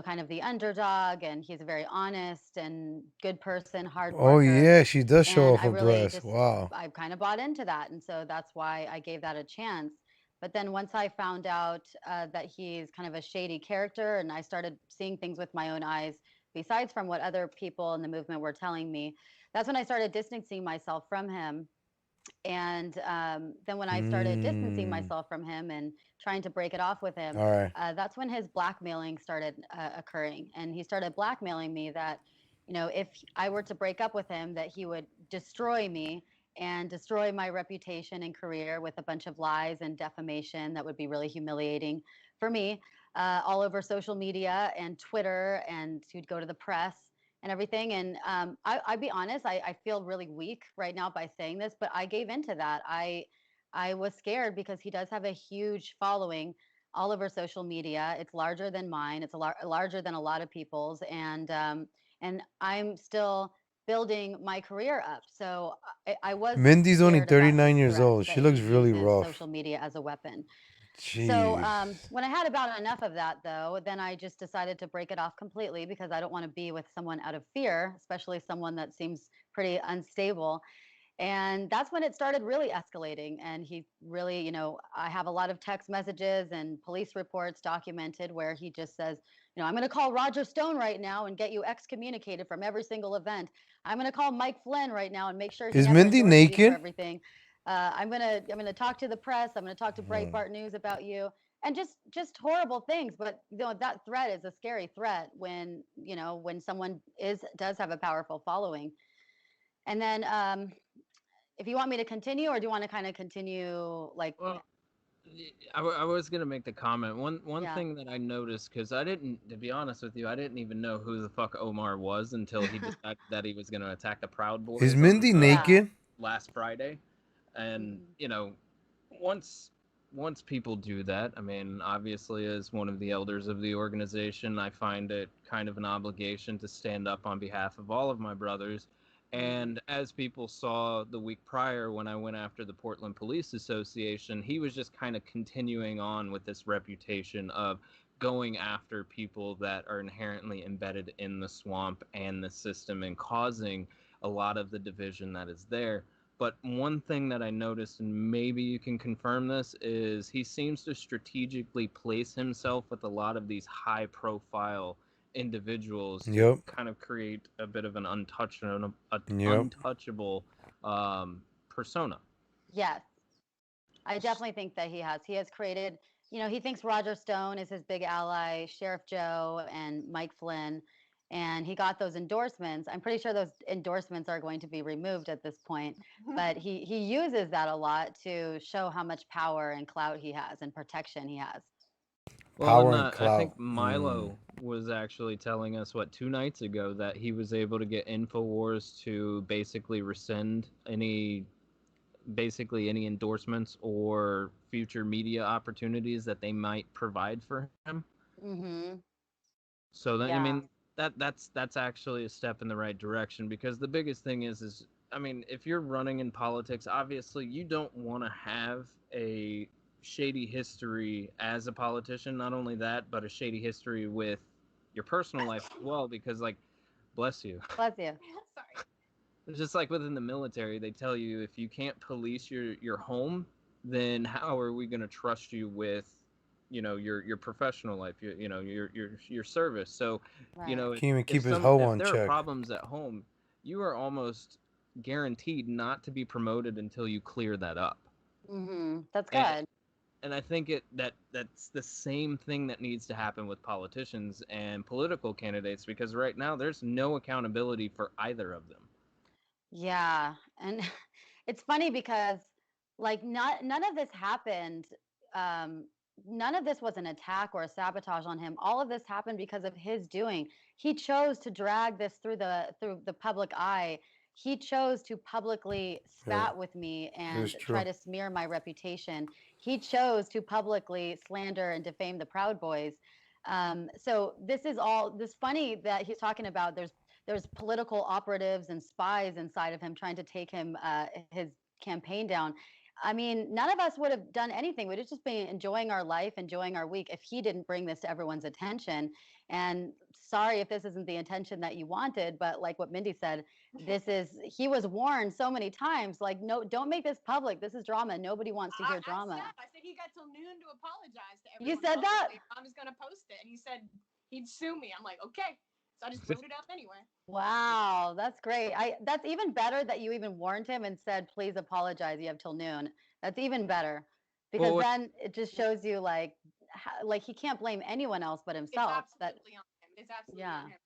kind of the underdog, and he's a very honest and good person, hard worker. Oh yeah, she does show off I her really breast. Wow. I kind of bought into that, and so that's why I gave that a chance. But then once I found out that he's kind of a shady character, and I started seeing things with my own eyes, besides from what other people in the movement were telling me, that's when I started distancing myself from him. And then when I started distancing myself from him and trying to break it off with him, All right. that's when his blackmailing started occurring. And he started blackmailing me that, if I were to break up with him, that he would destroy me and destroy my reputation and career with a bunch of lies and defamation that would be really humiliating for me, all over social media and Twitter, and he'd go to the press and everything. And I'd be honest, I feel really weak right now by saying this, but I gave into that. I was scared because he does have a huge following all over social media. It's larger than mine. It's larger than a lot of people's, and I'm still building my career up. So I was. Mindy's only scared about 39 his years threats old. that She looks he really uses rough. social media as a weapon. Jeez. So when I had about enough of that, though, then I just decided to break it off completely because I don't want to be with someone out of fear, especially someone that seems pretty unstable. And that's when it started really escalating. And he really, I have a lot of text messages and police reports documented where he just says, I'm going to call Roger Stone right now and get you excommunicated from every single event. I'm going to call Mike Flynn right now and make sure he Is never Mindy endorses you naked? for everything. I'm gonna talk to the press. I'm gonna talk to Breitbart News about you, and just horrible things. But that threat is a scary threat when when someone does have a powerful following. And then if you want me to continue, or do you want to kind of continue like? Well, I was gonna make the comment. One Yeah. thing that I noticed, because I didn't, to be honest with you, I didn't even know who the fuck Omar was until he decided that he was gonna attack the Proud Boys. Is Mindy naked? Last Friday, and once once people do that, I mean, obviously, as one of the elders of the organization, I find it kind of an obligation to stand up on behalf of all of my brothers. And as people saw the week prior when I went after the Portland Police Association, he was just kind of continuing on with this reputation of going after people that are inherently embedded in the swamp and the system and causing a lot of the division that is there. But one thing that I noticed, and maybe you can confirm this, is he seems to strategically place himself with a lot of these high-profile individuals to kind of create a bit of an untouchable persona. Yes, I definitely think that he has. He has created, he thinks Roger Stone is his big ally, Sheriff Joe and Mike Flynn, and he got those endorsements. I'm pretty sure those endorsements are going to be removed at this point, but he uses that a lot to show how much power and clout he has and protection he has. Well, I think Milo was actually telling us, 2 nights ago, that he was able to get InfoWars to basically rescind any endorsements or future media opportunities that they might provide for him. Mm-hmm. So that, I mean, that's actually a step in the right direction, because the biggest thing is I mean, if you're running in politics, obviously you don't want to have a shady history as a politician. Not only that, but a shady history with your personal life as well, because, like, bless you. Bless you. Sorry. It's just like within the military, they tell you if you can't police your home, then how are we going to trust you with, your professional life, your service. So, Can't even keep his if hoe on there are check. problems at home, you are almost guaranteed not to be promoted until you clear that up. Mm-hmm. That's good. And I think that's the same thing that needs to happen with politicians and political candidates, because right now there's no accountability for either of them. Yeah, and it's funny because none of this happened. Um, None of this was an attack or a sabotage on him. All of this happened because of his doing. He chose to drag this through the public eye. He chose to publicly spat with me and try to smear my reputation. He chose to publicly slander and defame the Proud Boys. So this is all this funny that he's talking about. There's political operatives and spies inside of him trying to take him his campaign down. I mean, none of us would have done anything. We'd have just been enjoying our life, enjoying our week if he didn't bring this to everyone's attention. And sorry if this isn't the intention that you wanted, but like what Mindy said, he was warned so many times, like, no, don't make this public. This is drama. Nobody wants to hear drama. I said he got till noon to apologize to everyone. You said that? I'm just going to post it. And he said he'd sue me. I'm like, okay. So I just wrote it out anyway. Wow, that's great. That's even better that you even warned him and said, please apologize. You have till noon. That's even better, because then it just shows you like he can't blame anyone else but himself. It's absolutely on him. It's absolutely on him.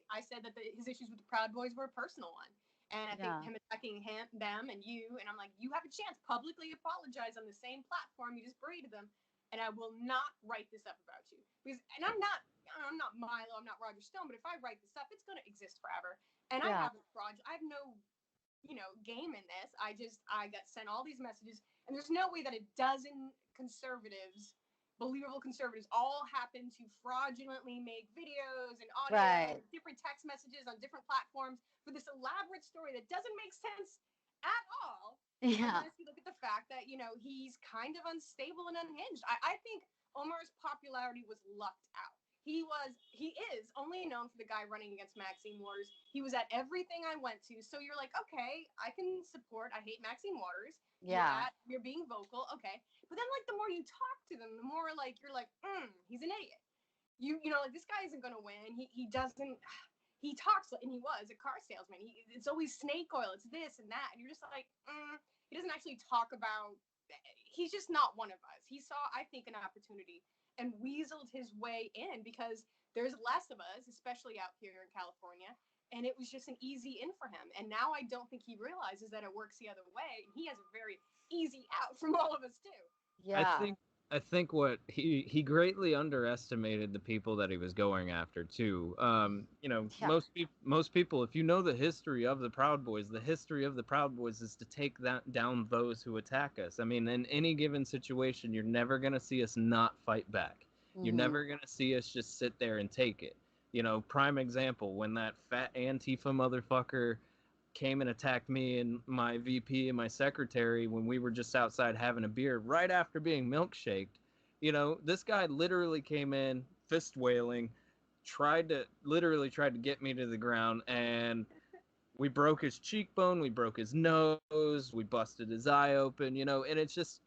I said that his issues with the Proud Boys were a personal one. And I think him attacking them and you, and I'm like, you have a chance, publicly apologize on the same platform you just berated them, and I will not write this up about you. And I'm not Milo, I'm not Roger Stone, but if I write this up, it's going to exist forever. And I have no, game in this. I got sent all these messages, and there's no way that a dozen conservatives, believable conservatives, all happen to fraudulently make videos and audio, different text messages on different platforms for this elaborate story that doesn't make sense at all. Yeah. Unless you look at the fact that, he's kind of unstable and unhinged. I think Omar's popularity was lucked out. He is only known for the guy running against Maxine Waters. He was at everything I went to. So you're like, okay, I can support. I hate Maxine Waters. Yeah. You're being vocal. Okay. But then, like, the more you talk to them, the more, like, you're like, he's an idiot. Like, this guy isn't going to win. He talks, and he was a car salesman. It's always snake oil. It's this and that. And you're just like, he doesn't actually talk about, he's just not one of us. He saw, I think, an opportunity and weaseled his way in, because there's less of us, especially out here in California. And it was just an easy in for him. And now I don't think he realizes that it works the other way. And he has a very easy out from all of us too. Yeah. I think what he greatly underestimated the people that he was going after too. You know, Yeah. most people, if you know the history of the Proud Boys, the history of the Proud Boys is to take that down those who attack us. I mean, in any given situation, you're never gonna see us not fight back. You're never gonna see us just sit there and take it. You know, prime example, when that fat Antifa motherfucker came and attacked me and my VP and my secretary when we were just outside having a beer right after being milkshaked. You know, this guy literally came in, fist wailing, literally tried to get me to the ground, and we broke his cheekbone, we broke his nose, we busted his eye open, you know, and it's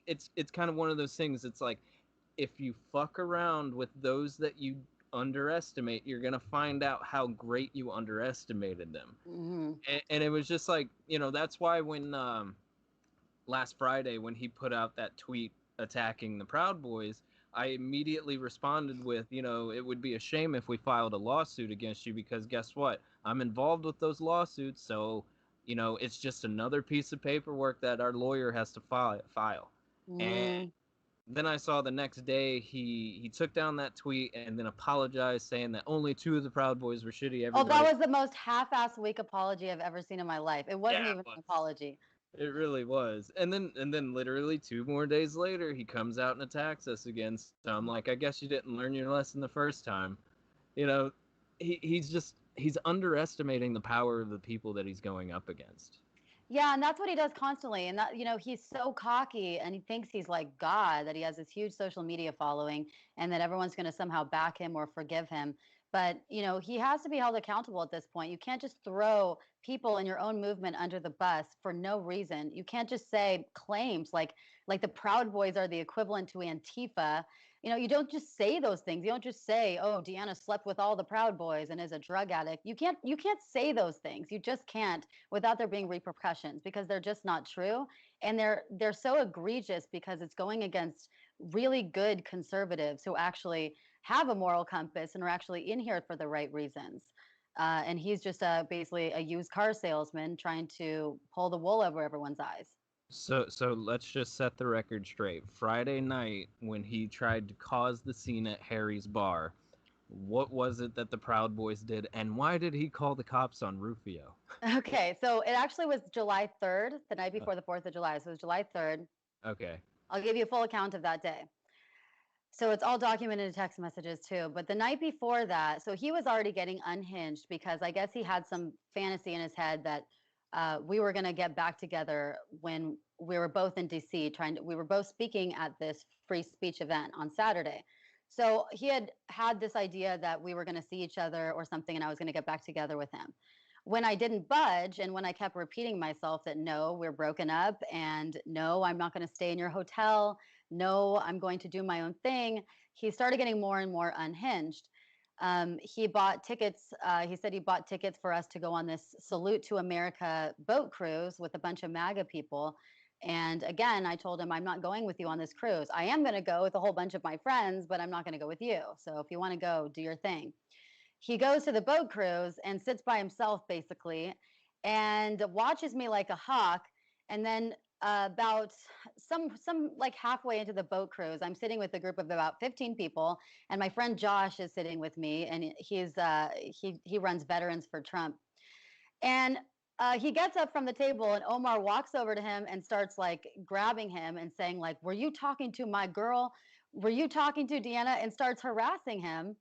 kind of one of those things. It's like, if you fuck around with those that you underestimate, you're gonna find out how great you underestimated them. And it was just like, you know, that's why when last Friday when he put out that tweet attacking the Proud Boys, I immediately responded with, you know, it would be a shame if we filed a lawsuit against you, because guess what? I'm involved with those lawsuits, so, you know, it's just another piece of paperwork that our lawyer has to file. And then I saw the next day he took down that tweet and then apologized, saying that only 2 of the Proud Boys were shitty. Oh, Everybody, that was the most half-assed weak apology I've ever seen in my life. It wasn't even an apology. it really was. And then literally 2 more days later, he comes out and attacks us again. So I'm like, I guess you didn't learn your lesson the first time. You know, he's underestimating the power of the people that he's going up against. Yeah, and that's what he does constantly. And that, you know, he's so cocky and he thinks he's like God, that he has this huge social media following and that everyone's going to somehow back him or forgive him. But, you know, he has to be held accountable at this point. You can't just throw people in your own movement under the bus for no reason. You can't just say claims like the Proud Boys are the equivalent to Antifa. You know, you don't just say those things. You don't just say, "Oh, Deanna slept with all the Proud Boys and is a drug addict." You can't say those things. You just can't without there being repercussions, because they're just not true, and they're so egregious because it's going against really good conservatives who actually have a moral compass and are actually in here for the right reasons. And he's just basically a used car salesman trying to pull the wool over everyone's eyes. So let's just set the record straight. Friday night, when he tried to cause the scene at Harry's bar, what was it that the Proud Boys did, and why did he call the cops on Rufio? Okay, so it actually was July 3rd, the night before the 4th of July. So it was July 3rd. Okay. I'll give you a full account of that day. So it's all documented in text messages too. But the night before that, so he was already getting unhinged because I guess he had some fantasy in his head that we were going to get back together when we were both in DC we were both speaking at this free speech event on Saturday. So he had this idea that we were going to see each other or something, and I was going to get back together with him. When I didn't budge, and when I kept repeating myself that no, we're broken up, and no, I'm not going to stay in your hotel, no, I'm going to do my own thing, he started getting more and more unhinged. He bought tickets. He said he bought tickets for us to go on this Salute to America boat cruise with a bunch of MAGA people. And again, I told him, I'm not going with you on this cruise. I am going to go with a whole bunch of my friends, but I'm not going to go with you. So if you want to go, do your thing. He goes to the boat cruise and sits by himself basically and watches me like a hawk. And then about some like halfway into the boat cruise, I'm sitting with a group of about 15 people, and my friend Josh is sitting with me, and he runs Veterans for Trump. And he gets up from the table, and Omar walks over to him and starts like grabbing him and saying like, "Were you talking to my girl? Were you talking to Deanna?" And starts harassing him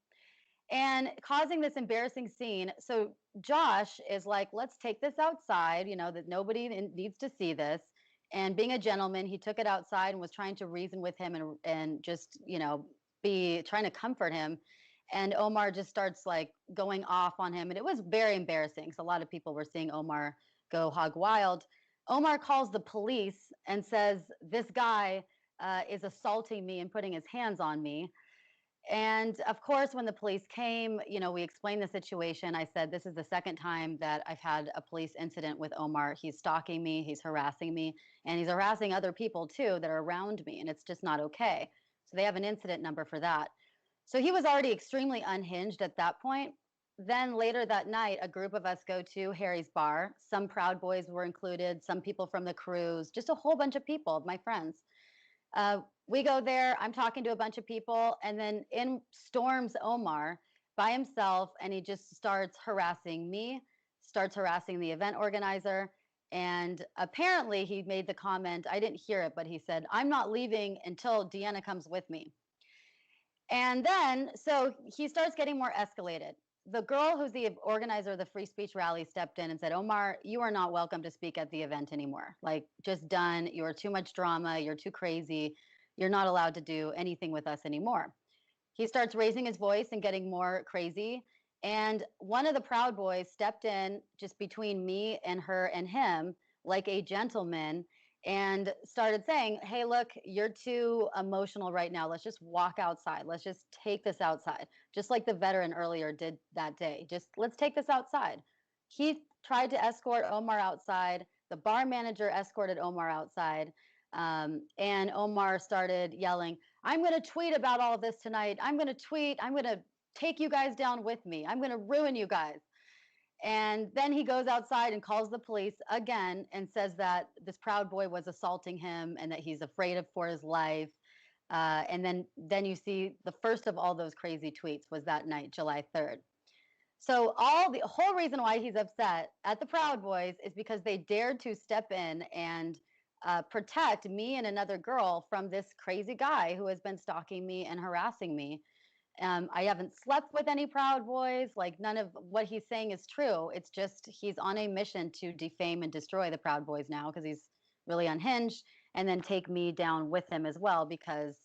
and causing this embarrassing scene. So Josh is like, let's take this outside, you know, that nobody needs to see this. And being a gentleman, he took it outside and was trying to reason with him and just, you know, be trying to comfort him. And Omar just starts like going off on him. And it was very embarrassing. So a lot of people were seeing Omar go hog wild. Omar calls the police and says, this guy is assaulting me and putting his hands on me. And of course, when the police came, you know, we explained the situation. I said, this is the second time that I've had a police incident with Omar. He's stalking me, he's harassing me, and he's harassing other people too that are around me, and it's just not okay. So they have an incident number for that. So he was already extremely unhinged at that point. Then later that night, a group of us go to Harry's bar. Some Proud Boys were included, some people from the cruise, just a whole bunch of people, my friends. We go there. I'm talking to a bunch of people, and then in storms Omar by himself, and he just starts harassing me, starts harassing the event organizer. And apparently, he made the comment, I didn't hear it, but he said, I'm not leaving until Deanna comes with me. And then, so he starts getting more escalated. The girl who's the organizer of the free speech rally stepped in and said, Omar, you are not welcome to speak at the event anymore. Like, just done. You are too much drama. You're too crazy. You're not allowed to do anything with us anymore. He starts raising his voice and getting more crazy. And one of the Proud Boys stepped in just between me and her and him, like a gentleman, and started saying, hey, look, you're too emotional right now. Let's just walk outside. Let's just take this outside. Just like the veteran earlier did that day. Just let's take this outside. He tried to escort Omar outside. The bar manager escorted Omar outside. And Omar started yelling, I'm going to tweet about all of this tonight. I'm going to tweet. I'm going to take you guys down with me. I'm going to ruin you guys. And then he goes outside and calls the police again and says that this Proud Boy was assaulting him and that he's afraid for his life. And then you see the first of all those crazy tweets was that night, July 3rd. So the whole reason why he's upset at the Proud Boys is because they dared to step in and protect me and another girl from this crazy guy who has been stalking me and harassing me. I haven't slept with any Proud Boys. Like, none of what he's saying is true. It's just he's on a mission to defame and destroy the Proud Boys now because he's really unhinged, and then take me down with him as well because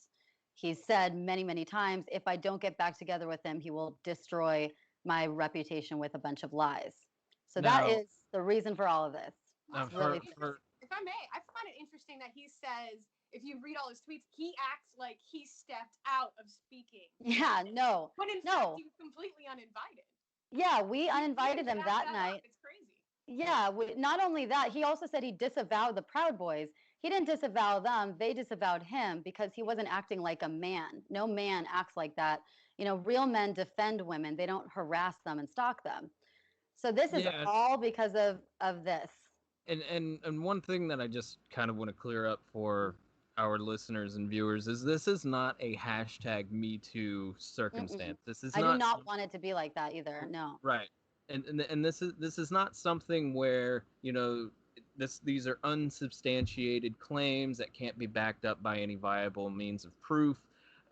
he's said many, many times, if I don't get back together with him, he will destroy my reputation with a bunch of lies. So that is the reason for all of this. It's really if I may, I find it interesting that he says, if you read all his tweets, he acts like he stepped out of speaking. Yeah, no. When in fact, he was completely uninvited. Yeah, we uninvited him that night. It's crazy. Yeah, not only that, he also said he disavowed the Proud Boys. He didn't disavow them. They disavowed him because he wasn't acting like a man. No man acts like that. You know, real men defend women. They don't harass them and stalk them. So this is all because of this. And one thing that I just kind of want to clear up for our listeners and viewers is this is not a hashtag Me Too circumstance. This is I do not want it to be like that either. No. Right. And this is not something where, you know, these are unsubstantiated claims that can't be backed up by any viable means of proof.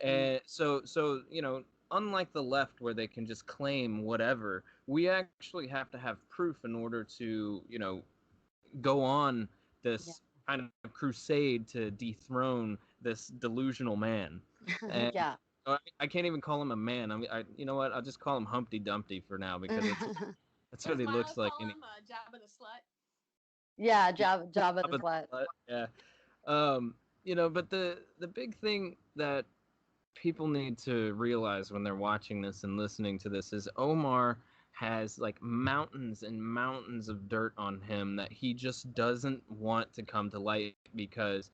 And so you know, unlike the left where they can just claim whatever, we actually have to have proof in order to, you know, go on this kind of crusade to dethrone this delusional man. And I can't even call him a man. I mean, you know what? I'll just call him Humpty Dumpty for now because that's what he looks like. Call him Jabba the Slut. Yeah, Jabba the Slut. Yeah. You know, but the big thing that people need to realize when they're watching this and listening to this is Omar has like mountains and mountains of dirt on him that he just doesn't want to come to light because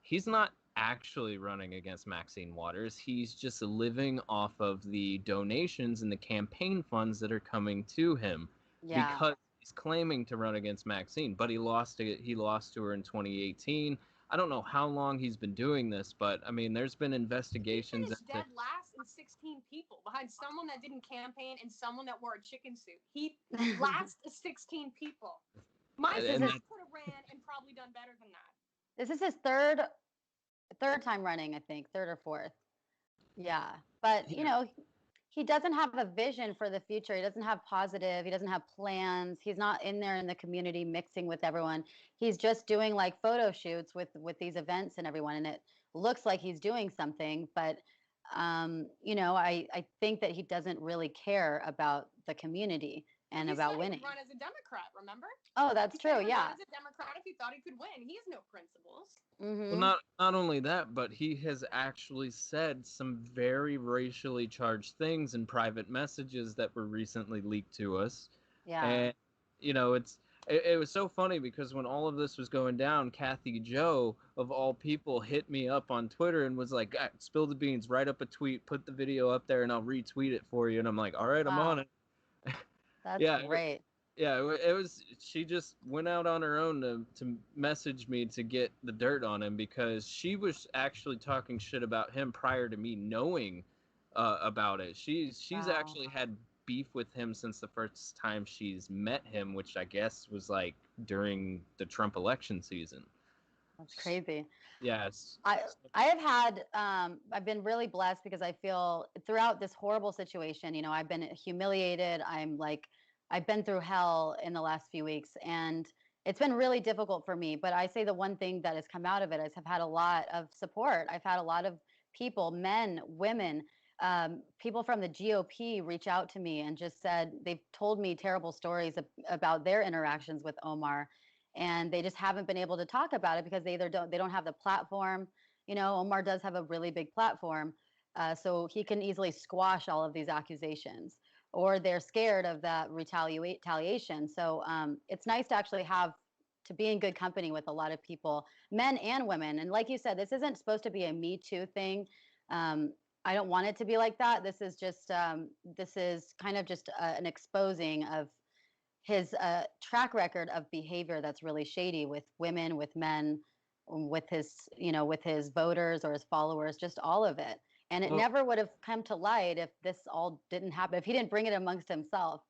he's not actually running against Maxine Waters. He's just living off of the donations and the campaign funds that are coming to him because he's claiming to run against Maxine, but he lost to her in 2018. I don't know how long he's been doing this, but I mean, there's been investigations. He finished dead last in 16 people behind someone that didn't campaign and someone that wore a chicken suit. He last 16 people. My sister could have ran and probably done better than that. This is his third time running, I think, third or fourth. Yeah, but you know, he doesn't have a vision for the future. He doesn't have positive. He doesn't have plans. He's not in there in the community mixing with everyone. He's just doing like photo shoots with these events and everyone, and it looks like he's doing something. But you know, I think that he doesn't really care about the community and about winning. He run as a Democrat, remember? Oh, that's true. Yeah. As a Democrat, if he thought he could win, he has no principles. Well, not only that, but he has actually said some very racially charged things in private messages that were recently leaked to us. Yeah. And you know, it was so funny because when all of this was going down, Kathy Joe, of all people, hit me up on Twitter and was like, spill the beans, write up a tweet, put the video up there, and I'll retweet it for you. And I'm like, all right, I'm on it. That's great. Yeah, it was. She just went out on her own to message me to get the dirt on him because she was actually talking shit about him prior to me knowing about it. She's actually had beef with him since the first time she's met him, which I guess was like during the Trump election season. That's crazy. Yes. I have had I've been really blessed because I feel throughout this horrible situation, I've been humiliated. I've been through hell in the last few weeks, and it's been really difficult for me. But I say the one thing that has come out of it is I've had a lot of support. I've had a lot of people, men, women, people from the GOP reach out to me and just said they've told me terrible stories about their interactions with Omar, and they just haven't been able to talk about it because they don't have the platform. Omar does have a really big platform, so he can easily squash all of these accusations, or they're scared of that retaliation. So it's nice to actually to be in good company with a lot of people, men and women. And like you said, this isn't supposed to be a Me Too thing. I don't want it to be like that. This is kind of just an exposing of his track record of behavior that's really shady with women, with men, with his voters or his followers, just all of it. And it never would have come to light if this all didn't happen, if he didn't bring it amongst himself,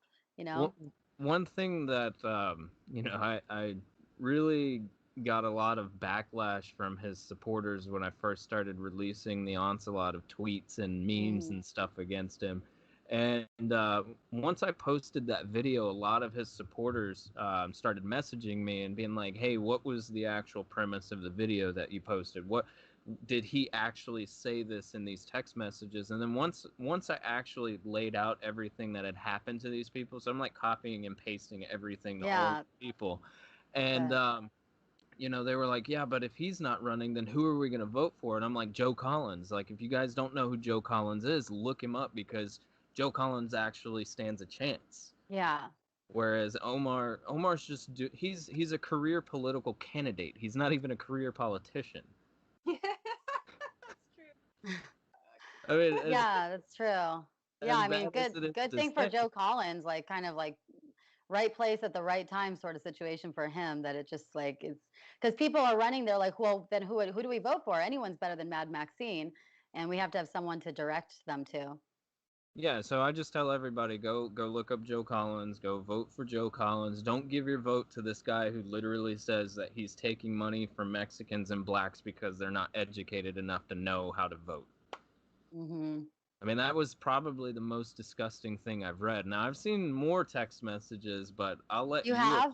One thing that I really got a lot of backlash from his supporters when I first started releasing the onslaught of tweets and memes and stuff against him. And once I posted that video, a lot of his supporters started messaging me and being like, hey, what was the actual premise of the video that you posted? What did he actually say this in these text messages? And then once I actually laid out everything that had happened to these people, so I'm like copying and pasting everything to all the people. And they were like, yeah, but if he's not running, then who are we going to vote for? And I'm like, Joe Collins. Like, if you guys don't know who Joe Collins is, look him up, because Joe Collins actually stands a chance. Yeah. Whereas Omar's just he's a career political candidate. He's not even a career politician. I mean, yeah, that's true. Yeah, I mean, good thing for Joe Collins, like kind of like right place at the right time sort of situation for him, that it just like it's because people are running, they're like, well, then who do we vote for? Anyone's better than Mad Maxine, and we have to have someone to direct them to. Yeah, so I just tell everybody, go look up Joe Collins, go vote for Joe Collins. Don't give your vote to this guy who literally says that he's taking money from Mexicans and blacks because they're not educated enough to know how to vote. Mm-hmm. I mean, that was probably the most disgusting thing I've read. Now, I've seen more text messages, but I'll let you... have?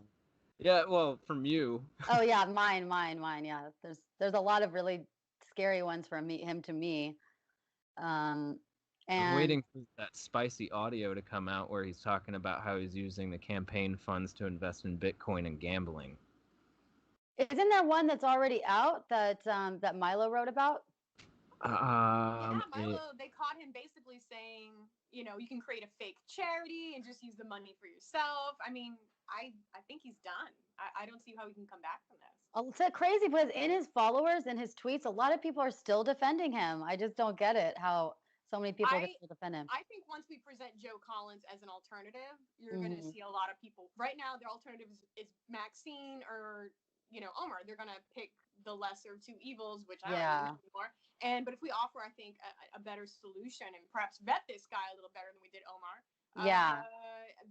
Yeah, well, from you. Oh, yeah, mine, yeah. There's a lot of really scary ones from him to me. I'm waiting for that spicy audio to come out where he's talking about how he's using the campaign funds to invest in Bitcoin and gambling. Isn't there one that's already out that Milo wrote about? Milo, they caught him basically saying, you can create a fake charity and just use the money for yourself. I mean, I think he's done. I don't see how he can come back from this. It's crazy because in his followers and his tweets, a lot of people are still defending him. I just don't get it, how so many people can still defend him. I think once we present Joe Collins as an alternative, you're going to see a lot of people. Right now, their alternative is Maxine or Omar. They're going to pick the lesser of two evils, which I don't know anymore. But if we offer, I think, a better solution and perhaps vet this guy a little better than we did Omar,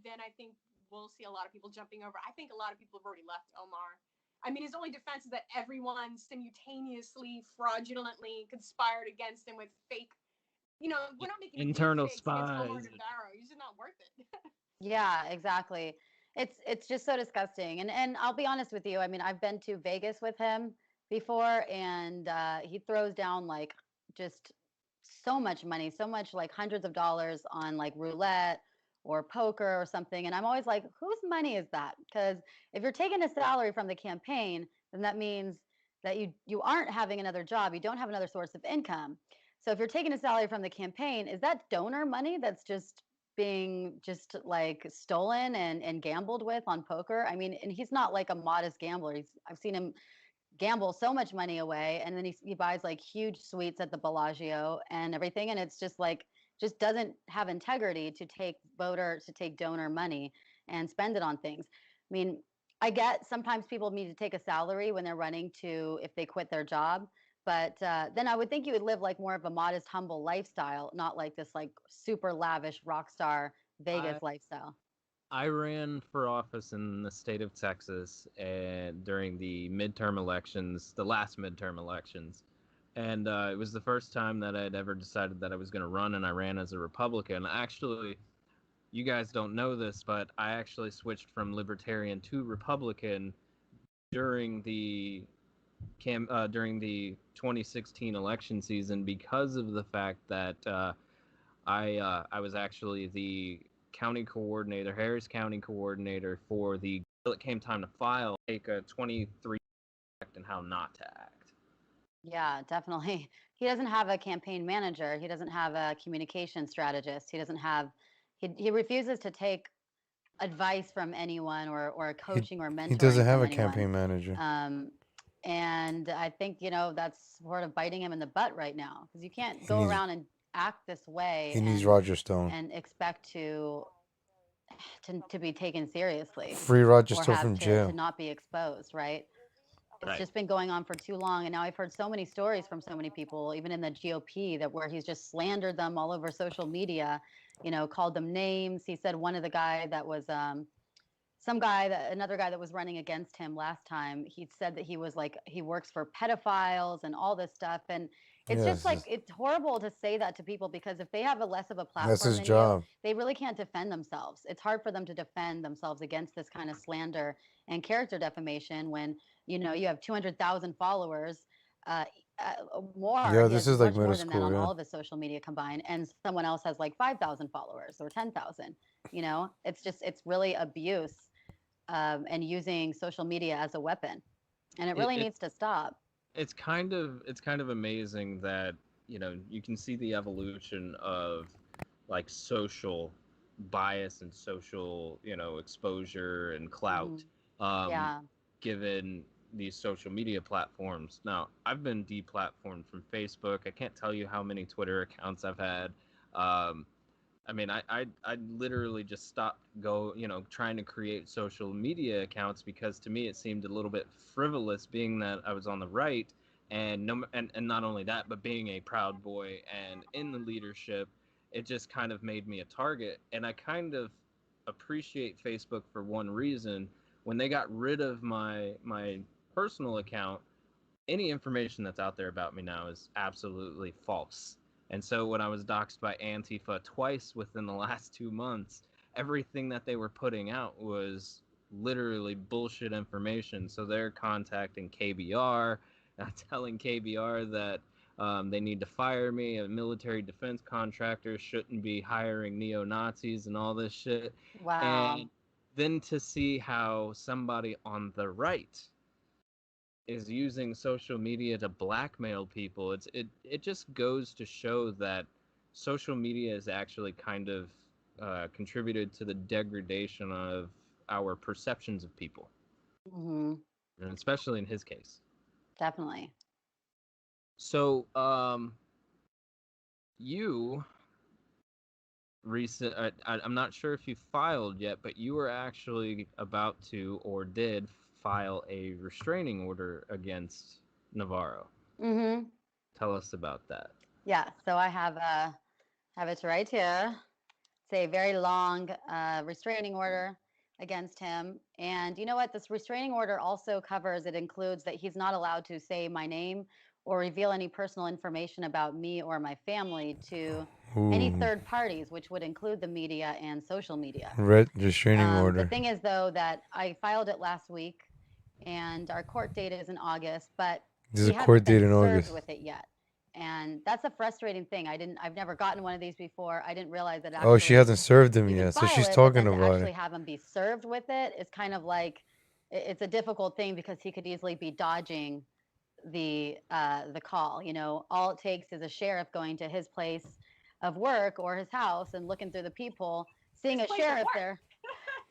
then I think we'll see a lot of people jumping over. I think a lot of people have already left Omar. I mean, his only defense is that everyone simultaneously, fraudulently conspired against him with fake, we're not making internal spies. Omar Navarro. He's just not worth it. Yeah, exactly. It's just so disgusting. And I'll be honest with you. I mean, I've been to Vegas with him before, and he throws down like just so much money, so much, like hundreds of dollars on like roulette or poker or something. And I'm always like, whose money is that? Because if you're taking a salary from the campaign, then that means that you aren't having another job. You don't have another source of income. So if you're taking a salary from the campaign, is that donor money that's just being like stolen and gambled with on poker? I mean, and he's not like a modest gambler. I've seen him gamble so much money away, and then he buys like huge suites at the Bellagio and everything, and it's just like just doesn't have integrity to take donor money. and spend it on things. I mean, I get sometimes people need to take a salary when they're running to if they quit their job, but then I would think you would live like more of a modest, humble lifestyle, not like this like super lavish rock star Vegas lifestyle. I ran for office in the state of Texas and during the midterm elections, the last midterm elections. And it was the first time that I'd ever decided that I was going to run, and I ran as a Republican. Actually, you guys don't know this, but I actually switched from Libertarian to Republican during the during the 2016 election season because of the fact that I was actually the county coordinator, Harris County coordinator for the. It came time to file, take a 23 act and how not to act. Yeah, definitely. He doesn't have a campaign manager. He doesn't have a communication strategist. He doesn't have. He refuses to take advice from anyone or coaching or mentoring. He doesn't have from a anyone. campaign manager. And I think that's sort of biting him in the butt right now because you can't go needs- around and act this way. He needs Roger Stone. And expect to be taken seriously. Free Roger or Stone have from to, jail. to not be exposed, right? It's Right. just been going on for too long, and now I've heard so many stories from so many people, even in the GOP, that where he's just slandered them all over social media, called them names. He said one of the guy that was another guy that was running against him last time, he said that he was like he works for pedophiles and all this stuff, and it's just like it's horrible to say that to people because if they have a less of a platform That's his than job. you, they really can't defend themselves. It's hard for them to defend themselves against this kind of slander and character defamation when you have 200,000 followers. More. Yeah, He this has is like much more middle than school, that on yeah. all of his social media combined, and someone else has like 5,000 followers or 10,000. It's really abuse. And using social media as a weapon, and it really needs to stop. It's kind of amazing that you can see the evolution of like social bias and social exposure and clout given these social media platforms. Now I've been deplatformed from Facebook. I can't tell you how many Twitter accounts I've had. I mean, I literally just stopped trying to create social media accounts because to me it seemed a little bit frivolous, being that I was on the right, and not only that, but being a Proud Boy and in the leadership, it just kind of made me a target. And I kind of appreciate Facebook for one reason. When they got rid of my personal account, any information that's out there about me now is absolutely false. And so when I was doxxed by Antifa twice within the last 2 months, everything that they were putting out was literally bullshit information. So they're contacting KBR, telling KBR that they need to fire me. A military defense contractor shouldn't be hiring neo-Nazis and all this shit. Wow. And then to see how somebody on the right is using social media to blackmail people, it just goes to show that social media has actually kind of contributed to the degradation of our perceptions of people. Mm-hmm. And especially in his case. Definitely. So you I'm not sure if you filed yet, but you were actually about to or did file a restraining order against Navarro. Mm-hmm. Tell us about that. Yeah, so I have it right here. It's a very long restraining order against him. And you know what? This restraining order also includes that he's not allowed to say my name or reveal any personal information about me or my family to any third parties, which would include the media and social media. Restraining order. The thing is, though, that I filed it last week, and our court date is in August, but There's a court date in served August. with it yet. And that's a frustrating thing. I've never gotten one of these before. I didn't realize that. Oh, she hasn't served him yet, so she's talking about it. Actually have him be served with it is kind of like it's a difficult thing because he could easily be dodging the call. All it takes is a sheriff going to his place of work or his house and looking through the people, seeing a sheriff there.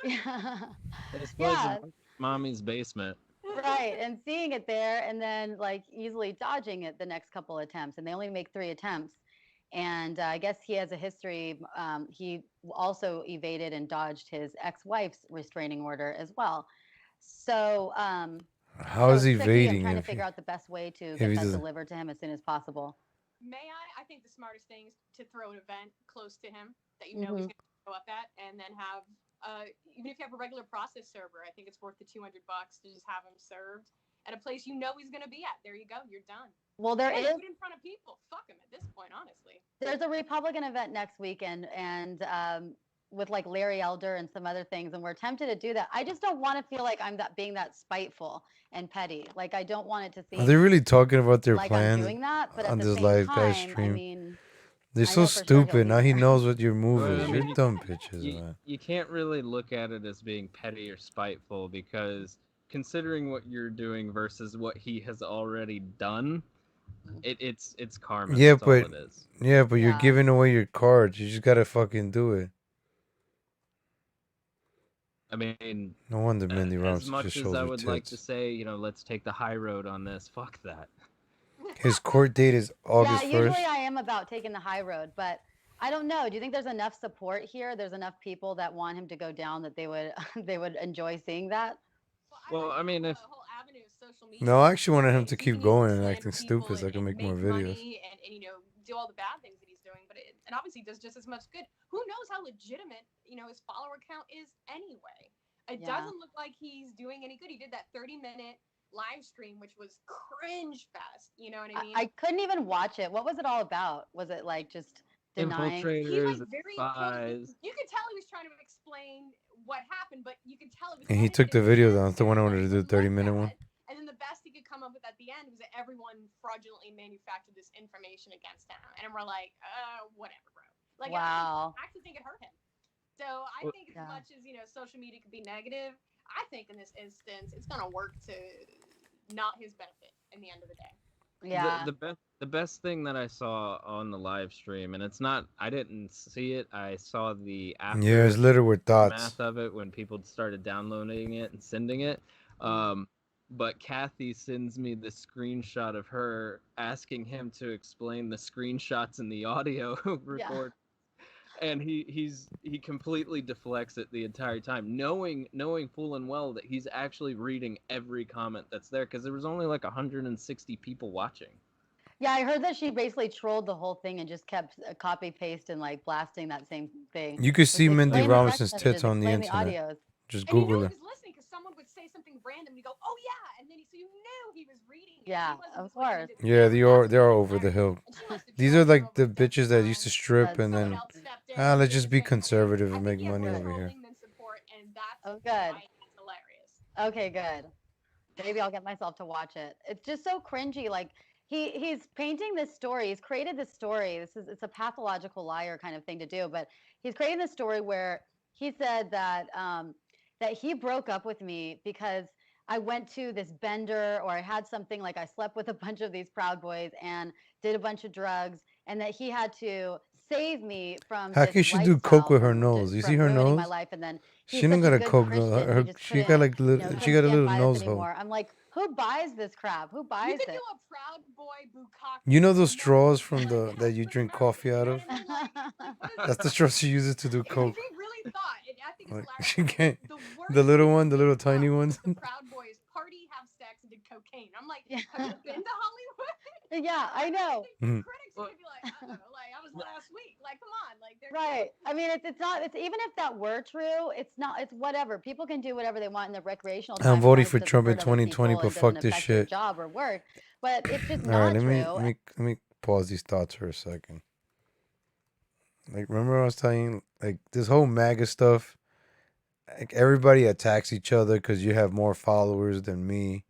His place in mommy's basement. Right, and seeing it there and then like easily dodging it the next couple attempts, and they only make 3 attempts. And I guess he has a history. He also evaded and dodged his ex-wife's restraining order as well. So, How is it's he tricky. I'm evading trying to if he figure out the best way to if get he that doesn't? delivered to him as soon as possible. May I? I think the smartest thing is to throw an event close to him that you know he's going to show up at, and then have even if you have a regular process server, I think it's worth the $200 to just have him served at a place you know he's going to be at. There you go, you're done. Well, there and is. do it in front of people. Fuck him at this point, honestly. There's a Republican event next weekend, and with like Larry Elder and some other things, and we're tempted to do that. I just don't want to feel like I'm being that spiteful and petty. Like I don't want it to seem. Are they really talking about their like plans I'm doing that? But at on the this same live guy time, stream? I mean, They're I so know for sure he'll stupid. be Now he there. knows what your move Well, is. I You're mean, dumb bitches, man. you can't really look at it as being petty or spiteful, because considering what you're doing versus what he has already done, it's karma. Yeah, That's all but it is. you're giving away your cards. You just gotta fucking do it. I mean, No wonder Mindy as Ramos much just as shows I her would like to tits. say, let's take the high road on this. Fuck that. His court date is August Yeah, usually 1st. I am about taking the high road, but I don't know. Do you think there's enough support here? There's enough people that want him to go down that they would they would enjoy seeing that? Well, I mean, if No, I actually wanted him to keep going and acting stupid so I can make more videos. Money and do all the bad things that he's doing, but it obviously does just as much good. Who knows how legitimate his follower count is anyway? It doesn't look like he's doing any good. He did that 30-minute live stream, which was cringe fest. You know what I mean? I couldn't even watch it. What was it all about? Was it like just denying? infiltrators, spies. You could tell he was trying to explain what happened, but you could tell it was. And he took the video down. That's the one I wanted to do, the 30-minute one. And then the best he could come up with at the end was that everyone fraudulently manufactured this information against him, and we're like, whatever, bro. Like, wow. I actually think it hurt him. So I think as much as social media could be negative, I think in this instance it's gonna work to not his benefit in the end of the day. Yeah. The best thing that I saw on the live stream, and it's not, I didn't see it. I saw the after Yeah, it's littered with thoughts. math of it when people started downloading it and sending it. But Kathy sends me the screenshot of her asking him to explain the screenshots in the audio record. And he completely deflects it the entire time, knowing full and well that he's actually reading every comment that's there, because there was only like 160 people watching. Yeah, I heard that she basically trolled the whole thing and just kept copy paste and like blasting that same thing. You could see Mindy Explain the Robinson's text tits messages, on the explain internet. audios. Just And Google he it. was listening because someone would say something random and you go, "Oh yeah," and then so you knew he was reading. Yeah, of course. Yeah, they are over the hill. These are like the bitches that used to strip and then let's just be conservative and make money over here. Oh, good. Okay, good. Maybe I'll get myself to watch it. It's just so cringy. Like he's painting this story. He's created this story. It's a pathological liar kind of thing to do. But he's creating this story where he said that that he broke up with me because I went to this bender, or I had something like I slept with a bunch of these Proud Boys and did a bunch of drugs, and that he had to save me from How this can she do coke with her nose? You see her ruining nose? my life. And then She didn't got a coke nose. She got like little. She got a little nose hole. I'm like, who buys this crap? Who buys You could it? do a Proud Boy bukkake. You know those straws from the that you drink coffee out of? That's the straw she uses to do coke. He really thought, and I think Like it's she can't. The little one, the little tiny ones. Proud Boys party, have sex, and did cocaine. I'm like, have you been to Hollywood? Yeah, I know. Mhm. Critics are gonna be like, I don't know, like I was last week. Like, come on, like they're Right. I mean, it's not. It's even if that were true, it's not. It's whatever. People can do whatever they want in their recreational time. I'm as voting long as for it doesn't Trump in hurt other 2020, people but and fuck doesn't this affect their shit. job or work. But it's just All not right, true. let me pause these thoughts for a second. Like, remember I was telling you, like, this whole MAGA stuff, like, everybody attacks each other because you have more followers than me.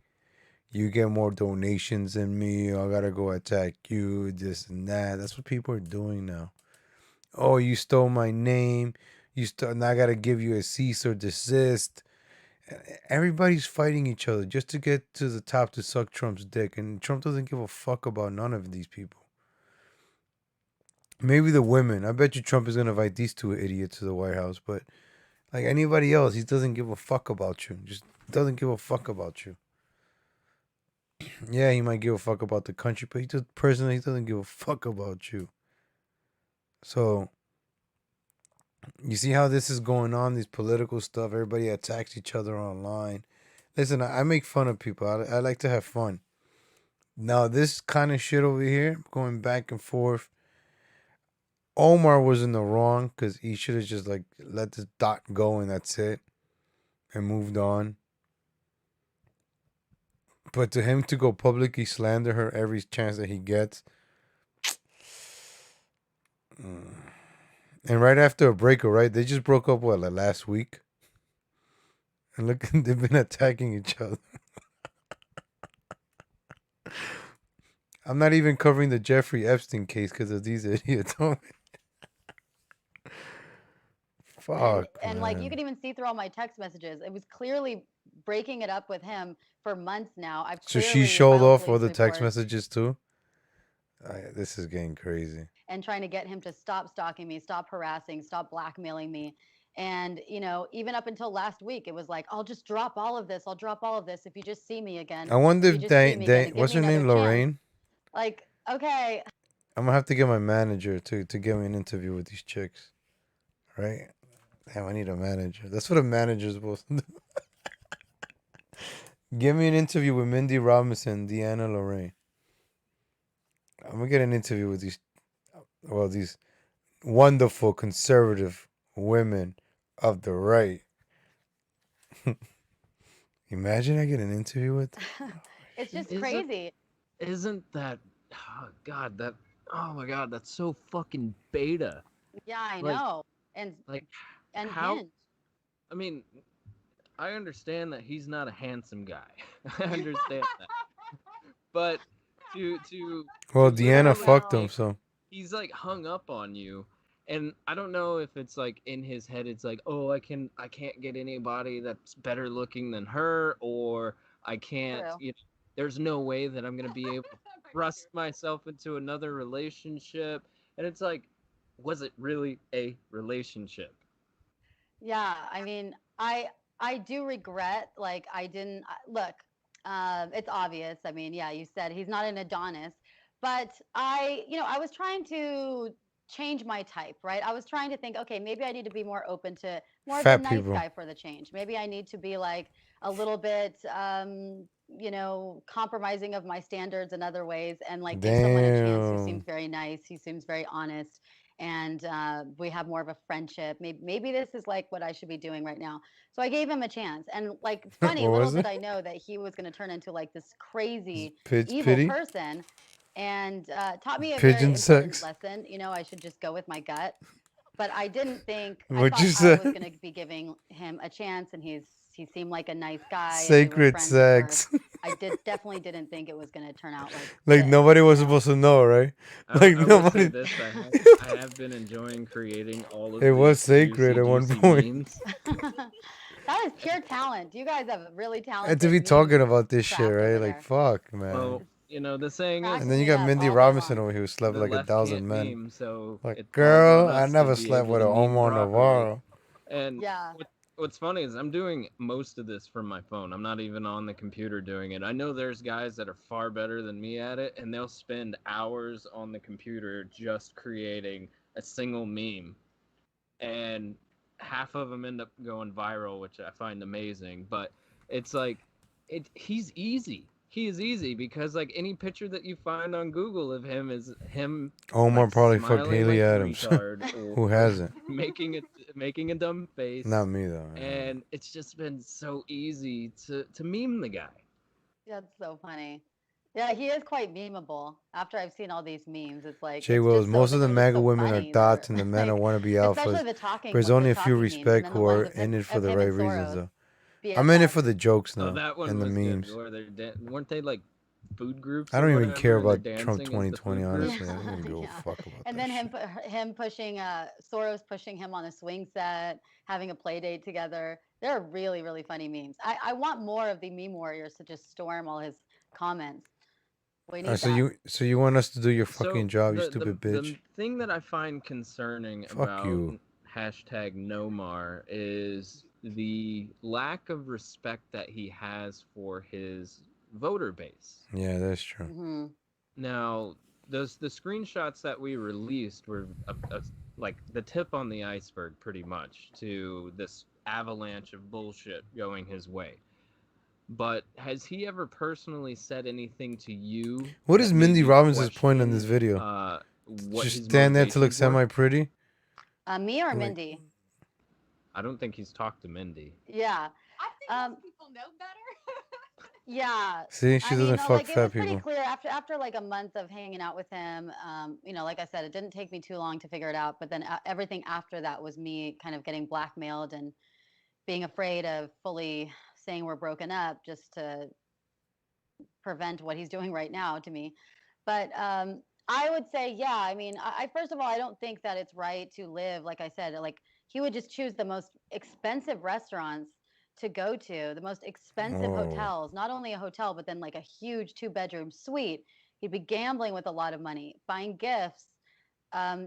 You get more donations than me. I gotta go attack you, this and that. That's what people are doing now. Oh, you stole my name. Now I gotta give you a cease or desist. Everybody's fighting each other just to get to the top to suck Trump's dick, and Trump doesn't give a fuck about none of these people. Maybe the women. I bet you Trump is gonna invite these two idiots to the White House, but like anybody else, he doesn't give a fuck about you. Just doesn't give a fuck about you. Yeah, he might give a fuck about the country, but he doesn't give a fuck about you. So you see how this is going on, these political stuff. Everybody attacks each other online. Listen, I make fun of people. I like to have fun. Now, this kind of shit over here, going back and forth, Omar was in the wrong because he should have just like let this dot go and that's it and moved on. But to him to go publicly slander her every chance that he gets. And right after a breakup, right? They just broke up, what, like last week? And look, they've been attacking each other. I'm not even covering the Jeffrey Epstein case because of these idiots. Fuck, and like you man. can even see through all my text messages, it was clearly breaking it up with him for months now. I've So clearly she showed filed off all police the text reports messages too? This is getting crazy. and trying to get him to stop stalking me, stop harassing, stop blackmailing me. And, you know, even up until last week, it was like, I'll just drop all of this. I'll drop all of this if you just see me again. I wonder If you if just see me again and give what's me her another name, chance. Lorraine? Like, okay. I'm gonna have to get my manager to get me an interview with these chicks. Right? Damn, I need a manager. That's what a manager's supposed to do. Give me an interview with Mindy Robinson, Deanna Lorraine. I'm gonna get an interview with these wonderful conservative women of the right. Imagine I get an interview with them. It's just Isn't- crazy. Isn't that, oh God, oh my God, that's so fucking beta. Yeah, I Like- know. And Like, and how? Hinge. I mean, I understand that he's not a handsome guy. I understand that. But Well, to Deanna literally, fucked him, like, so he's like hung up on you, and I don't know if it's like in his head it's like, oh, I can't get anybody that's better looking than her, or I can't, True. you know, there's no way that I'm gonna be able to thrust myself into another relationship. And it's like, was it really a relationship? Yeah, I mean, I do regret like I didn't look. It's obvious. I mean, yeah, you said he's not an Adonis, but I was trying to change my type, right? I was trying to think, okay, maybe I need to be more open to more of Fat a nice people. guy for the change. Maybe I need to be like a little bit, compromising of my standards in other ways and like give someone a chance who Damn. seems very nice, who seems very honest, and we have more of a friendship. Maybe this is like what I should be doing right now. So I gave him a chance, and like it's funny, What little was did it? I know that he was going to turn into like this crazy evil Pity? person, and taught me a Pigeon very important sex? lesson. I should just go with my gut. But I didn't think I What'd thought you I say? was going to be giving him a chance, and he seemed like a nice guy, and we were Sacred friends sex. at first. I definitely didn't think it was going to turn out like Like this, nobody was supposed to know, right? Like I will say nobody. this: I have been enjoying creating all of It was these sacred juicy, at one juicy point. memes. That is pure talent. You guys have really And talented. to be meme talking about this shit, craft right? over Like there. fuck, man. Well, the saying is, And then you got Mindy Robinson over here who slept the like left 1,000 can't men. meme, so Like, it falls girl, on I us to never be slept able with to an meme Omar properly. Navarro. And yeah. What's funny is I'm doing most of this from my phone. I'm not even on the computer doing it. I know there's guys that are far better than me at it, and they'll spend hours on the computer just creating a single meme. And half of them end up going viral, which I find amazing. But it's like, he's easy. He is easy because like any picture that you find on Google of him is him. Omar like, probably fucked smiling Haley like a Adams. retard, Who or hasn't? making a dumb face. Not me though. And it's just been so easy to meme the guy. That's so funny. Yeah, he is quite memeable. After I've seen all these memes, it's like Jay it's Wills, just most of the they're just MAGA so women are funny. dots and the men are Like, wannabe especially alphas. the talking. There's only a few talking memes, and respect then who the ones are in it for the him right and reasons Soros. though. I'm in it BFF. for the jokes Oh, now that one and the was memes. good. Where they're weren't they like food groups? I or don't even whatever, care and they're about Trump dancing as the 2020, food group? honestly. I don't even give a Yeah. fuck about And that then shit. him pushing Soros pushing him on a swing set, having a play date together. They're really, really funny memes. I want more of the meme warriors to just storm all his comments. We need that. So you want us to do your So fucking job, you the stupid the bitch? thing that I find concerning Fuck about you. hashtag Nomar is the lack of respect that he has for his voter base. Yeah, that's true. Mm-hmm. Now, the screenshots that we released were like the tip on the iceberg, pretty much, to this avalanche of bullshit going his way. But has he ever personally said anything to you? What is Mindy Robbins' point in this question, video? what Just his stand there to look motivations were? semi-pretty? Me or Like- Mindy? I don't think he's talked to Mindy. Yeah. I think most people know better. Yeah. See, she doesn't fuck like, it fat was pretty people. clear after like a month of hanging out with him. You know, like I said, it didn't take me too long to figure it out. But then everything after that was me kind of getting blackmailed and being afraid of fully saying we're broken up just to prevent what he's doing right now to me. But I would say, yeah. I mean, I first of all, I don't think that it's right to live, like I said, like he would just choose the most expensive restaurants to go to, the most expensive hotels, not only a hotel, but then like a huge 2-bedroom suite. He'd be gambling with a lot of money, buying gifts,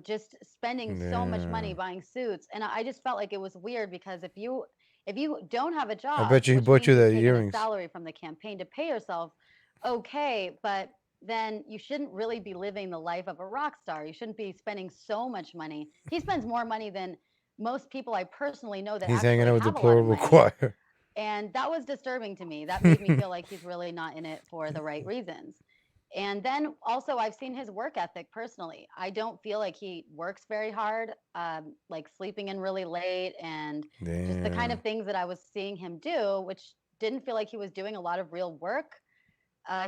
just spending so much money Yeah. buying suits. And I just felt like it was weird because if you don't have a job, I bet you he which bought you means you're that taking earrings. a salary from the campaign to pay yourself, okay, but then you shouldn't really be living the life of a rock star. You shouldn't be spending so much money. He spends more money than most people I personally know that He's actually hanging out with the have a lot of plural money. choir. And that was disturbing to me. That made me feel like he's really not in it for the right reasons. And then also, I've seen his work ethic personally. I don't feel like he works very hard, like sleeping in really late and just the kind of things that I was seeing him do, which didn't feel like he was doing a lot of real work.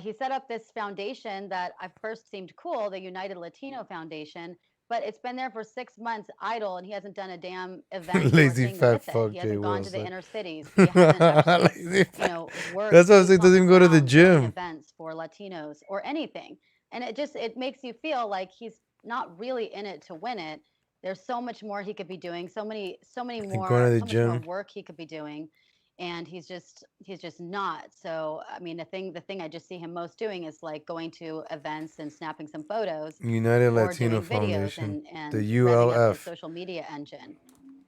He set up this foundation that at first seemed cool, the United Latino Foundation, but it's been there for 6 months idle, and he hasn't done a damn event or Lazy thing fat with it. fuck, He Jay hasn't gone Will to the said. inner cities. He hasn't actually, Lazy you know, worked. That's why I was like, boots on doesn't even go to the ground, running gym. events for Latinos or anything. And it makes you feel like he's not really in it to win it. There's so much more he could be doing, so many more, going to the so much more gym. work he could be doing, and he's just not. So I mean, the thing I just see him most doing is like going to events and snapping some photos, United or Latino doing videos Foundation, and the revving up his ULF. social media engine.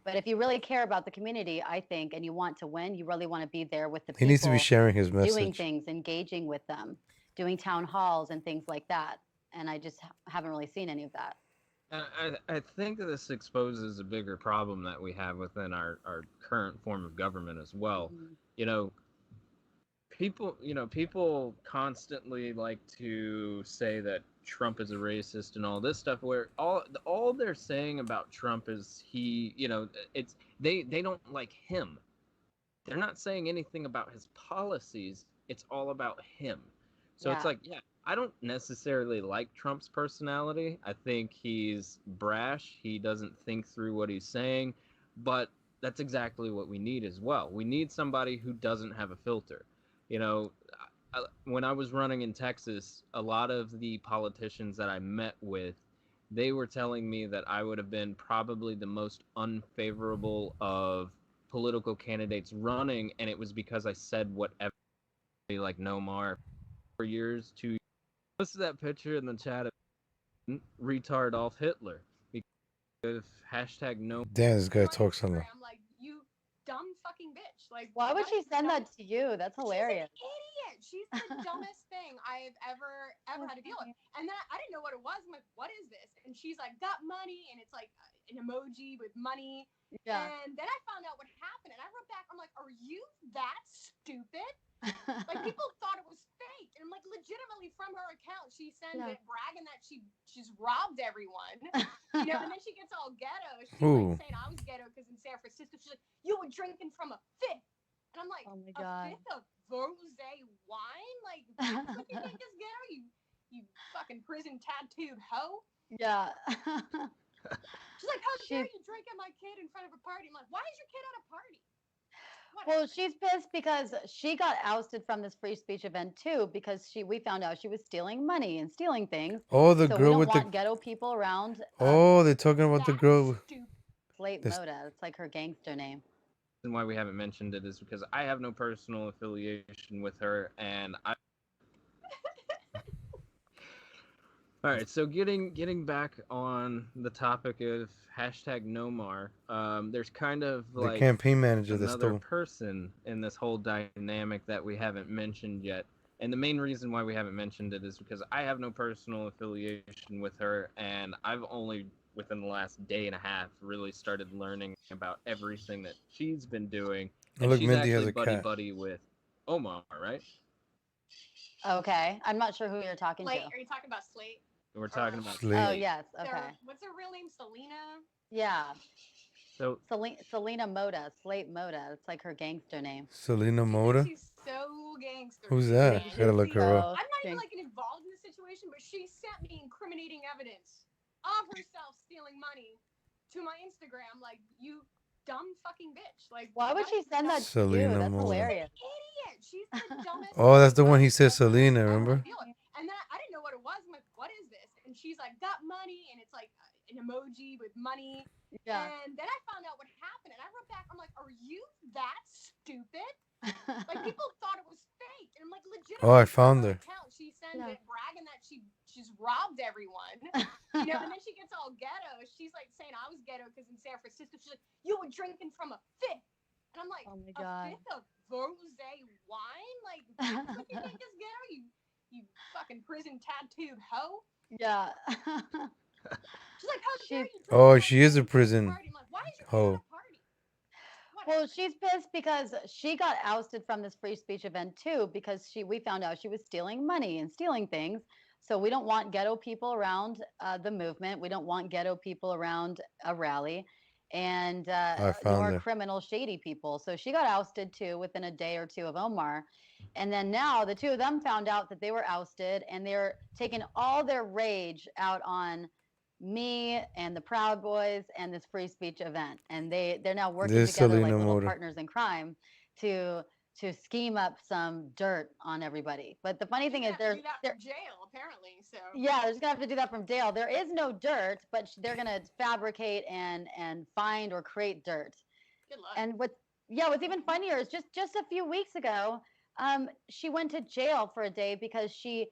But if you really care about the community, I think, and you want to win, you really want to be there with the people. He needs to be sharing his doing message. things, engaging with them, doing town halls and things like that. And I just haven't really seen any of that. I think that this exposes a bigger problem that we have within our current form of government as well. You know, people constantly like to say that Trump is a racist and all this stuff, where all they're saying about Trump is they don't like him. They're not saying anything about his policies. It's all about him. So it's like, yeah, I don't necessarily like Trump's personality. I think he's brash. He doesn't think through what he's saying, but that's exactly what we need as well. We need somebody who doesn't have a filter. You know, when I was running in Texas, a lot of the politicians that I met with, they were telling me that I would have been probably the most unfavorable of political candidates running, and it was because I said whatever, like Nomar, for years, 2 years. Posted that picture in the chat of retard off Hitler because hashtag no. Damn, this guy talks a lot. I'm like, you dumb fucking bitch. Like, Why would what she is send dumb- that to you? That's hilarious. She's an idiot. She's the dumbest thing I've ever had to deal with. And then I didn't know what it was. I'm like, what is this? And she's like, got money, and it's like an emoji with money. Yeah. And then I found out what happened, and I wrote back. I'm like, are you that stupid? Like, people thought it was fake, and I'm like, legitimately from her account, she sends it bragging that she's robbed everyone, you know. And then she gets all ghetto. She's like saying I was ghetto because in San Francisco, she's like, you were drinking from a fifth, and I'm like, oh my a God. fifth of rosé wine? Like, that's what you think is ghetto? You fucking prison tattooed hoe. Yeah. She's like, how dare you drink at my kid in front of a party? I'm like, why is your kid at a party? Well, she's pissed because she got ousted from this free speech event too, because we found out she was stealing money and stealing things. Oh, the so girl we don't with want the ghetto people around. Oh, they're talking about the girl. Slate This- Moda. It's like her gangster name. And why we haven't mentioned it is because I have no personal affiliation with her, and I. All right, so getting back on the topic of hashtag Nomar, there's kind of The like campaign manager of the another store. person in this whole dynamic that we haven't mentioned yet. And the main reason why we haven't mentioned it is because I have no personal affiliation with her, and I've only within the last day and a half really started learning about everything that she's been doing. Oh, And look, she's Mindy has actually a cat. buddy with Omar, right? Okay, I'm not sure who you're talking Slate, to. are you talking about Slate? We're talking about Slate. Oh yes, okay. What's her real name? Selena? Yeah. So Selena Moda, Slate Moda. It's like her gangster name. Selena Moda? She's so gangster. Who's that? I gotta look her up. I'm not even like involved in the situation, but she sent me incriminating evidence of herself stealing money to my Instagram. Like, you dumb fucking bitch. Like, why would she send that to Selena you? That's Moda. hilarious. Idiot. She's the dumbest. Oh, that's the one he said Selena, remember? And then I didn't know what it was. I'm like, what is this? And she's like, got money, and it's like an emoji with money. Yeah. And then I found out what happened, and I wrote back. I'm like, are you that stupid? Like, people thought it was fake, and I'm like, legit. Oh, I found her. Account. She sends it bragging that she's robbed everyone, you know. And then she gets all ghetto. She's like saying I was ghetto because in San Francisco, she's like, you were drinking from a fifth, and I'm like, oh my a God. fifth of rosé wine? Like, that's what you think is ghetto? You fucking prison tattooed hoe. Yeah. She's like, how dare you? Oh, she is a prison hoe. Well, she's pissed because she got ousted from this free speech event too because we found out she was stealing money and stealing things. So we don't want ghetto people around the movement. We don't want ghetto people around a rally, and nor criminal shady people. So she got ousted too within a day or two of Omar. And then now the two of them found out that they were ousted, and they're taking all their rage out on me and the Proud Boys and this free speech event, and they're now working together like little partners in crime to scheme up some dirt on everybody. But the funny thing is, they're from jail apparently. So yeah, they're just gonna have to do that from jail. There is no dirt, but they're gonna fabricate and find or create dirt. Good luck. And what's even funnier is just a few weeks ago, she went to jail for a day because she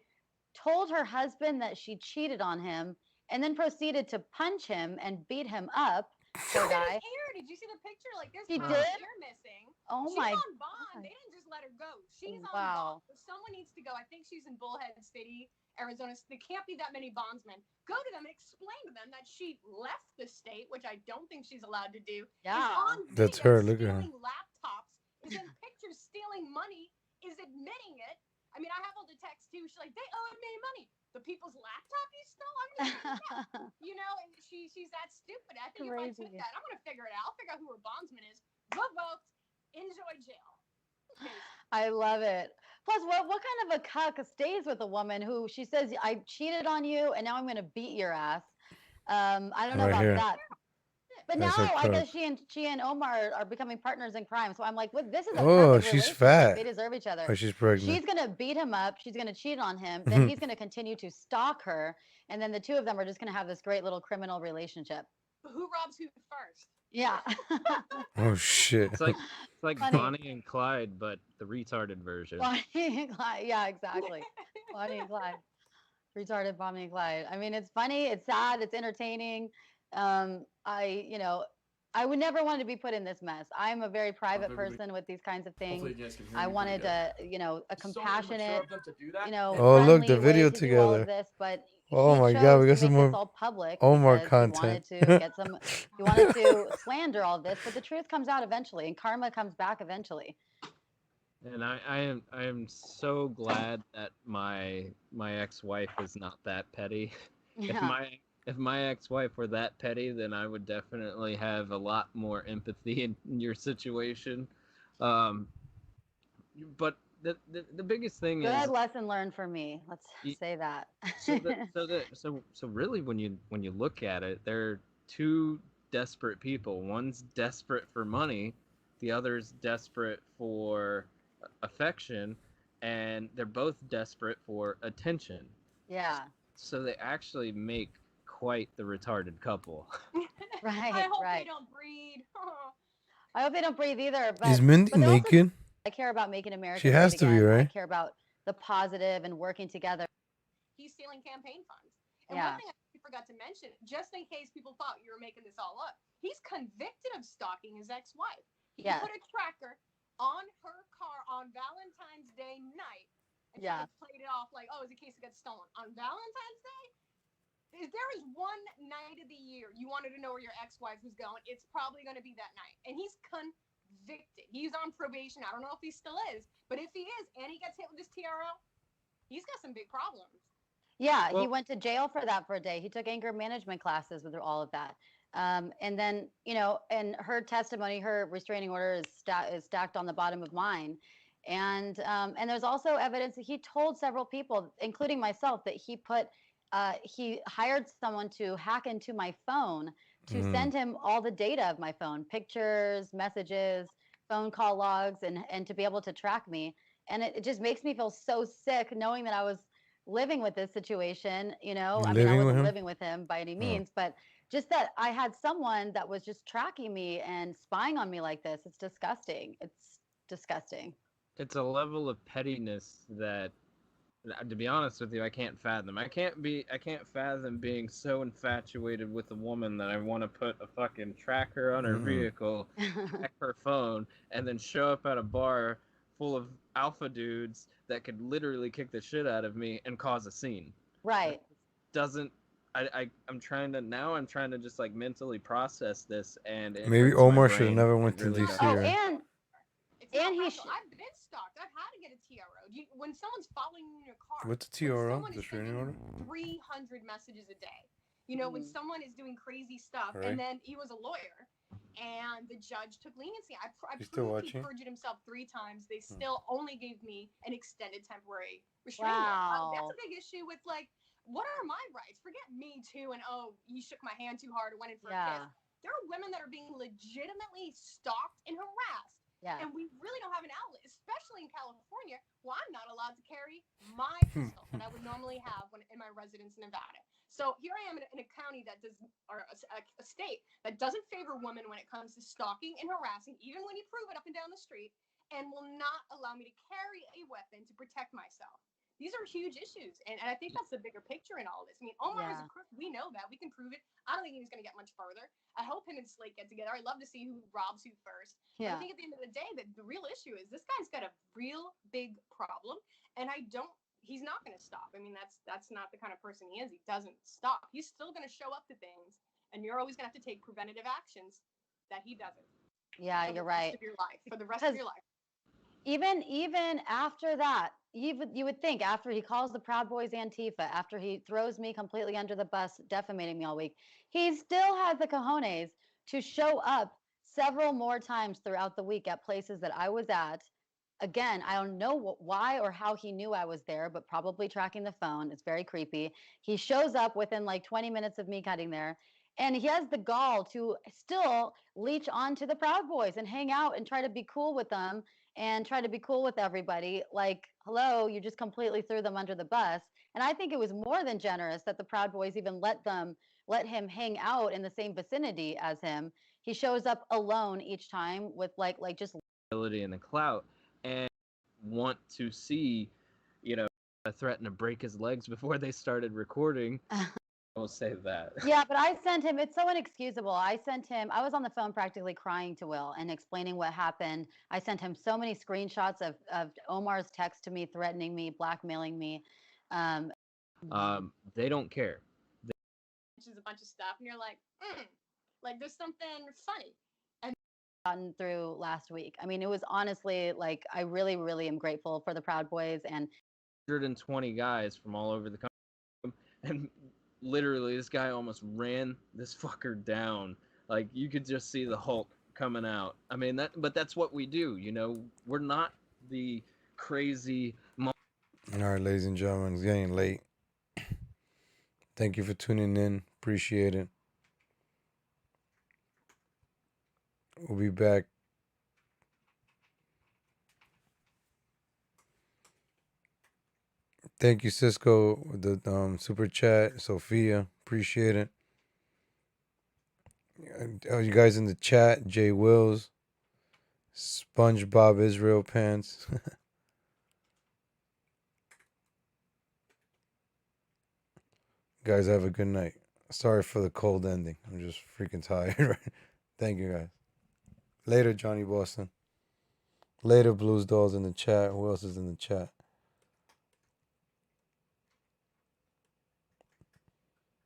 told her husband that she cheated on him, and then proceeded to punch him and beat him up. Poor guy. Did you see the picture? Like, there's He half did? her ear missing. Oh she's my on bond. God. They didn't just let her go. She's on Wow. bond. So someone needs to go. I think she's in Bullhead City, Arizona. There can't be that many bondsmen. Go to them and explain to them that she left the state, which I don't think she's allowed to do. Yeah. Is on That's video her. Look at her. stealing laptops. Is in pictures stealing money. Is admitting it. I mean, I have all the texts too. She's like, they owed me money. The people's laptop you stole? I'm gonna you know, and she's that stupid. I think if I took that, I'm gonna figure it out. I'll figure out who her bondsman is. Revoked. Enjoy jail. Okay. I love it. Plus, what kind of a cuck stays with a woman who she says, I cheated on you and now I'm gonna beat your ass? I don't know Right about here. that. But That's now her I guess cuck. she and Omar are becoming partners in crime. So I'm like, well, this is a Oh, perfect she's relationship. fat. They deserve each other. Oh, she's pregnant. She's gonna beat him up. She's gonna cheat on him. Then he's gonna continue to stalk her, and then the two of them are just gonna have this great little criminal relationship. Who robs who first? Yeah. Oh shit. It's like Funny. Bonnie and Clyde, but the retarded version. Bonnie and Clyde. Yeah, exactly. Bonnie and Clyde. Retarded Bonnie and Clyde. I mean, it's funny, it's sad, it's entertaining. I would never want to be put in this mess. I'm a very private person with these kinds of things. Hopefully you guys can hear I me wanted pretty to, a So compassionate, immature of them to do that. Oh, look, the friendly way video to do all of together. this, but Oh he my chose God, we got to some make more this all public Omar because content. he wanted to get some. He wanted to slander all this, but the truth comes out eventually, and karma comes back eventually. And I am so glad that my ex-wife is not that petty. Yeah. If my ex-wife were that petty, then I would definitely have a lot more empathy in your situation. But the biggest thing Good is lesson learned for me. Let's say that. so really when you look at it, they're two desperate people. One's desperate for money, the other's desperate for affection, and they're both desperate for attention. Yeah. So they actually make quite the retarded couple. Right. I hope right. they don't breed. I hope they don't breathe either. But Is Mindy but they're also- naked? I care about making America She has great to be, again. I right? care about the positive and working together. He's stealing campaign funds. And Yeah. one thing I forgot to mention, just in case people thought you were making this all up, he's convicted of stalking his ex-wife. He Yes. put a tracker on her car on Valentine's Day night and she like, played it off like, oh, it's a case that got stolen. On Valentine's Day, if there is one night of the year you wanted to know where your ex-wife was going, it's probably going to be that night. And he's convicted. He's on probation. I don't know if he still is, but if he is and he gets hit with this TRO, he's got some big problems. Yeah, he went to jail for that for a day. He took anger management classes with all of that. And then, you know, and her testimony, her restraining order is stacked on the bottom of mine. And there's also evidence that he told several people, including myself, that he hired someone to hack into my phone to send him all the data of my phone, pictures, messages, phone call logs, and to be able to track me. And it just makes me feel so sick knowing that I was living with this situation, you know. I mean, I wasn't living with him by any means, but just that I had someone that was just tracking me and spying on me like this. It's disgusting. It's disgusting. It's a level of pettiness that, to be honest with you, I can't fathom. I can't fathom being so infatuated with a woman that I want to put a fucking tracker on her vehicle, track her phone, and then show up at a bar full of alpha dudes that could literally kick the shit out of me and cause a scene. Right. I'm trying to just like mentally process this, and maybe Omar should have never went to DC. Oh, and he I've been stalked. I've had to get a TRO. When someone's following you in your car, what's a TRO? The restraining order? 300 messages a day. You know, when someone is doing crazy stuff, right. And then he was a lawyer, and the judge took leniency. I proved he perjured himself 3 times. They still only gave me an extended temporary restraining order. That's a big issue with, like, what are my rights? Forget me too, and oh, you shook my hand too hard or went in for a kiss. There are women that are being legitimately stalked and harassed. Yeah. And we really don't have an outlet, especially in California, where I'm not allowed to carry my pistol that I would normally have in my residence in Nevada. So here I am in a county that does, or a state that doesn't favor women when it comes to stalking and harassing, even when you prove it up and down the street, and will not allow me to carry a weapon to protect myself. These are huge issues, and I think that's the bigger picture in all of this. I mean, Omar is a crook. We know that. We can prove it. I don't think he's going to get much further. I hope him and Slate get together. I'd love to see who robs who first. Yeah. But I think at the end of the day, the real issue is this guy's got a real big problem, and he's not going to stop. I mean, that's not the kind of person he is. He doesn't stop. He's still going to show up to things, and you're always going to have to take preventative actions that he doesn't. Yeah, you're right. For the rest of your life. Even after that, you would think after he calls the Proud Boys Antifa, after he throws me completely under the bus, defamating me all week, he still has the cojones to show up several more times throughout the week at places that I was at. Again, I don't know why or how he knew I was there, but probably tracking the phone. It's very creepy. He shows up within like 20 minutes of me getting there. And he has the gall to still leech onto the Proud Boys and hang out and try to be cool with them and try to be cool with everybody. Like, hello, you just completely threw them under the bus. And I think it was more than generous that the Proud Boys even let him hang out in the same vicinity as him. He shows up alone each time with like just ability and the clout, and want to see, you know, threaten to break his legs before they started recording. We'll say that. Yeah, but I sent him, it's so inexcusable. I was on the phone practically crying to Will and explaining what happened. I sent him so many screenshots of Omar's text to me, threatening me, blackmailing me. They don't care. Which is a bunch of stuff, and you're like there's something funny. And gotten through last week. I mean, it was honestly like, I really, really am grateful for the Proud Boys and 120 guys from all over the country, and literally this guy almost ran this fucker down. Like, you could just see the Hulk coming out. I mean, but that's what we do, you know. We're not the crazy all right, ladies and gentlemen, it's getting late. Thank you for tuning in. Appreciate it. We'll be back. Thank you, Cisco, with the super chat. Sophia, appreciate it. You guys in the chat, Jay Wills, SpongeBob Israel Pants. Guys, have a good night. Sorry for the cold ending. I'm just freaking tired. Right? Thank you, guys. Later, Johnny Boston. Later, Blues Dolls in the chat. Who else is in the chat?